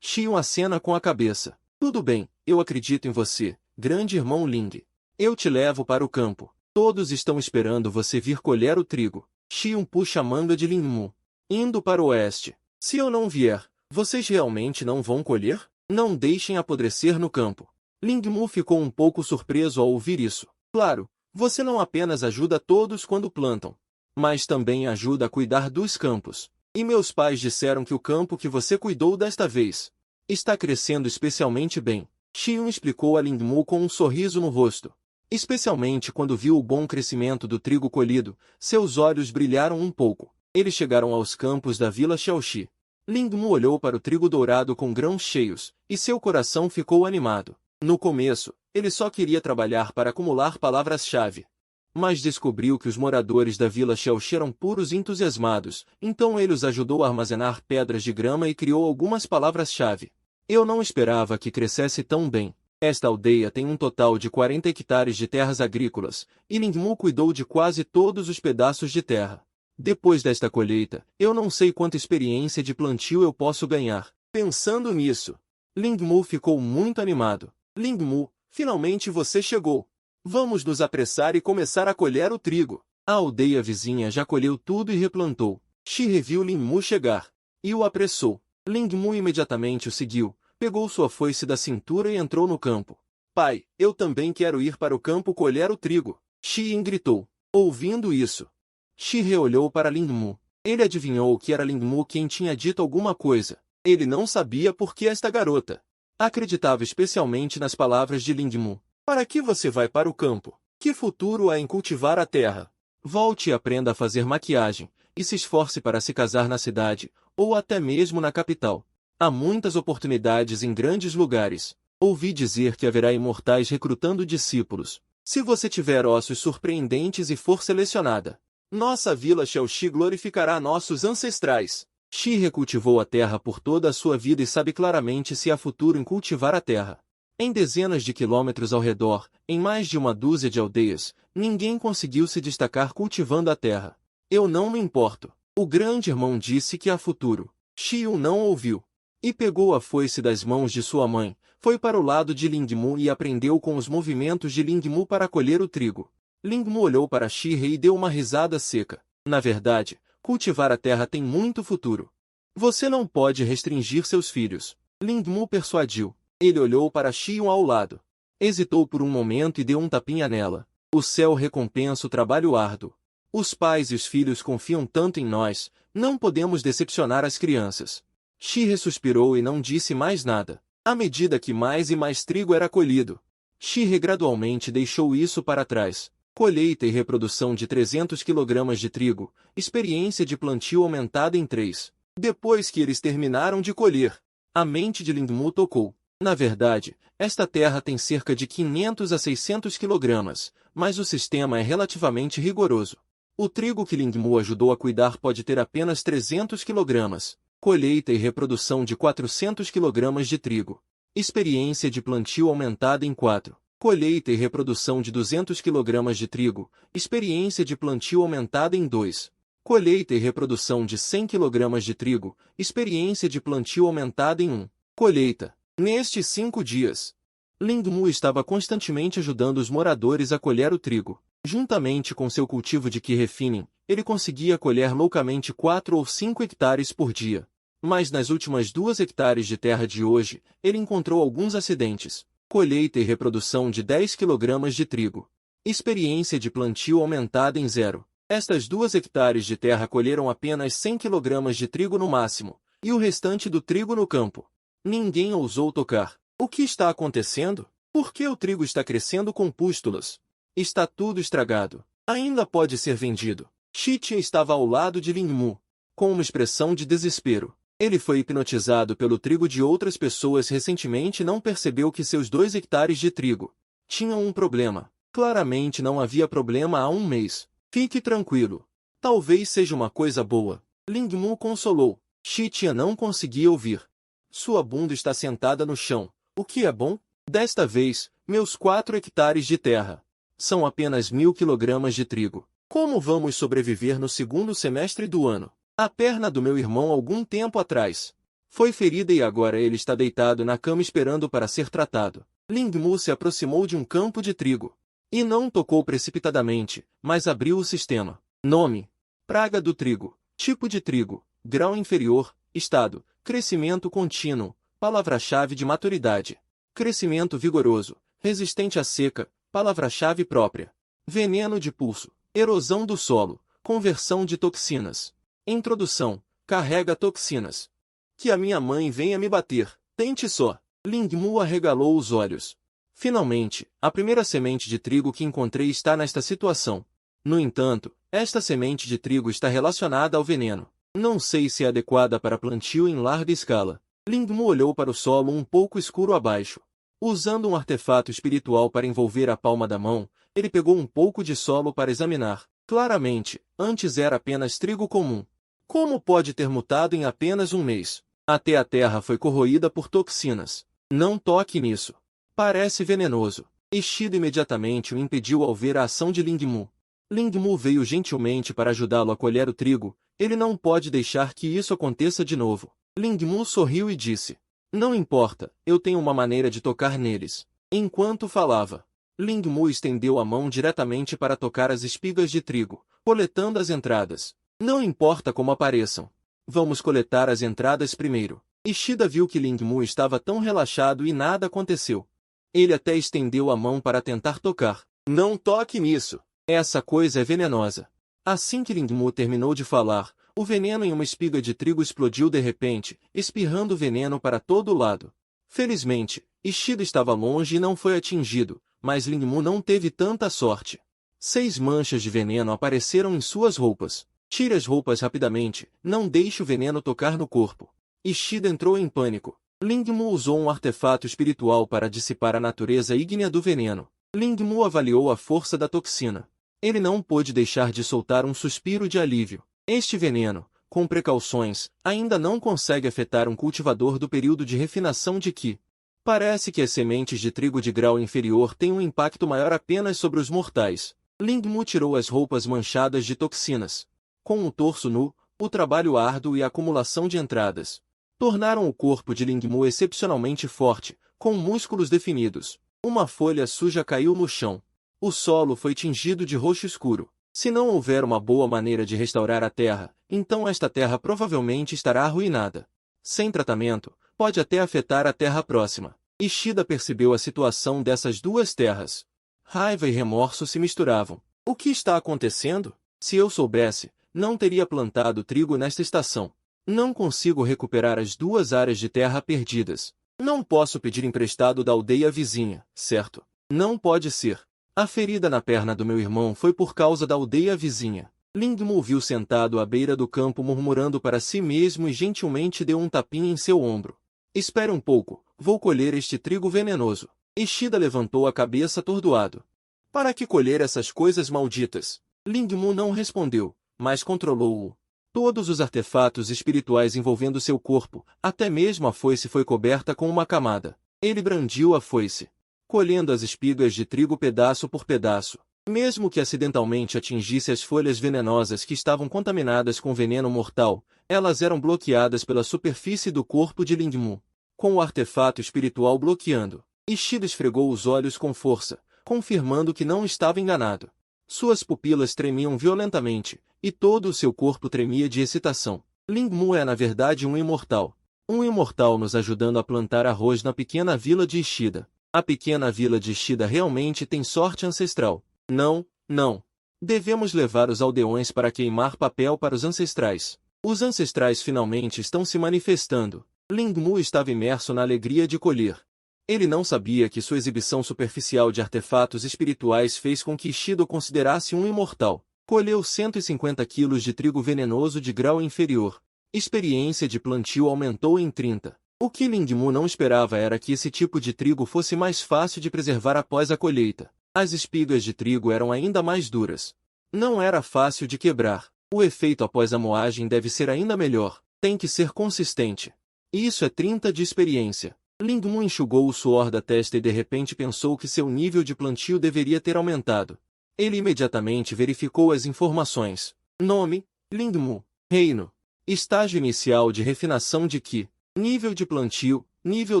Xion acena com a cabeça. Tudo bem, eu acredito em você, grande irmão Ling. Eu te levo para o campo. Todos estão esperando você vir colher o trigo. Xion puxa a manga de Lingmu. Indo para o oeste. Se eu não vier, vocês realmente não vão colher? Não deixem apodrecer no campo. Lingmu ficou um pouco surpreso ao ouvir isso. Claro, você não apenas ajuda todos quando plantam, mas também ajuda a cuidar dos campos. E meus pais disseram que o campo que você cuidou desta vez está crescendo especialmente bem. Xion explicou a Lingmu com um sorriso no rosto. Especialmente quando viu o bom crescimento do trigo colhido, seus olhos brilharam um pouco. Eles chegaram aos campos da vila Xiaoxi. Lingmu olhou para o trigo dourado com grãos cheios, e seu coração ficou animado. No começo, ele só queria trabalhar para acumular palavras-chave. Mas descobriu que os moradores da vila Xiaoxi eram puros entusiasmados, então ele os ajudou a armazenar pedras de grama e criou algumas palavras-chave. Eu não esperava que crescesse tão bem. Esta aldeia tem um total de 40 hectares de terras agrícolas, e Lingmu cuidou de quase todos os pedaços de terra. Depois desta colheita, eu não sei quanta experiência de plantio eu posso ganhar. Pensando nisso, Lingmu ficou muito animado. Lingmu, finalmente você chegou. Vamos nos apressar e começar a colher o trigo. A aldeia vizinha já colheu tudo e replantou. Shi viu Lingmu chegar e o apressou. Lingmu imediatamente o seguiu, pegou sua foice da cintura e entrou no campo. Pai, eu também quero ir para o campo colher o trigo. Shi gritou. Ouvindo isso, Shi olhou para Lingmu. Ele adivinhou que era Lingmu quem tinha dito alguma coisa. Ele não sabia por que esta garota acreditava especialmente nas palavras de Lingmu. Para que você vai para o campo? Que futuro há em cultivar a terra? Volte e aprenda a fazer maquiagem, e se esforce para se casar na cidade, ou até mesmo na capital. Há muitas oportunidades em grandes lugares. Ouvi dizer que haverá imortais recrutando discípulos. Se você tiver ossos surpreendentes e for selecionada, nossa vila Xiaoxi glorificará nossos ancestrais. Shi recultivou a terra por toda a sua vida e sabe claramente se há futuro em cultivar a terra. Em dezenas de quilômetros ao redor, em mais de uma dúzia de aldeias, ninguém conseguiu se destacar cultivando a terra. Eu não me importo. O grande irmão disse que há futuro. Xiu não ouviu. E pegou a foice das mãos de sua mãe, foi para o lado de Lingmu e aprendeu com os movimentos de Lingmu para colher o trigo. Lingmu olhou para Shi e deu uma risada seca. Na verdade, cultivar a terra tem muito futuro. Você não pode restringir seus filhos. Lingmu persuadiu. Ele olhou para Xion ao lado. Hesitou por um momento e deu um tapinha nela. O céu recompensa o trabalho árduo. Os pais e os filhos confiam tanto em nós, não podemos decepcionar as crianças. Shi suspirou e não disse mais nada. À medida que mais e mais trigo era colhido, Shi gradualmente deixou isso para trás. Colheita e reprodução de 300 kg de trigo, experiência de plantio aumentada em 3. Depois que eles terminaram de colher, a mente de Lingmu tocou. Na verdade, esta terra tem cerca de 500 a 600 kg, mas o sistema é relativamente rigoroso. O trigo que Lingmu ajudou a cuidar pode ter apenas 300 kg. Colheita e reprodução de 400 kg de trigo. Experiência de plantio aumentada em 4. Colheita e reprodução de 200 kg de trigo. Experiência de plantio aumentada em 2. Colheita e reprodução de 100 kg de trigo. Experiência de plantio aumentada em 1. Colheita. Nestes 5 dias, Lingmu estava constantemente ajudando os moradores a colher o trigo. Juntamente com seu cultivo de qi refining, ele conseguia colher loucamente 4 ou 5 hectares por dia. Mas nas últimas 2 hectares de terra de hoje, ele encontrou alguns acidentes. Colheita e reprodução de 10 kg de trigo. Experiência de plantio aumentada em 0. Estas 2 hectares de terra colheram apenas 100 kg de trigo no máximo, e o restante do trigo no campo. Ninguém ousou tocar. O que está acontecendo? Por que o trigo está crescendo com pústulas? Está tudo estragado. Ainda pode ser vendido. Shi estava ao lado de Lingmu, com uma expressão de desespero. Ele foi hipnotizado pelo trigo de outras pessoas recentemente e não percebeu que seus 2 hectares de trigo tinham um problema. Claramente não havia problema há um mês. Fique tranquilo. Talvez seja uma coisa boa. Lingmu consolou. Shi não conseguia ouvir. Sua bunda está sentada no chão. O que é bom? Desta vez, meus 4 hectares de terra são apenas 1000 kg de trigo. Como vamos sobreviver no segundo semestre do ano? A perna do meu irmão algum tempo atrás foi ferida e agora ele está deitado na cama esperando para ser tratado. Lingmu se aproximou de um campo de trigo e não tocou precipitadamente, mas abriu o sistema. Nome: praga do trigo. Tipo de trigo: grau inferior. Estado: crescimento contínuo. Palavra-chave de maturidade: crescimento vigoroso, resistente à seca. Palavra-chave própria: veneno de pulso, erosão do solo, conversão de toxinas. Introdução: carrega toxinas. Que a minha mãe venha me bater. Tente só. Ling Mu arregalou os olhos. Finalmente, a primeira semente de trigo que encontrei está nesta situação. No entanto, esta semente de trigo está relacionada ao veneno. Não sei se é adequada para plantio em larga escala. Ling Mu olhou para o solo um pouco escuro abaixo. Usando um artefato espiritual para envolver a palma da mão, ele pegou um pouco de solo para examinar. Claramente, antes era apenas trigo comum. Como pode ter mutado em apenas um mês? Até a terra foi corroída por toxinas. Não toque nisso. Parece venenoso. Ishida imediatamente o impediu ao ver a ação de Ling Mu. Ling Mu veio gentilmente para ajudá-lo a colher o trigo. Ele não pode deixar que isso aconteça de novo. Ling Mu sorriu e disse: "Não importa, eu tenho uma maneira de tocar neles." Enquanto falava, Ling Mu estendeu a mão diretamente para tocar as espigas de trigo, coletando as entradas. "Não importa como apareçam. Vamos coletar as entradas primeiro." Ishida viu que Ling Mu estava tão relaxado e nada aconteceu. Ele até estendeu a mão para tentar tocar. "Não toque nisso. Essa coisa é venenosa." Assim que Ling Mu terminou de falar, o veneno em uma espiga de trigo explodiu de repente, espirrando veneno para todo lado. Felizmente, Ishida estava longe e não foi atingido, mas Ling Mu não teve tanta sorte. 6 manchas de veneno apareceram em suas roupas. "Tire as roupas rapidamente, não deixe o veneno tocar no corpo." Ishida entrou em pânico. Ling Mu usou um artefato espiritual para dissipar a natureza ígnea do veneno. Ling Mu avaliou a força da toxina. Ele não pôde deixar de soltar um suspiro de alívio. Este veneno, com precauções, ainda não consegue afetar um cultivador do período de refinação de Qi. Parece que as sementes de trigo de grau inferior têm um impacto maior apenas sobre os mortais. Ling Mu tirou as roupas manchadas de toxinas. Com o torso nu, o trabalho árduo e a acumulação de entradas tornaram o corpo de Ling Mu excepcionalmente forte, com músculos definidos. Uma folha suja caiu no chão. O solo foi tingido de roxo escuro. Se não houver uma boa maneira de restaurar a terra, então esta terra provavelmente estará arruinada. Sem tratamento, pode até afetar a terra próxima. Ishida percebeu a situação dessas duas terras. Raiva e remorso se misturavam. O que está acontecendo? Se eu soubesse, não teria plantado trigo nesta estação. Não consigo recuperar as 2 áreas de terra perdidas. Não posso pedir emprestado da aldeia vizinha, certo? Não pode ser. A ferida na perna do meu irmão foi por causa da aldeia vizinha. Ling Mu viu sentado à beira do campo murmurando para si mesmo e gentilmente deu um tapinha em seu ombro. "Espere um pouco, vou colher este trigo venenoso." Ishida levantou a cabeça atordoado. "Para que colher essas coisas malditas?" Ling Mu não respondeu, mas controlou-o. Todos os artefatos espirituais envolvendo seu corpo, até mesmo a foice foi coberta com uma camada. Ele brandiu a foice, colhendo as espigas de trigo pedaço por pedaço. Mesmo que acidentalmente atingisse as folhas venenosas que estavam contaminadas com veneno mortal, elas eram bloqueadas pela superfície do corpo de Ling Mu. Com o artefato espiritual bloqueando, Ishida esfregou os olhos com força, confirmando que não estava enganado. Suas pupilas tremiam violentamente, e todo o seu corpo tremia de excitação. Ling Mu é na verdade um imortal. Um imortal nos ajudando a plantar arroz na pequena vila de Ishida. A pequena vila de Ishida realmente tem sorte ancestral. Não, não. Devemos levar os aldeões para queimar papel para os ancestrais. Os ancestrais finalmente estão se manifestando. Ling Mu estava imerso na alegria de colher. Ele não sabia que sua exibição superficial de artefatos espirituais fez com que Ishida o considerasse um imortal. Colheu 150 quilos de trigo venenoso de grau inferior. Experiência de plantio aumentou em 30. O que Ling Mu não esperava era que esse tipo de trigo fosse mais fácil de preservar após a colheita. As espigas de trigo eram ainda mais duras. Não era fácil de quebrar. O efeito após a moagem deve ser ainda melhor. Tem que ser consistente. Isso é 30 de experiência. Ling Mu enxugou o suor da testa e de repente pensou que seu nível de plantio deveria ter aumentado. Ele imediatamente verificou as informações. Nome: Ling Mu. Reino: estágio inicial de refinação de Qi. Nível de plantio: nível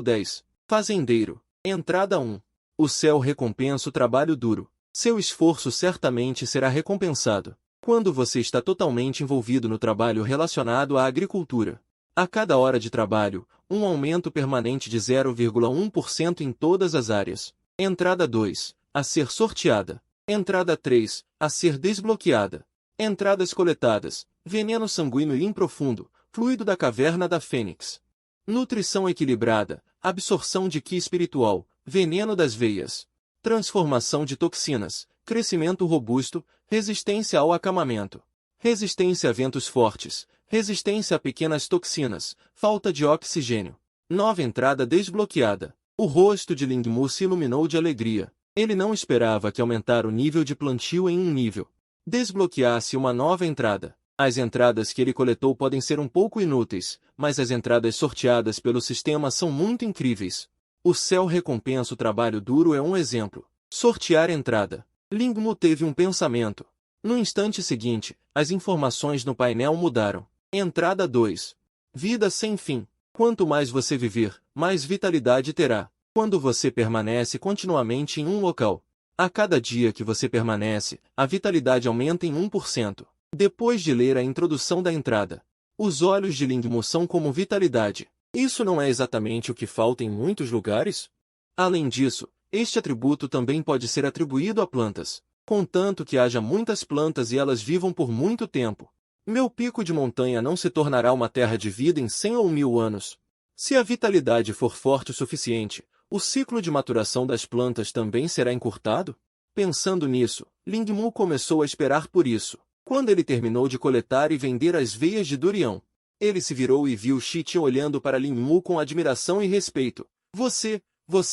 10. Fazendeiro. Entrada 1. O céu recompensa o trabalho duro. Seu esforço certamente será recompensado. Quando você está totalmente envolvido no trabalho relacionado à agricultura. A cada hora de trabalho, um aumento permanente de 0,1% em todas as áreas. Entrada 2. A ser sorteada. Entrada 3. A ser desbloqueada. Entradas coletadas. Veneno sanguíneo e improfundo. Fluido da caverna da Fênix. Nutrição equilibrada. absorção de Qi espiritual, veneno das veias, transformação de toxinas, crescimento robusto, resistência ao acamamento, resistência a ventos fortes, resistência a pequenas toxinas, falta de oxigênio. Nova entrada desbloqueada. O rosto de Ling Mu se iluminou de alegria. Ele não esperava que aumentar o nível de plantio em um nível desbloqueasse uma nova entrada. As entradas que ele coletou podem ser um pouco inúteis, mas as entradas sorteadas pelo sistema são muito incríveis. O céu recompensa o trabalho duro é um exemplo. Sortear entrada. Ling Mu teve um pensamento. No instante seguinte, as informações no painel mudaram. Entrada 2. Vida sem fim. Quanto mais você viver, mais vitalidade terá. Quando você permanece continuamente em um local, a cada dia que você permanece, a vitalidade aumenta em 1%. Depois de ler a introdução da entrada, os olhos de Ling Mu são como vitalidade. Isso não é exatamente o que falta em muitos lugares? Além disso, este atributo também pode ser atribuído a plantas, contanto que haja muitas plantas e elas vivam por muito tempo. Meu pico de montanha não se tornará uma terra de vida em 100 ou 1000 anos. Se a vitalidade for forte o suficiente, o ciclo de maturação das plantas também será encurtado? Pensando nisso, Ling Mu começou a esperar por isso. Quando ele terminou de coletar e vender as veias de durião, ele se virou e viu Xiqian olhando para Ling Mu com admiração e respeito. Você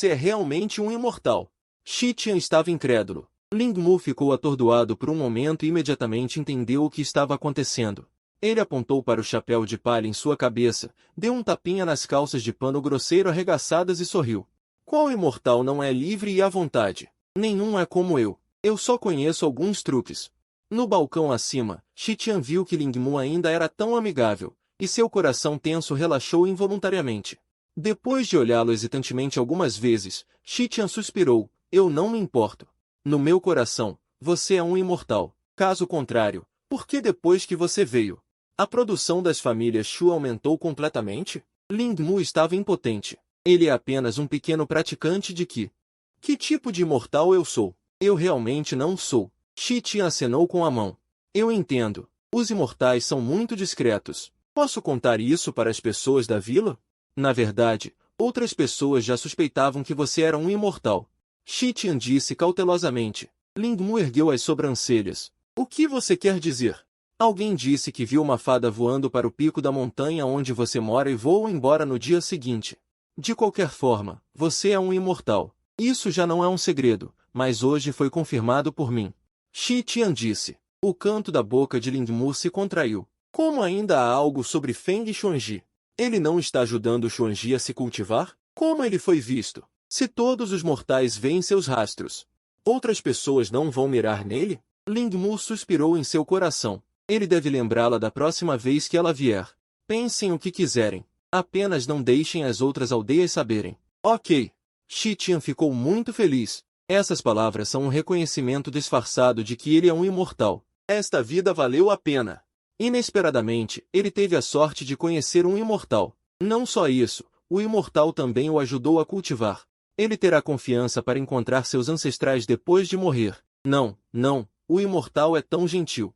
é realmente um imortal. Xiqian estava incrédulo. Ling Mu ficou atordoado por um momento e imediatamente entendeu o que estava acontecendo. Ele apontou para o chapéu de palha em sua cabeça, deu um tapinha nas calças de pano grosseiro arregaçadas e sorriu. Qual imortal não é livre e à vontade? Nenhum é como eu. Eu só conheço alguns truques. No balcão acima, Xiqian viu que Ling Mu ainda era tão amigável, e seu coração tenso relaxou involuntariamente. Depois de olhá-lo hesitantemente algumas vezes, Xiqian suspirou. Eu não me importo. No meu coração, você é um imortal. Caso contrário, por que depois que você veio, a produção das famílias Shu aumentou completamente? Ling Mu estava impotente. Ele é apenas um pequeno praticante de Qi. Que tipo de imortal eu sou? Eu realmente não sou. Xiqian acenou com a mão. Eu entendo. Os imortais são muito discretos. Posso contar isso para as pessoas da vila? Na verdade, outras pessoas já suspeitavam que você era um imortal. Xiqian disse cautelosamente. Ling Mu ergueu as sobrancelhas. O que você quer dizer? Alguém disse que viu uma fada voando para o pico da montanha onde você mora e voou embora no dia seguinte. De qualquer forma, você é um imortal. Isso já não é um segredo, mas hoje foi confirmado por mim. Xiqian disse. O canto da boca de Ling Mu se contraiu. Como ainda há algo sobre Feng Xuanji? Ele não está ajudando Xuanji a se cultivar? Como ele foi visto? Se todos os mortais veem seus rastros, outras pessoas não vão mirar nele? Ling Mu suspirou em seu coração. Ele deve lembrá-la da próxima vez que ela vier. Pensem o que quiserem. Apenas não deixem as outras aldeias saberem. Ok. Xiqian ficou muito feliz. Essas palavras são um reconhecimento disfarçado de que ele é um imortal. Esta vida valeu a pena. Inesperadamente, ele teve a sorte de conhecer um imortal. Não só isso, o imortal também o ajudou a cultivar. Ele terá confiança para encontrar seus ancestrais depois de morrer. Não, o imortal é tão gentil.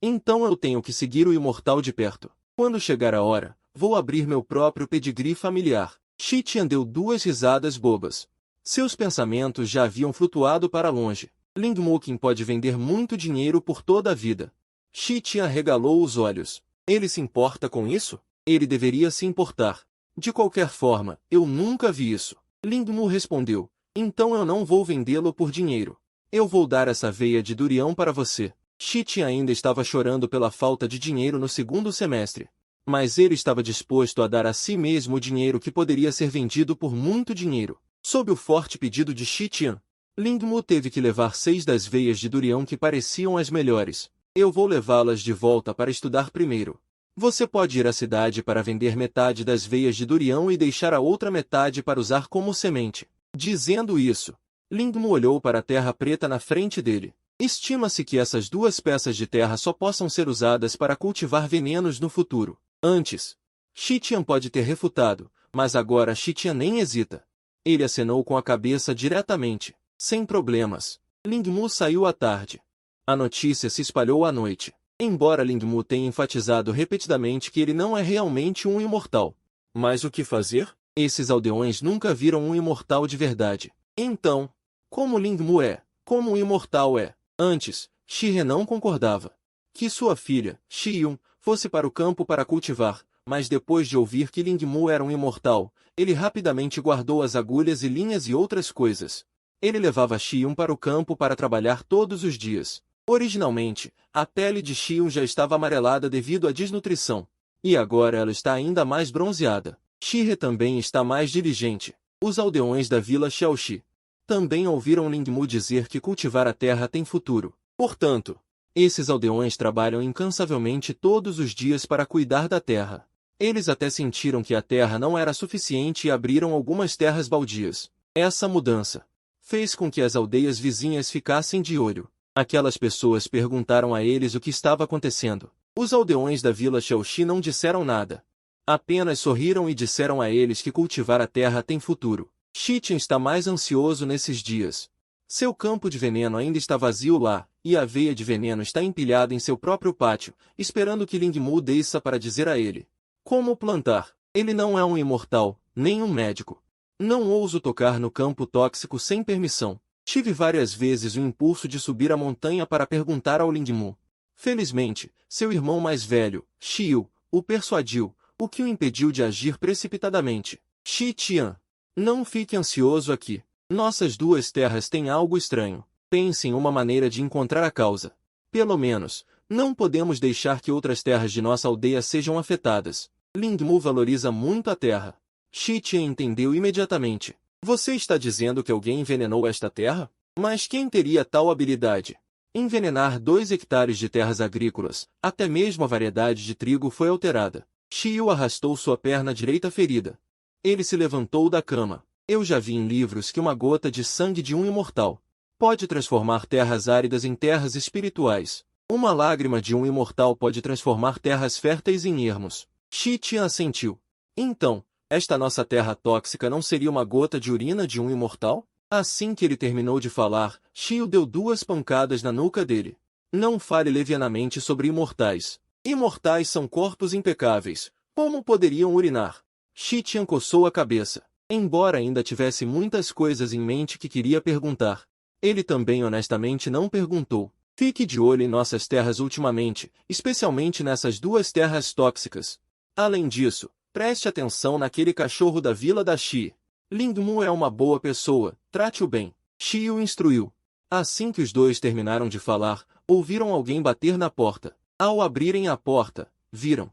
Então eu tenho que seguir o imortal de perto. Quando chegar a hora, vou abrir meu próprio pedigree familiar. Xiqian deu 2 risadas bobas. Seus pensamentos já haviam flutuado para longe. Ling Mu pode vender muito dinheiro por toda a vida. Xiqian regalou os olhos. Ele se importa com isso? Ele deveria se importar. De qualquer forma, eu nunca vi isso. Ling Mu respondeu. Então eu não vou vendê-lo por dinheiro. Eu vou dar essa veia de durião para você. Xiqian ainda estava chorando pela falta de dinheiro no segundo semestre. Mas ele estava disposto a dar a si mesmo o dinheiro que poderia ser vendido por muito dinheiro. Sob o forte pedido de Xiqian, Ling Mu teve que levar 6 das veias de durião que pareciam as melhores. Eu vou levá-las de volta para estudar primeiro. Você pode ir à cidade para vender metade das veias de durião e deixar a outra metade para usar como semente. Dizendo isso, Ling Mu olhou para a terra preta na frente dele. Estima-se que essas 2 peças de terra só possam ser usadas para cultivar venenos no futuro. Antes, Xiqian pode ter refutado, mas agora Xiqian nem hesita. Ele acenou com a cabeça diretamente. Sem problemas. Ling Mu saiu à tarde. A notícia se espalhou à noite. Embora Ling Mu tenha enfatizado repetidamente que ele não é realmente um imortal. Mas o que fazer? Esses aldeões nunca viram um imortal de verdade. Então, como Lingmu é? Como um imortal é? Antes, Shi-He não concordava que sua filha, Shi-Yun, fosse para o campo para cultivar, mas depois de ouvir que Lingmu era um imortal, ele rapidamente guardou as agulhas e linhas e outras coisas. Ele levava Shi-Yun para o campo para trabalhar todos os dias. Originalmente, a pele de Shi-Yun já estava amarelada devido à desnutrição, e agora ela está ainda mais bronzeada. Shi-He também está mais diligente. Os aldeões da vila Xiaoxi também ouviram Lingmu dizer que cultivar a terra tem futuro. Portanto, esses aldeões trabalham incansavelmente todos os dias para cuidar da terra. Eles até sentiram que a terra não era suficiente e abriram algumas terras baldias. Essa mudança fez com que as aldeias vizinhas ficassem de olho. Aquelas pessoas perguntaram a eles o que estava acontecendo. Os aldeões da vila Xiaoxi não disseram nada. Apenas sorriram e disseram a eles que cultivar a terra tem futuro. Shi-Tian está mais ansioso nesses dias. Seu campo de veneno ainda está vazio lá, e a aveia de veneno está empilhada em seu próprio pátio, esperando que Lingmu desça para dizer a ele como plantar. Ele não é um imortal, nem um médico. Não ouso tocar no campo tóxico sem permissão. Tive várias vezes o impulso de subir a montanha para perguntar ao Lingmu. Felizmente, seu irmão mais velho, Xiu, o persuadiu, o que o impediu de agir precipitadamente. Shi-Tian, não fique ansioso aqui. Nossas duas terras têm algo estranho. Pense em uma maneira de encontrar a causa. Pelo menos, não podemos deixar que outras terras de nossa aldeia sejam afetadas. Lingmu valoriza muito a terra. Shi-Tian entendeu imediatamente. Você está dizendo que alguém envenenou esta terra? Mas quem teria tal habilidade? Envenenar 2 hectares de terras agrícolas, até mesmo a variedade de trigo foi alterada. Xiu arrastou sua perna direita ferida. Ele se levantou da cama. Eu já vi em livros que uma gota de sangue de um imortal pode transformar terras áridas em terras espirituais. Uma lágrima de um imortal pode transformar terras férteis em ermos. Shi-Tian assentiu. Então, esta nossa terra tóxica não seria uma gota de urina de um imortal? Assim que ele terminou de falar, Xiu deu 2 pancadas na nuca dele. Não fale levianamente sobre imortais. Imortais são corpos impecáveis. Como poderiam urinar? Shi-Tian coçou a cabeça. Embora ainda tivesse muitas coisas em mente que queria perguntar, ele também honestamente não perguntou. Fique de olho em nossas terras ultimamente, especialmente nessas 2 terras tóxicas. Além disso, preste atenção naquele cachorro da vila da Xi. Lingmu é uma boa pessoa, trate-o bem. Xi o instruiu. Assim que os dois terminaram de falar, ouviram alguém bater na porta. Ao abrirem a porta, viram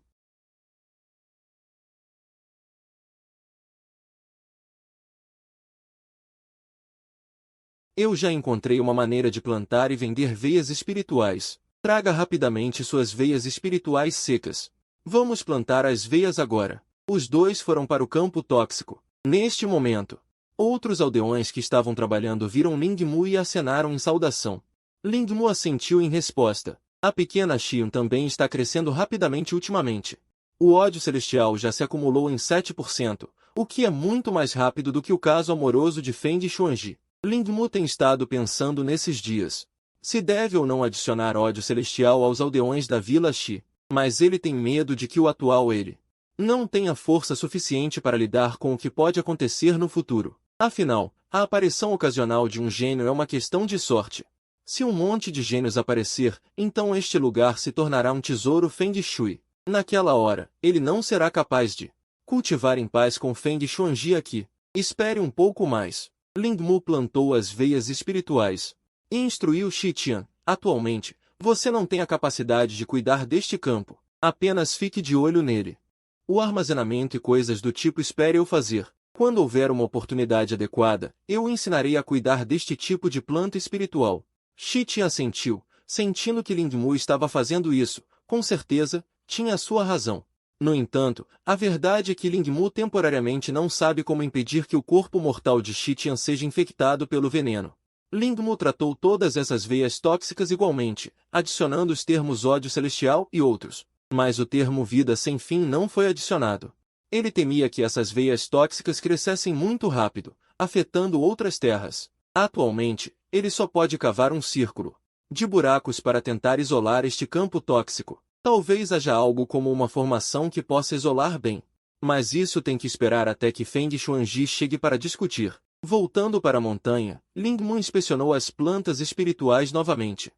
Eu já encontrei uma maneira de plantar e vender veias espirituais. Traga rapidamente suas veias espirituais secas. Vamos plantar as veias agora. Os dois foram para o campo tóxico. Neste momento, outros aldeões que estavam trabalhando viram Lingmu e acenaram em saudação. Lingmu assentiu em resposta. A pequena Xion também está crescendo rapidamente ultimamente. O ódio celestial já se acumulou em 7%, o que é muito mais rápido do que o caso amoroso de Feng e Xuanji. Lingmu tem estado pensando nesses dias. Se deve ou não adicionar ódio celestial aos aldeões da Vila Xi, mas ele tem medo de que o atual ele não tenha força suficiente para lidar com o que pode acontecer no futuro. Afinal, a aparição ocasional de um gênio é uma questão de sorte. Se um monte de gênios aparecer, então este lugar se tornará um tesouro Feng Shui. Naquela hora, ele não será capaz de cultivar em paz com Feng Xuanji aqui. Espere um pouco mais. Lingmu plantou as veias espirituais e instruiu Shi-Tian. Atualmente, você não tem a capacidade de cuidar deste campo. Apenas fique de olho nele. O armazenamento e coisas do tipo espere eu fazer. Quando houver uma oportunidade adequada, eu o ensinarei a cuidar deste tipo de planta espiritual. Shi-Tian assentiu, sentindo que Lingmu estava fazendo isso. Com certeza, tinha sua razão. No entanto, a verdade é que Lingmu temporariamente não sabe como impedir que o corpo mortal de Shi-Tian seja infectado pelo veneno. Lingmu tratou todas essas veias tóxicas igualmente, adicionando os termos ódio celestial e outros. Mas o termo vida sem fim não foi adicionado. Ele temia que essas veias tóxicas crescessem muito rápido, afetando outras terras. Atualmente, ele só pode cavar um círculo de buracos para tentar isolar este campo tóxico. Talvez haja algo como uma formação que possa isolar bem. Mas isso tem que esperar até que Feng Xuanji chegue para discutir. Voltando para a montanha, Ling Mu inspecionou as plantas espirituais novamente.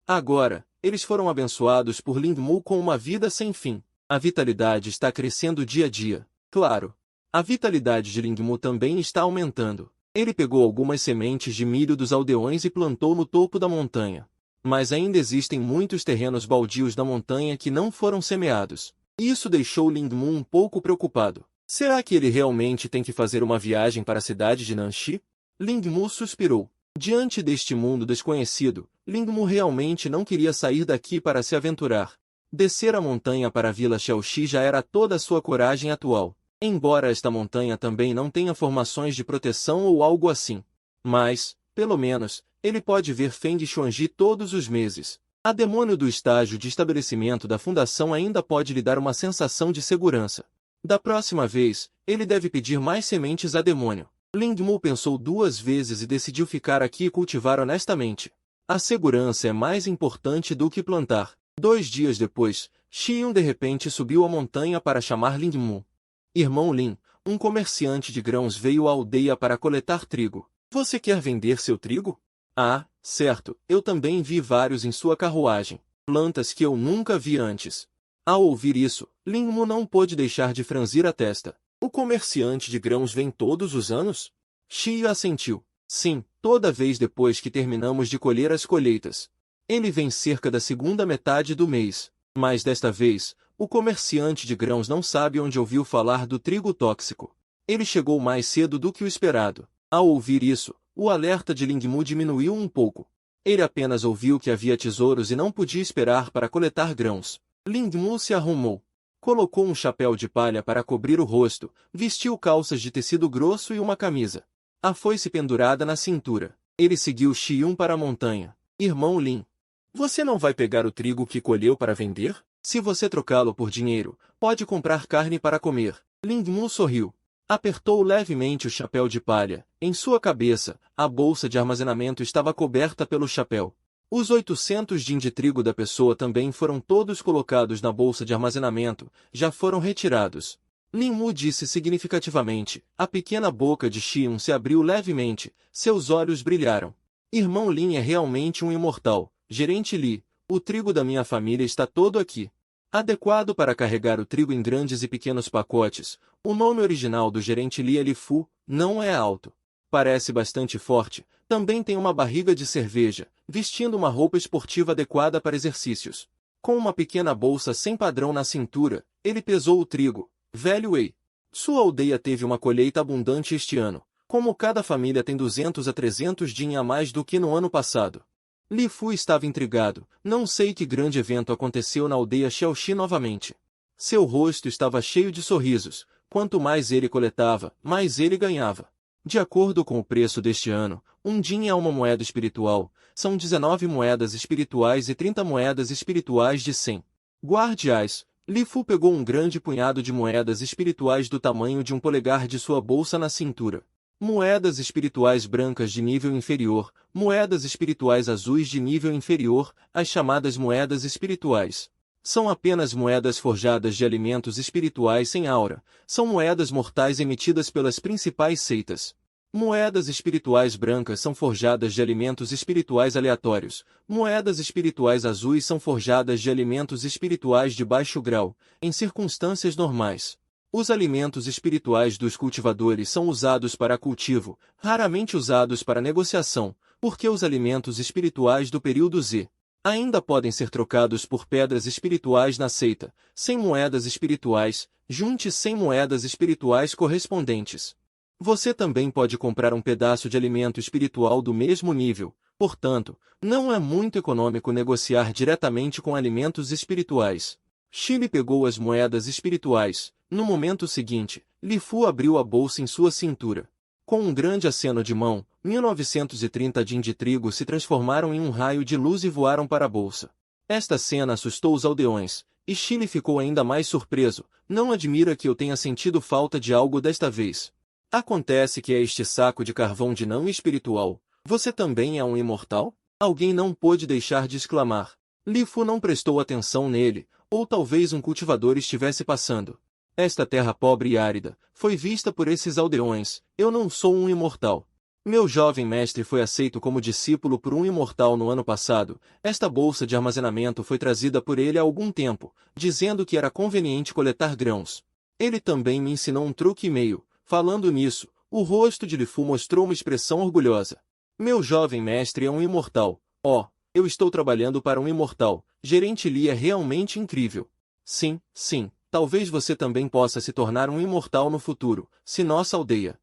Agora, eles foram abençoados por Ling Mu com uma vida sem fim. A vitalidade está crescendo dia a dia. Claro, a vitalidade de Ling Mu também está aumentando. Ele pegou algumas sementes de milho dos aldeões e plantou no topo da montanha. Mas ainda existem muitos terrenos baldios da montanha que não foram semeados. Isso deixou Ling Mu um pouco preocupado. Será que ele realmente tem que fazer uma viagem para a cidade de Nanxi? Ling Mu suspirou. Diante deste mundo desconhecido, Ling Mu realmente não queria sair daqui para se aventurar. Descer a montanha para a Vila Xiaoxi já era toda a sua coragem atual. Embora esta montanha também não tenha formações de proteção ou algo assim. Mas, pelo menos, ele pode ver Feng Xuanji todos os meses. A demônio do estágio de estabelecimento da fundação ainda pode lhe dar uma sensação de segurança. Da próxima vez, ele deve pedir mais sementes a demônio. Ling Mu pensou 2 vezes e decidiu ficar aqui e cultivar honestamente. A segurança é mais importante do que plantar. 2 dias depois, Xion de repente subiu a montanha para chamar Ling Mu. Irmão Lin, um comerciante de grãos veio à aldeia para coletar trigo. Você quer vender seu trigo? Ah, certo, eu também vi vários em sua carruagem. Plantas que eu nunca vi antes. Ao ouvir isso, Ling Mu não pôde deixar de franzir a testa. O comerciante de grãos vem todos os anos? Xiu assentiu. Sim, toda vez depois que terminamos de colher as colheitas. Ele vem cerca da segunda metade do mês. Mas desta vez, o comerciante de grãos não sabe onde ouviu falar do trigo tóxico. Ele chegou mais cedo do que o esperado. Ao ouvir isso, o alerta de Ling Mu diminuiu um pouco. Ele apenas ouviu que havia tesouros e não podia esperar para coletar grãos. Ling Mu se arrumou. Colocou um chapéu de palha para cobrir o rosto, vestiu calças de tecido grosso e uma camisa. A foice pendurada na cintura. Ele seguiu Xiun para a montanha. Irmão Lin, você não vai pegar o trigo que colheu para vender? Se você trocá-lo por dinheiro, pode comprar carne para comer. Ling Mu sorriu. Apertou levemente o chapéu de palha. Em sua cabeça, a bolsa de armazenamento estava coberta pelo chapéu. Os 800 din de trigo da pessoa também foram todos colocados na bolsa de armazenamento, já foram retirados. Ling Mu disse significativamente. A pequena boca de Xion se abriu levemente, seus olhos brilharam. Irmão Lin é realmente um imortal. Gerente Li, o trigo da minha família está todo aqui. Adequado para carregar o trigo em grandes e pequenos pacotes, o nome original do gerente Li é Li Fu, não é alto. Parece bastante forte, também tem uma barriga de cerveja, vestindo uma roupa esportiva adequada para exercícios. Com uma pequena bolsa sem padrão na cintura, ele pesou o trigo. Velho Wei. Sua aldeia teve uma colheita abundante este ano, como cada família tem 200 a 300 din a mais do que no ano passado. Li Fu estava intrigado, não sei que grande evento aconteceu na aldeia Xiaoxi novamente. Seu rosto estava cheio de sorrisos, quanto mais ele coletava, mais ele ganhava. De acordo com o preço deste ano, um din é uma moeda espiritual, são 19 moedas espirituais e 30 moedas espirituais de 100. Guardiais, Li Fu pegou um grande punhado de moedas espirituais do tamanho de um polegar de sua bolsa na cintura. Moedas espirituais brancas de nível inferior, moedas espirituais azuis de nível inferior, as chamadas moedas espirituais. São apenas moedas forjadas de alimentos espirituais sem aura, são moedas mortais emitidas pelas principais seitas. Moedas espirituais brancas são forjadas de alimentos espirituais aleatórios, moedas espirituais azuis são forjadas de alimentos espirituais de baixo grau, em circunstâncias normais. Os alimentos espirituais dos cultivadores são usados para cultivo, raramente usados para negociação, porque os alimentos espirituais do período Z ainda podem ser trocados por pedras espirituais na seita, 100 moedas espirituais, junte 100 moedas espirituais correspondentes. Você também pode comprar um pedaço de alimento espiritual do mesmo nível, portanto, não é muito econômico negociar diretamente com alimentos espirituais. Chile pegou as moedas espirituais. No momento seguinte, Li Fu abriu a bolsa em sua cintura. Com um grande aceno de mão, 1930 din de trigo se transformaram em um raio de luz e voaram para a bolsa. Esta cena assustou os aldeões, e Chile ficou ainda mais surpreso. Não admira que eu tenha sentido falta de algo desta vez. Acontece que é este saco de carvão de não espiritual. Você também é um imortal? Alguém não pôde deixar de exclamar. Li Fu não prestou atenção nele, ou talvez um cultivador estivesse passando. Esta terra pobre e árida foi vista por esses aldeões. Eu não sou um imortal. Meu jovem mestre foi aceito como discípulo por um imortal no ano passado. Esta bolsa de armazenamento foi trazida por ele há algum tempo, dizendo que era conveniente coletar grãos. Ele também me ensinou um truque e meio. Falando nisso, o rosto de Lifu mostrou uma expressão orgulhosa. Meu jovem mestre é um imortal. Oh, eu estou trabalhando para um imortal. Gerente Li é realmente incrível. Sim, sim, talvez você também possa se tornar um imortal no futuro, se nossa aldeia.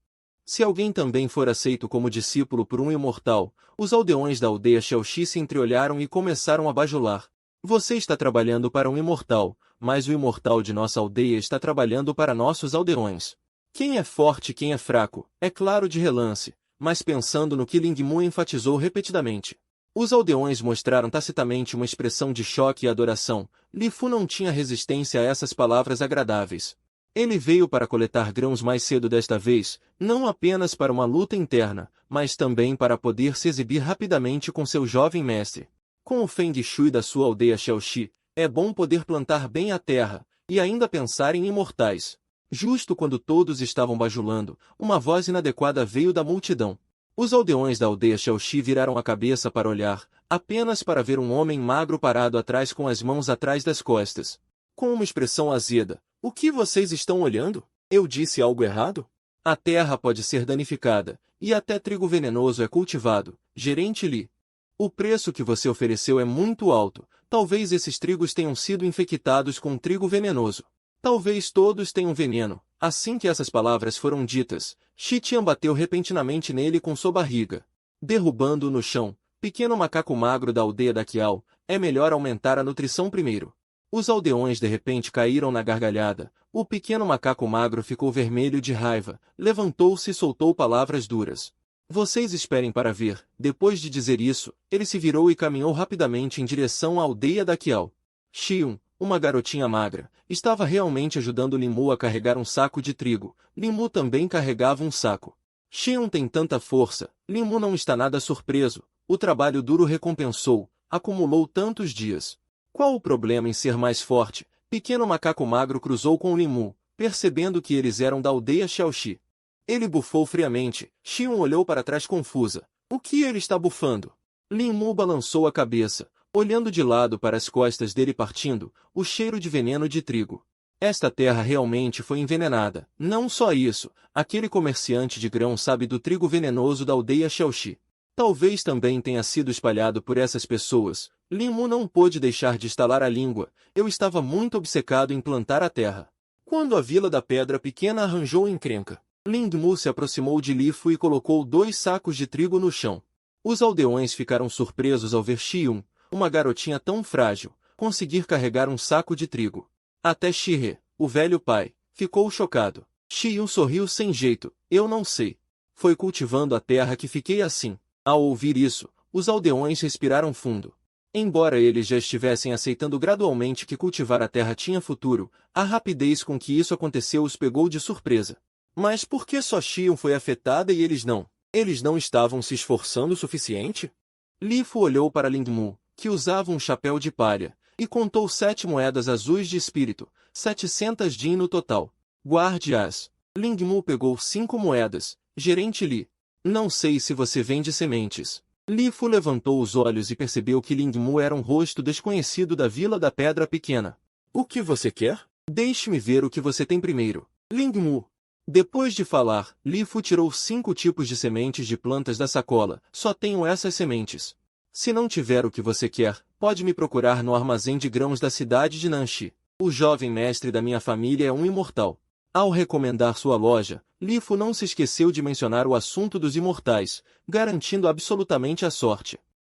Se alguém também for aceito como discípulo por um imortal, os aldeões da aldeia Xiaoxi se entreolharam e começaram a bajular. Você está trabalhando para um imortal, mas o imortal de nossa aldeia está trabalhando para nossos aldeões. Quem é forte e quem é fraco, é claro de relance, mas pensando no que Ling Mu enfatizou repetidamente. Os aldeões mostraram tacitamente uma expressão de choque e adoração. Li Fu não tinha resistência a essas palavras agradáveis. Ele veio para coletar grãos mais cedo desta vez, não apenas para uma luta interna, mas também para poder se exibir rapidamente com seu jovem mestre. Com o Feng Shui da sua aldeia Xiaoxi, é bom poder plantar bem a terra, e ainda pensar em imortais. Justo quando todos estavam bajulando, uma voz inadequada veio da multidão. Os aldeões da aldeia Xiaoxi viraram a cabeça para olhar, apenas para ver um homem magro parado atrás com as mãos atrás das costas. Com uma expressão azeda. O que vocês estão olhando? Eu disse algo errado? A terra pode ser danificada, e até trigo venenoso é cultivado, gerente Li. O preço que você ofereceu é muito alto, talvez esses trigos tenham sido infectados com trigo venenoso. Talvez todos tenham veneno. Assim que essas palavras foram ditas, Shi Tian bateu repentinamente nele com sua barriga, derrubando-o no chão. Pequeno macaco magro da aldeia da Qiao, é melhor aumentar a nutrição primeiro. Os aldeões de repente caíram na gargalhada. O pequeno macaco magro ficou vermelho de raiva, levantou-se e soltou palavras duras. Vocês esperem para ver. Depois de dizer isso, ele se virou e caminhou rapidamente em direção à aldeia da Qiao. Xiun, uma garotinha magra, estava realmente ajudando Lin Mu a carregar um saco de trigo. Lin Mu também carregava um saco. Xiun tem tanta força, Lin Mu não está nada surpreso. O trabalho duro recompensou, acumulou tantos dias. Qual o problema em ser mais forte? Pequeno macaco magro cruzou com Lin Mu, percebendo que eles eram da aldeia Xiaoxi. Ele bufou friamente. Xiun olhou para trás confusa. O que ele está bufando? Lin Mu balançou a cabeça, olhando de lado para as costas dele partindo, o cheiro de veneno de trigo. Esta terra realmente foi envenenada. Não só isso, aquele comerciante de grão sabe do trigo venenoso da aldeia Xiaoxi. Talvez também tenha sido espalhado por essas pessoas. Lin Mu não pôde deixar de estalar a língua. Eu estava muito obcecado em plantar a terra. Quando a Vila da Pedra Pequena arranjou encrenca, Lin Mu se aproximou de Li Fu e colocou 2 sacos de trigo no chão. Os aldeões ficaram surpresos ao ver Xiun, uma garotinha tão frágil, conseguir carregar um saco de trigo. Até Xirre, o velho pai, ficou chocado. Xiun sorriu sem jeito. Eu não sei. Foi cultivando a terra que fiquei assim. Ao ouvir isso, os aldeões respiraram fundo. Embora eles já estivessem aceitando gradualmente que cultivar a terra tinha futuro, a rapidez com que isso aconteceu os pegou de surpresa. Mas por que só Xion foi afetada e eles não? Eles não estavam se esforçando o suficiente? Li Fu olhou para Ling Mu, que usava um chapéu de palha, e contou 7 moedas azuis de espírito, 700 Jin no total. Guarde-as. Ling Mu pegou 5 moedas. Gerente Li. Não sei se você vende sementes. Li Fu levantou os olhos e percebeu que Ling Mu era um rosto desconhecido da Vila da Pedra Pequena. O que você quer? Deixe-me ver o que você tem primeiro. Ling Mu. Depois de falar, Li Fu tirou 5 tipos de sementes de plantas da sacola. Só tenho essas sementes. Se não tiver o que você quer, pode me procurar no armazém de grãos da cidade de Nanxi. O jovem mestre da minha família é um imortal. Ao recomendar sua loja, Li Fu não se esqueceu de mencionar o assunto dos imortais, garantindo absolutamente a sorte.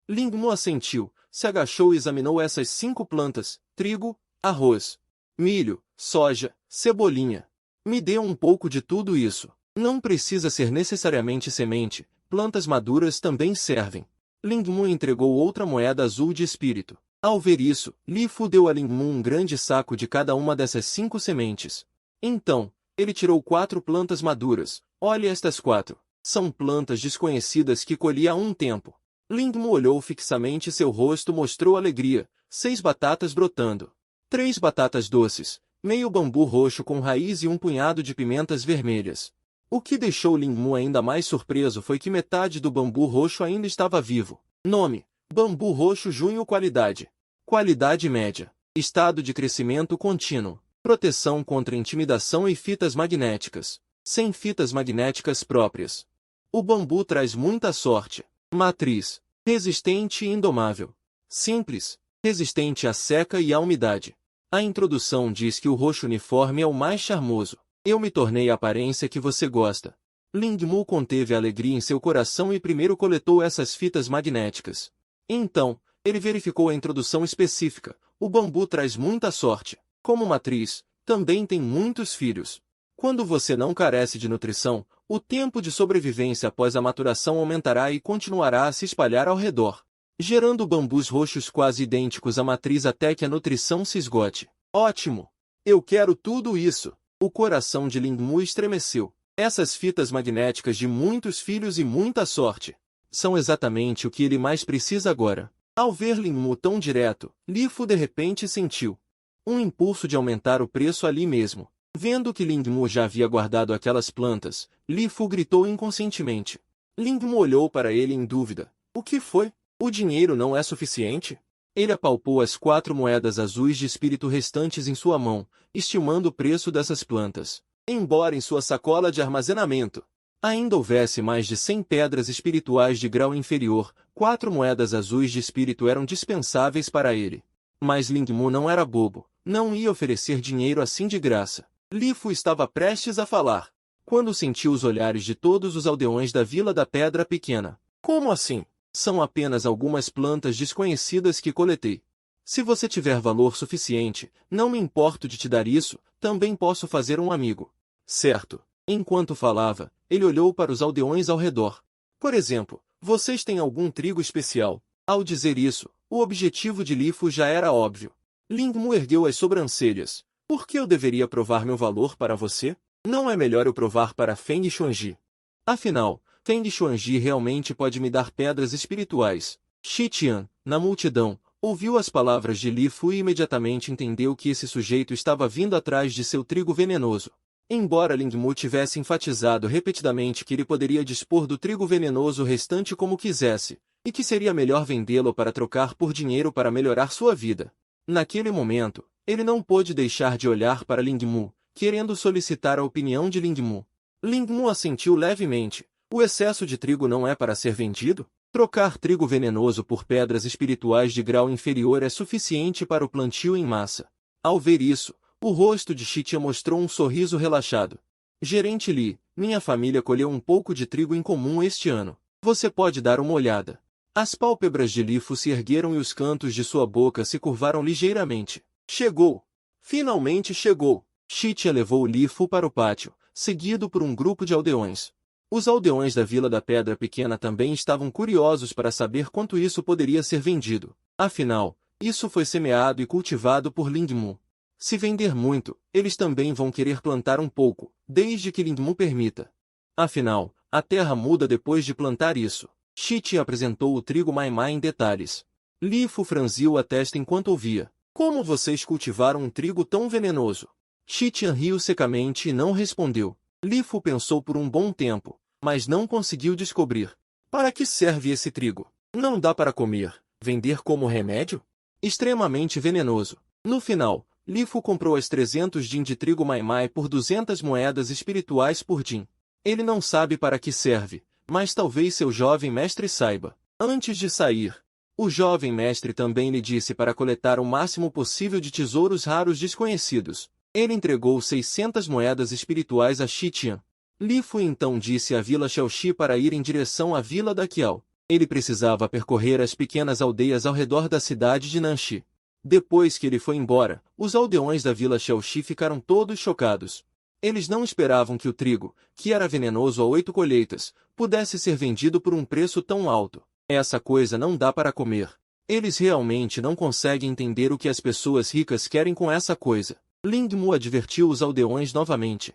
Ling Mu assentiu, se agachou e examinou essas 5 plantas: trigo, arroz, milho, soja, cebolinha. Me dê um pouco de tudo isso. Não precisa ser necessariamente semente, plantas maduras também servem. Ling Mu entregou outra moeda azul de espírito. Ao ver isso, Li Fu deu a Ling Mu um grande saco de cada uma dessas 5 sementes. Então, ele tirou 4 plantas maduras. Olhe estas 4. São plantas desconhecidas que colhi há um tempo. Ling Mu olhou fixamente e seu rosto mostrou alegria. 6 batatas brotando. 3 batatas doces. meio bambu roxo com raiz e um punhado de pimentas vermelhas. O que deixou Lingmu ainda mais surpreso foi que metade do bambu roxo ainda estava vivo. Nome: Bambu roxo junho. Qualidade: qualidade média. Estado de crescimento contínuo. Proteção contra intimidação e fitas magnéticas. Sem fitas magnéticas próprias. O bambu traz muita sorte. Matriz: resistente e indomável. Simples, resistente à seca e à umidade. A introdução diz que o roxo uniforme é o mais charmoso. Eu me tornei a aparência que você gosta. Lingmu conteve a alegria em seu coração e primeiro coletou essas fitas magnéticas. Então, ele verificou a introdução específica. O bambu traz muita sorte. Como matriz, também tem muitos filhos. Quando você não carece de nutrição, o tempo de sobrevivência após a maturação aumentará e continuará a se espalhar ao redor, gerando bambus roxos quase idênticos à matriz até que a nutrição se esgote. Ótimo! Eu quero tudo isso! O coração de Lingmu estremeceu. Essas fitas magnéticas de muitos filhos e muita sorte são exatamente o que ele mais precisa agora. Ao ver Lingmu tão direto, Li Fu de repente sentiu um impulso de aumentar o preço ali mesmo. Vendo que Lingmu já havia guardado aquelas plantas, Li Fu gritou inconscientemente. Lingmu olhou para ele em dúvida. O que foi? O dinheiro não é suficiente? Ele apalpou as 4 moedas azuis de espírito restantes em sua mão, estimando o preço dessas plantas. Embora em sua sacola de armazenamento ainda houvesse mais de 100 pedras espirituais de grau inferior, 4 moedas azuis de espírito eram dispensáveis para ele. Mas Lingmu não era bobo, não ia oferecer dinheiro assim de graça. Li Fu estava prestes a falar, quando sentiu os olhares de todos os aldeões da Vila da Pedra Pequena. Como assim? São apenas algumas plantas desconhecidas que coletei. Se você tiver valor suficiente, não me importo de te dar isso, também posso fazer um amigo. Certo. Enquanto falava, ele olhou para os aldeões ao redor. Por exemplo, vocês têm algum trigo especial? Ao dizer isso, o objetivo de Li Fu já era óbvio. Lingmu ergueu as sobrancelhas. Por que eu deveria provar meu valor para você? Não é melhor eu provar para Feng Xuanji? Afinal, Feng Xuanji realmente pode me dar pedras espirituais. Shi Tian, na multidão, ouviu as palavras de Li Fu e imediatamente entendeu que esse sujeito estava vindo atrás de seu trigo venenoso. Embora Lingmu tivesse enfatizado repetidamente que ele poderia dispor do trigo venenoso restante como quisesse, e que seria melhor vendê-lo para trocar por dinheiro para melhorar sua vida. Naquele momento, ele não pôde deixar de olhar para Lingmu, querendo solicitar a opinião de Lingmu. Lingmu assentiu levemente. O excesso de trigo não é para ser vendido? Trocar trigo venenoso por pedras espirituais de grau inferior é suficiente para o plantio em massa. Ao ver isso, o rosto de Shitia mostrou um sorriso relaxado. Gerente Li, minha família colheu um pouco de trigo em comum este ano. Você pode dar uma olhada. As pálpebras de Li Fu se ergueram e os cantos de sua boca se curvaram ligeiramente. Chegou! Finalmente chegou! Shitia levou Li Fu para o pátio, seguido por um grupo de aldeões. Os aldeões da Vila da Pedra Pequena também estavam curiosos para saber quanto isso poderia ser vendido. Afinal, isso foi semeado e cultivado por Lingmu. Se vender muito, eles também vão querer plantar um pouco, desde que Lingmu permita. Afinal, a terra muda depois de plantar isso. Shi apresentou o trigo Maimai em detalhes. Li Fu franziu a testa enquanto ouvia. Como vocês cultivaram um trigo tão venenoso? Shi riu secamente e não respondeu. Li Fu pensou por um bom tempo, mas não conseguiu descobrir. Para que serve esse trigo? Não dá para comer, vender como remédio? Extremamente venenoso. No final, Li Fu comprou as 300 din de trigo Maimai por 200 moedas espirituais por din. Ele não sabe para que serve, mas talvez seu jovem mestre saiba. Antes de sair, o jovem mestre também lhe disse para coletar o máximo possível de tesouros raros desconhecidos. Ele entregou 600 moedas espirituais a Shi Tian. Li Fu então disse à Vila Xiaoxi para ir em direção à Vila da Qiao. Ele precisava percorrer as pequenas aldeias ao redor da cidade de Nanxi. Depois que ele foi embora, os aldeões da Vila Xiaoxi ficaram todos chocados. Eles não esperavam que o trigo, que era venenoso a 8 colheitas, pudesse ser vendido por um preço tão alto. Essa coisa não dá para comer. Eles realmente não conseguem entender o que as pessoas ricas querem com essa coisa. Lingmu advertiu os aldeões novamente.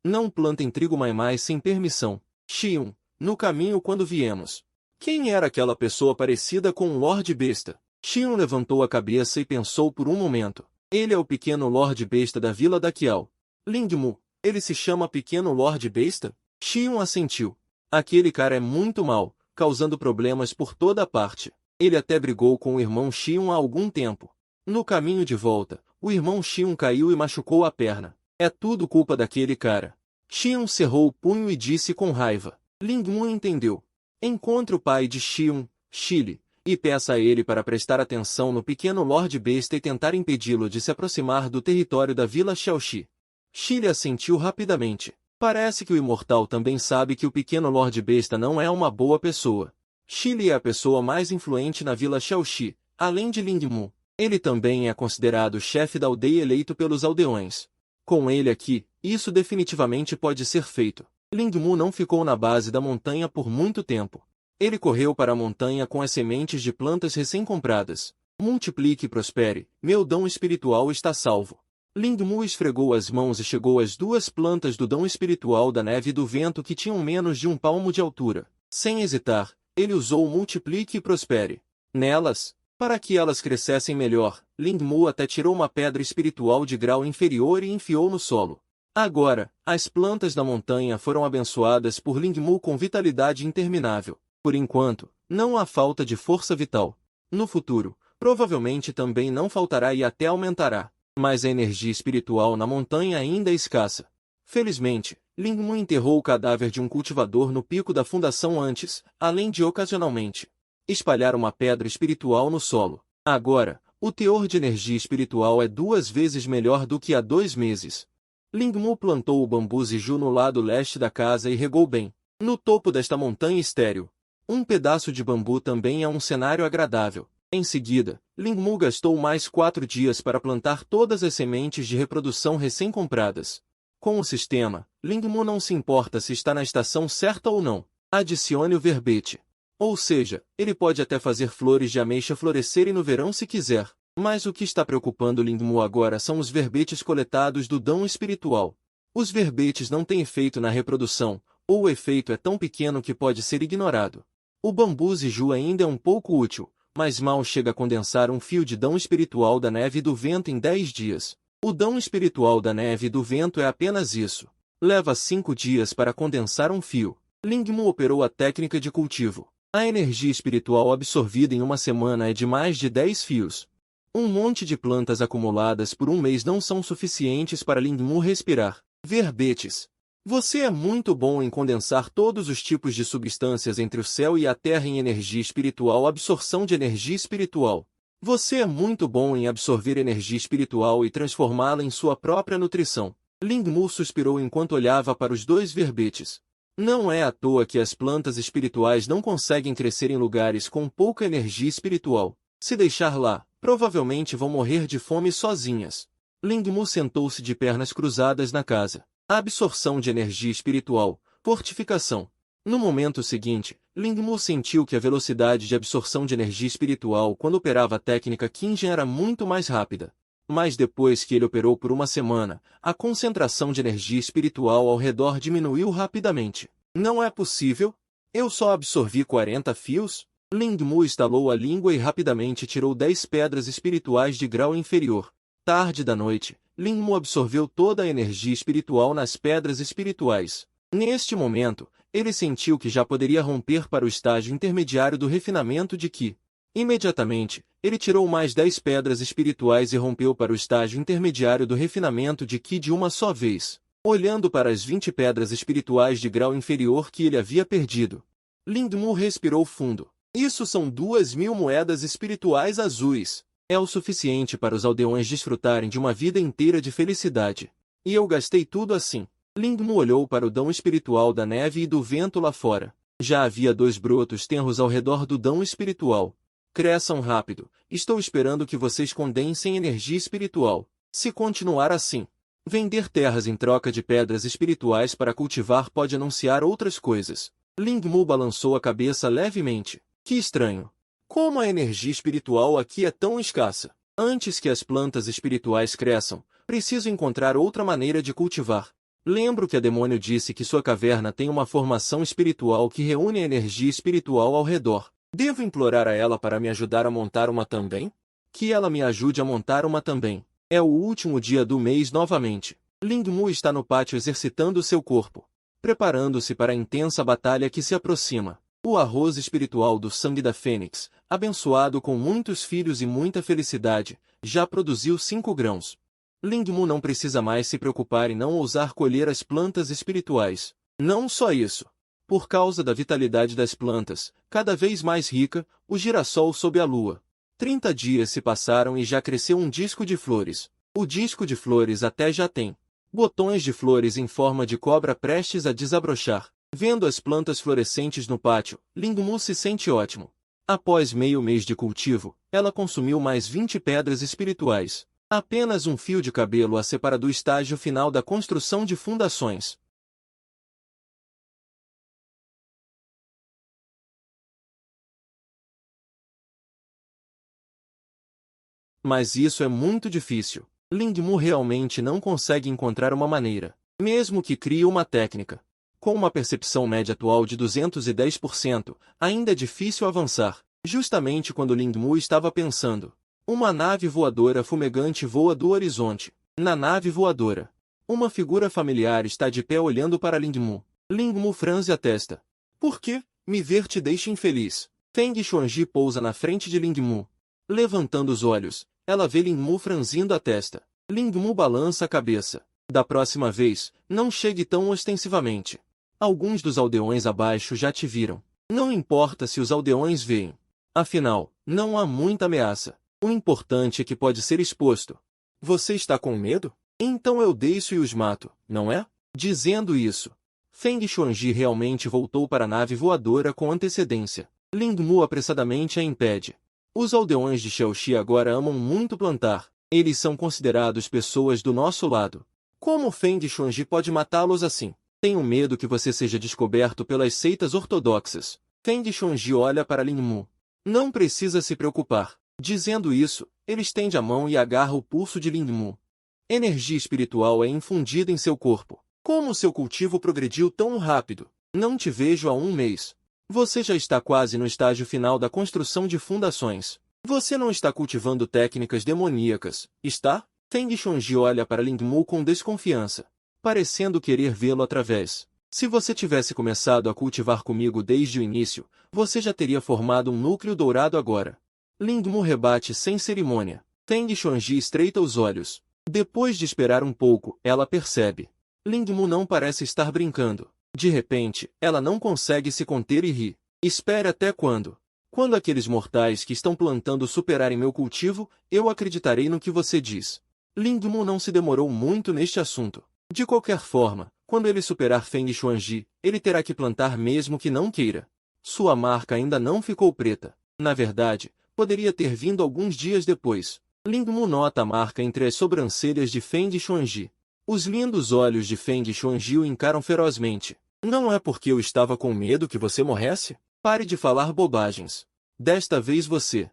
Não plantem trigo Maimai sem permissão. Xiun, no caminho quando viemos. Quem era aquela pessoa parecida com um Lorde Besta? Xiun levantou a cabeça e pensou por um momento. Ele é o pequeno Lorde Besta da Vila da Qiao. Lingmu, ele se chama Pequeno Lorde Besta? Xion assentiu. Aquele cara é muito mau, causando problemas por toda parte. Ele até brigou com o irmão Xion há algum tempo. No caminho de volta, o irmão Xion caiu e machucou a perna. É tudo culpa daquele cara. Xion cerrou o punho e disse com raiva. Lingmu entendeu. Encontre o pai de Xion, Chile, e peça a ele para prestar atenção no pequeno Lorde Besta e tentar impedi-lo de se aproximar do território da Vila Xiaoxi. Chile assentiu rapidamente. Parece que o imortal também sabe que o pequeno Lorde Besta não é uma boa pessoa. Chile é a pessoa mais influente na Vila Xiaoxi, além de Lingmu. Ele também é considerado o chefe da aldeia eleito pelos aldeões. Com ele aqui, isso definitivamente pode ser feito. Lingmu não ficou na base da montanha por muito tempo. Ele correu para a montanha com as sementes de plantas recém-compradas. Multiplique e prospere, meu dom espiritual está salvo. Lingmu esfregou as mãos e chegou às duas plantas do dom espiritual da neve e do vento que tinham menos de um palmo de altura. Sem hesitar, ele usou o Multiplique e Prospere. Nelas, para que elas crescessem melhor, Lingmu até tirou uma pedra espiritual de grau inferior e enfiou no solo. Agora, as plantas da montanha foram abençoadas por Lingmu com vitalidade interminável. Por enquanto, não há falta de força vital. No futuro, provavelmente também não faltará e até aumentará. Mas a energia espiritual na montanha ainda é escassa. Felizmente, Lingmu enterrou o cadáver de um cultivador no pico da fundação antes, além de ocasionalmente espalhar uma pedra espiritual no solo. Agora, o teor de energia espiritual é 2 vezes melhor do que há 2 meses. Lingmu plantou o bambu ziju no lado leste da casa e regou bem. No topo desta montanha estéril, um pedaço de bambu também é um cenário agradável. Em seguida, Lingmu gastou mais 4 dias para plantar todas as sementes de reprodução recém-compradas. Com o sistema, Lingmu não se importa se está na estação certa ou não. Adicione o verbete. Ou seja, ele pode até fazer flores de ameixa florescerem no verão se quiser. Mas o que está preocupando Lingmu agora são os verbetes coletados do dom espiritual. Os verbetes não têm efeito na reprodução, ou o efeito é tão pequeno que pode ser ignorado. O bambu ziju ainda é um pouco útil, mas mal chega a condensar um fio de dom espiritual da neve e do vento em 10 dias. O dom espiritual da neve e do vento é apenas isso. Leva 5 dias para condensar um fio. Lingmu operou a técnica de cultivo. A energia espiritual absorvida em uma semana é de mais de 10 fios. Um monte de plantas acumuladas por um mês não são suficientes para Lingmu respirar. Verbetes. Você é muito bom em condensar todos os tipos de substâncias entre o céu e a terra em energia espiritual. Absorção de energia espiritual. Você é muito bom em absorver energia espiritual e transformá-la em sua própria nutrição. Lingmu suspirou enquanto olhava para os 2 verbetes. Não é à toa que as plantas espirituais não conseguem crescer em lugares com pouca energia espiritual. Se deixar lá, provavelmente vão morrer de fome sozinhas. Lingmu sentou-se de pernas cruzadas na casa. Absorção de energia espiritual, fortificação. No momento seguinte, Lingmu sentiu que a velocidade de absorção de energia espiritual quando operava a técnica Qingyan era muito mais rápida. Mas depois que ele operou por uma semana, a concentração de energia espiritual ao redor diminuiu rapidamente. Não é possível? Eu só absorvi 40 fios? Lingmu estalou a língua e rapidamente tirou 10 pedras espirituais de grau inferior. Tarde da noite, Lingmu absorveu toda a energia espiritual nas pedras espirituais. Neste momento, ele sentiu que já poderia romper para o estágio intermediário do refinamento de Qi. Imediatamente, ele tirou mais 10 pedras espirituais e rompeu para o estágio intermediário do refinamento de Qi de uma só vez, olhando para as 20 pedras espirituais de grau inferior que ele havia perdido. Lingmu respirou fundo. Isso são 2.000 moedas espirituais azuis. É o suficiente para os aldeões desfrutarem de uma vida inteira de felicidade. E eu gastei tudo assim. Lingmu olhou para o dão espiritual da neve e do vento lá fora. Já havia 2 brotos tenros ao redor do dão espiritual. Cresçam rápido. Estou esperando que vocês condensem energia espiritual. Se continuar assim, vender terras em troca de pedras espirituais para cultivar pode anunciar outras coisas. Lingmu balançou a cabeça levemente. Que estranho. Como a energia espiritual aqui é tão escassa? Antes que as plantas espirituais cresçam, preciso encontrar outra maneira de cultivar. Lembro que a demônio disse que sua caverna tem uma formação espiritual que reúne a energia espiritual ao redor. Devo implorar a ela para me ajudar a montar uma também? Que ela me ajude a montar uma também. É o último dia do mês novamente. Ling Mu está no pátio exercitando seu corpo, preparando-se para a intensa batalha que se aproxima. O arroz espiritual do sangue da Fênix, abençoado com muitos filhos e muita felicidade, já produziu 5 grãos. Ling Mu não precisa mais se preocupar em não ousar colher as plantas espirituais. Não só isso. Por causa da vitalidade das plantas, cada vez mais rica, o girassol sob a lua. 30 dias se passaram e já cresceu um disco de flores. O disco de flores até já tem botões de flores em forma de cobra prestes a desabrochar. Vendo as plantas florescentes no pátio, Ling Mu se sente ótimo. Após meio mês de cultivo, ela consumiu mais 20 pedras espirituais. Apenas um fio de cabelo a separa do estágio final da construção de fundações. Mas isso é muito difícil. Ling Mu realmente não consegue encontrar uma maneira, mesmo que crie uma técnica. Com uma percepção média atual de 210%, ainda é difícil avançar. Justamente quando Ling Mu estava pensando, uma nave voadora fumegante voa do horizonte. Na nave voadora, uma figura familiar está de pé olhando para Ling Mu. Ling Mu franze a testa. Por que? Me ver te deixa infeliz. Feng Xuanji pousa na frente de Ling Mu. Levantando os olhos, ela vê Ling Mu franzindo a testa. Ling Mu balança a cabeça. Da próxima vez, não chegue tão ostensivamente. Alguns dos aldeões abaixo já te viram. Não importa se os aldeões veem. Afinal, não há muita ameaça. O importante é que pode ser exposto. Você está com medo? Então eu desço e os mato, não é? Dizendo isso, Feng Xuanji realmente voltou para a nave voadora com antecedência. Ling Mu apressadamente a impede. Os aldeões de Xiaoxi agora amam muito plantar. Eles são considerados pessoas do nosso lado. Como Feng Xuanji pode matá-los assim? Tenho medo que você seja descoberto pelas seitas ortodoxas. Feng Xuanji olha para Ling Mu. Não precisa se preocupar. Dizendo isso, ele estende a mão e agarra o pulso de Ling Mu. Energia espiritual é infundida em seu corpo. Como seu cultivo progrediu tão rápido? Não te vejo há um mês. Você já está quase no estágio final da construção de fundações. Você não está cultivando técnicas demoníacas, está? Feng Xuanji olha para Ling Mu com desconfiança, parecendo querer vê-lo através. Se você tivesse começado a cultivar comigo desde o início, você já teria formado um núcleo dourado agora. Ling Mu rebate sem cerimônia. Feng Xuanji estreita os olhos. Depois de esperar um pouco, ela percebe. Ling Mu não parece estar brincando. De repente, ela não consegue se conter e ri. Espere até quando? Quando aqueles mortais que estão plantando superarem meu cultivo, eu acreditarei no que você diz. Ling Mu não se demorou muito neste assunto. De qualquer forma, quando ele superar Feng Xuanji, ele terá que plantar mesmo que não queira. Sua marca ainda não ficou preta. Na verdade, poderia ter vindo alguns dias depois. Ling Mu nota a marca entre as sobrancelhas de Feng Xuanji. Os lindos olhos de Feng Xuanji o encaram ferozmente. Não é porque eu estava com medo que você morresse? Pare de falar bobagens. Desta vez você